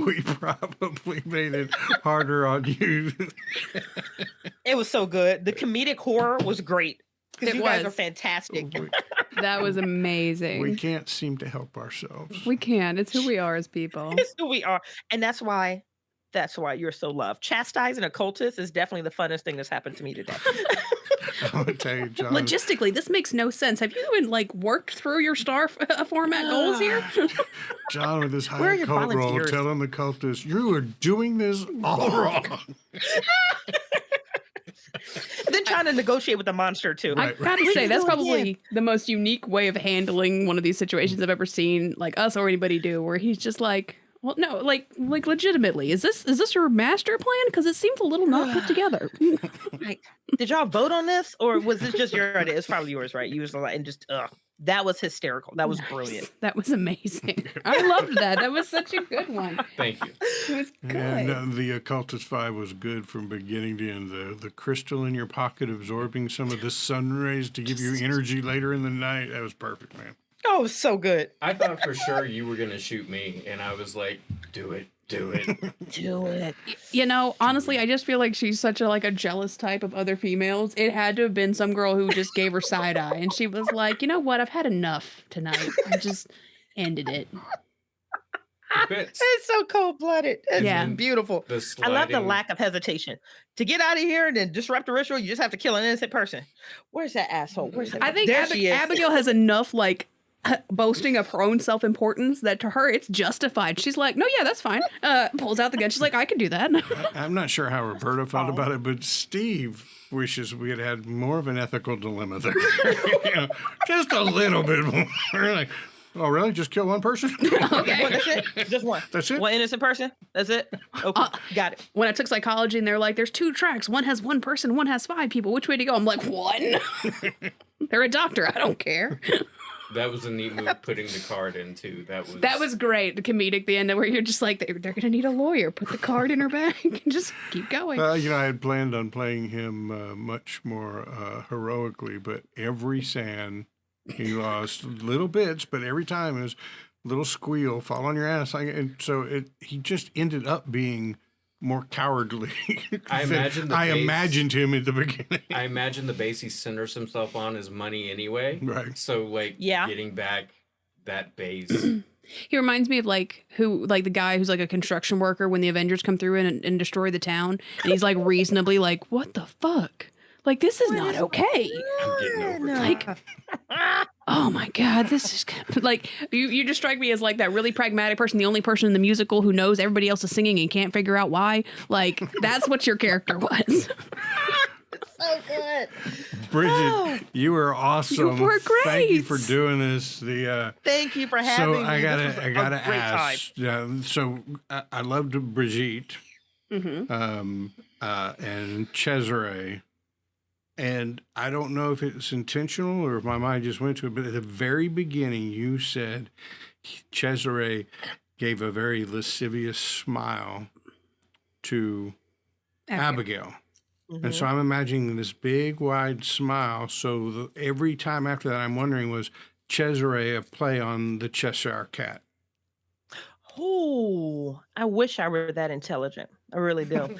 we probably made it harder on you. It was so good. The comedic horror was great. You guys are fantastic. That was amazing. We can't seem to help ourselves. We can. It's who we are as people. It's who we are. And that's why you're so loved. Chastising occultists is definitely the funnest thing that's happened to me today. I'm gonna tell you, John. Logistically, this makes no sense. Have you even worked through your star format goals here? John with his high Where are your occult roll volunteers? telling the cultists, you are doing this all wrong. Then trying to negotiate with the monster too. Right. I gotta say, that's probably the most unique way of handling one of these situations I've ever seen, us or anybody do, where he's just like, well, no, legitimately, is this your master plan? Because it seems a little not put together. Like, did y'all vote on this, or was this just your idea? It's probably yours, right? You was like, and just that was hysterical. That was brilliant. That was amazing. I loved that. That was such a good one. Thank you. It was good. And the Occultist 5 was good from beginning to end. The crystal in your pocket absorbing some of the sun rays to give you energy later in the night. That was perfect, man. Oh, it was so good. I thought for sure you were going to shoot me, and I was like, do it. Do it. Honestly, I just feel like she's such a jealous type of other females. It had to have been some girl who just gave her side eye, and she was like, you know what? I've had enough tonight. I just ended it. It's so cold-blooded. It's beautiful. I love the lack of hesitation. To get out of here and then disrupt the ritual, you just have to kill an innocent person. Where's that asshole? Where's that? I think Abigail has enough boasting of her own self-importance that to her it's justified. She's like, no, yeah, that's fine. Pulls out the gun. She's like, I can do that. I'm not sure how Roberto felt about it, but Steve wishes we had had more of an ethical dilemma there. Just a little bit more. Like, oh, really? Just kill one person? Okay. Well, that's it. Just one. That's it? One innocent person? That's it? Okay. Got it. When I took psychology and they're like, there's 2 tracks. One has 1 person, one has 5 people. Which way to go? I'm like, 1? They're a doctor. I don't care. That was a neat move, putting the card in, too. That was great. The comedic, the end where you're just like, they're going to need a lawyer. Put the card in her bag and just keep going. I had planned on playing him much more heroically, but every sand he lost little bits, but every time it was a little squeal, fall on your ass. And so he just ended up being more cowardly. I imagined him at the beginning. I imagine the base he centers himself on is money anyway. Right. So getting back that base. He reminds me of the guy who's a construction worker when the Avengers come through and destroy the town, and he's reasonably what the fuck? This is not okay. I'm getting over it. Oh my God, this is you just strike me as that really pragmatic person, the only person in the musical who knows everybody else is singing and can't figure out why. That's what your character was. So good. Bridgett, you were awesome. You were great. Thank you for doing this. Thank you for having So me. I This was gotta a great time. ask. So I loved Bridgett Mm-hmm. and Cesare. And I don't know if it's intentional or if my mind just went to it, but at the very beginning, you said Cesare gave a very lascivious smile to Abigail. And so I'm imagining this big, wide smile. So every time after that, I'm wondering, was Cesare a play on the Cheshire Cat? Oh, I wish I were that intelligent. I really do.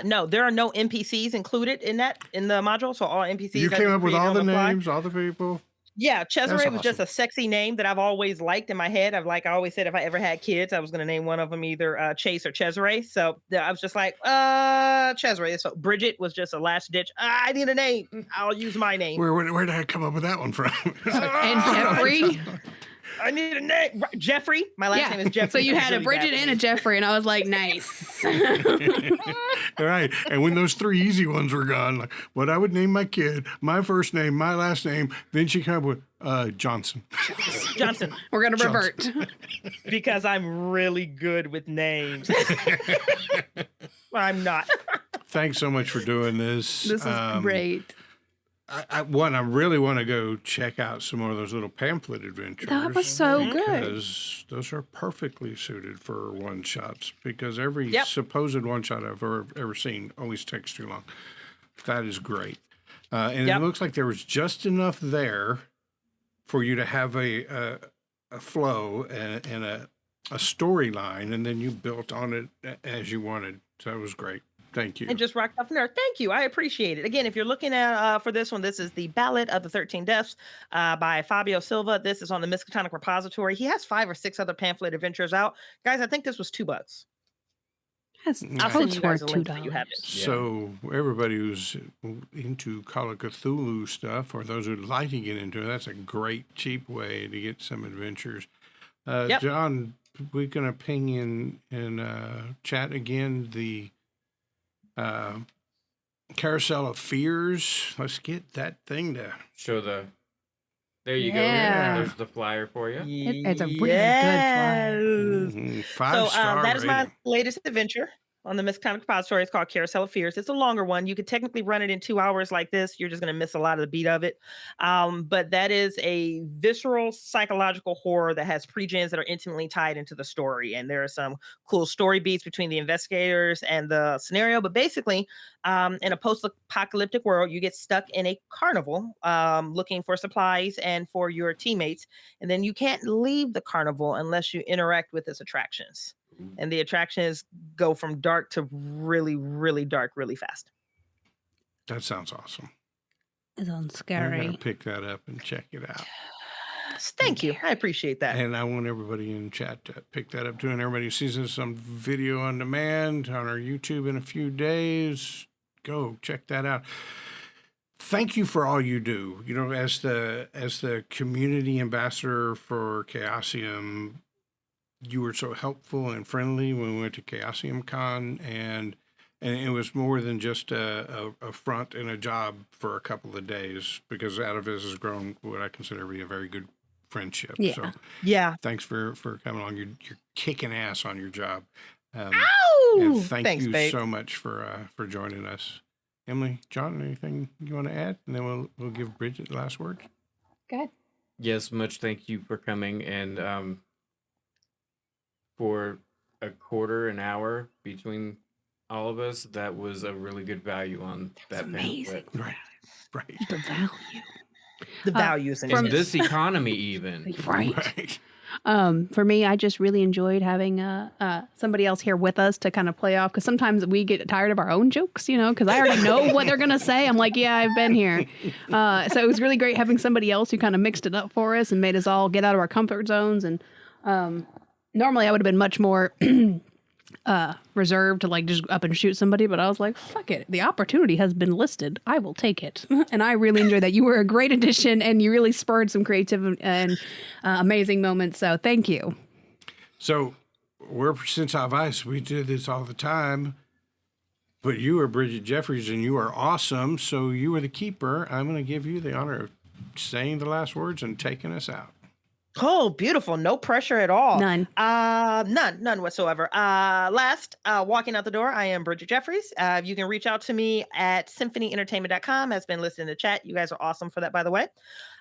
No, there are no NPCs included in the module. So all NPCs. You I came just up with created all on the fly. names, all the people? Yeah, Cesare That's was just a sexy name that I've always liked in my head. I always said if I ever had kids, I was going to name one of them either Chase or Cesare. So I was just like, Cesare. So Bridgett was just a last ditch. I need a name. I'll use my name. Where did I come up with that one from? And Jeffrey. I need a name. Jeffrey. My last name is Jeffrey. So you had a Really Bridgett bad and a Jeffrey, and I was like, nice. All right. And when those three easy ones were gone, like what I would name my kid, my first name, my last name, then she came up with Johnson. Johnson. We're going to revert. Because I'm really good with names. I'm not. Thanks so much for doing this. This is great. I really want to go check out some more of those little pamphlet adventures. That was so good. Because those are perfectly suited for one shots. Because every supposed one shot I've ever seen always takes too long. That is great. And it looks like there was just enough there for you to have a flow and a storyline, and then you built on it as you wanted. So it was great. Thank you. And just rocked off from there. Thank you. I appreciate it. Again, if you're looking at for this one, this is the Ballad of the 13 Deaths by Fábio Silva. This is on the Miskatonic Repository. He has 5 or 6 other pamphlet adventures out. Guys, I think this was $2. I'll send you guys a link so you have it. So everybody who's into Call of Cthulhu stuff, or those who'd like to get into it, that's a great, cheap way to get some adventures. John, we're going to ping in chat again the Carousel of Fears. Let's get that thing to show the. There you go. Yeah. There's the flyer for you. It's a really good flyer. 5-star that is my rating. latest adventure on the Miskatonic Repository. It's called Carousel of Fears. It's a longer one. You could technically run it in 2 hours like this. You're just going to miss a lot of the beat of it. But that is a visceral psychological horror that has pre-gens that are intimately tied into the story. And there are some cool story beats between the investigators and the scenario. But basically, in a post-apocalyptic world, you get stuck in a carnival looking for supplies and for your teammates. And then you can't leave the carnival unless you interact with its attractions. And the attractions go from dark to really, really dark, really fast. That sounds awesome. It sounds I'm scary. going to pick that up and check it out. Thank you. I appreciate that. And I want everybody in chat to pick that up too. And everybody who sees this on video on demand on our YouTube in a few days, go check that out. Thank you for all you do. You know, as the community ambassador for Chaosium, you were so helpful and friendly when we went to Chaosium Con, and it was more than just a front and a job for a couple of days, because out of this has grown what I consider to be a very good friendship. Yeah. So thanks for coming along. You're kicking ass on your job. Ow! And thanks you babe. so much for joining us. Emily, John, anything you want to add? And then we'll give Bridgett the last word. Go ahead. Yes, much thank you for coming, and for a quarter an hour between all of us, that was a really good value on that amazing. pamphlet. Right. The value. The values in In it. this economy, even. Right. For me, I just really enjoyed having somebody else here with us to kind of play off, because sometimes we get tired of our own jokes, you know, because I already know what they're going to say. I'm like, yeah, I've been here. So it was really great having somebody else who kind of mixed it up for us and made us all get out of our comfort zones. And normally I would have been much more reserved to like just up and shoot somebody, but I was like, fuck it. The opportunity has been listed. I will take it. And I really enjoyed that. You were a great addition, and you really spurred some creative and amazing moments. So thank you. So we're Percentile Vice. We do this all the time. But you are Bridgett Jeffries, and you are awesome. So you are the keeper. I'm going to give you the honor of saying the last words and taking us out. Oh, beautiful. No pressure at all. None. None whatsoever. Walking out the door, I am Bridgett Jeffries. You can reach out to me at symphonyentertainment.com. Has been listed in the chat. You guys are awesome for that, by the way.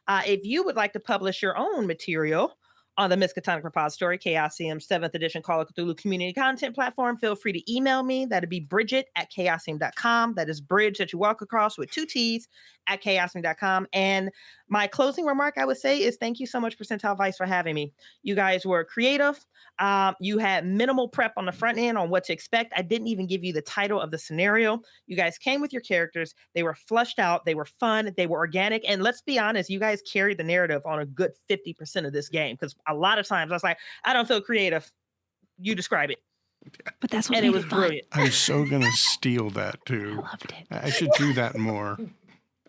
If you would like to publish your own material on the Miskatonic Repository, Chaosium 7th edition Call of Cthulhu community content platform, feel free to email me. That'd be Bridgett@chaosium.com. That is bridge that you walk across with 2 T's at chaosium.com. And my closing remark, I would say, is thank you so much, Percentile Vice, for having me. You guys were creative. You had minimal prep on the front end on what to expect. I didn't even give you the title of the scenario. You guys came with your characters. They were fleshed out. They were fun. They were organic. And let's be honest, you guys carried the narrative on a good 50% of this game, because a lot of times I was like, I don't feel creative. You describe it. But that's what And made it was fun. brilliant. I'm so going to steal that, I too. loved it. I should do that more.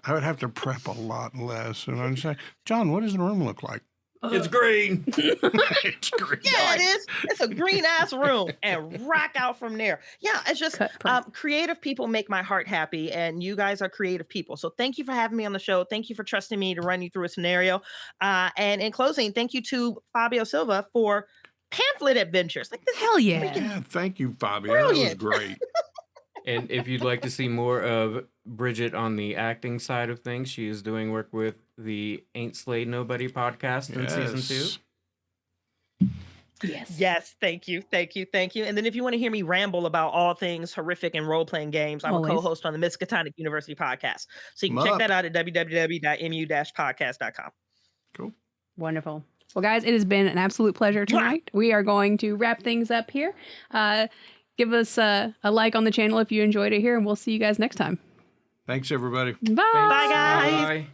I would have to prep a lot less. And I'm saying, John, what does the room look like? It's green. It's great. Yeah, it is. It's a green ass room, and rock out from there. Yeah, it's just creative people make my heart happy, and you guys are creative people. So thank you for having me on the show. Thank you for trusting me to run you through a scenario. And in closing, thank you to Fábio Silva for Pamphlet Adventures. Like this, Hell yeah. Yeah, thank you, Fábio. Brilliant. That was great. And if you'd like to see more of Bridgett on the acting side of things, she is doing work with the Ain't Slayed Nobody podcast in season 2. Yes. Yes, thank you. And then if you want to hear me ramble about all things horrific and role-playing games, I'm Always. a co-host on the Miskatonic University Podcast. So you can Come check up. that out at www.mu-podcast.com. Cool. Wonderful. Well, guys, it has been an absolute pleasure tonight. We are going to wrap things up here. Give us a like on the channel if you enjoyed it here, and we'll see you guys next time. Thanks, everybody. Bye. Bye, guys. Bye.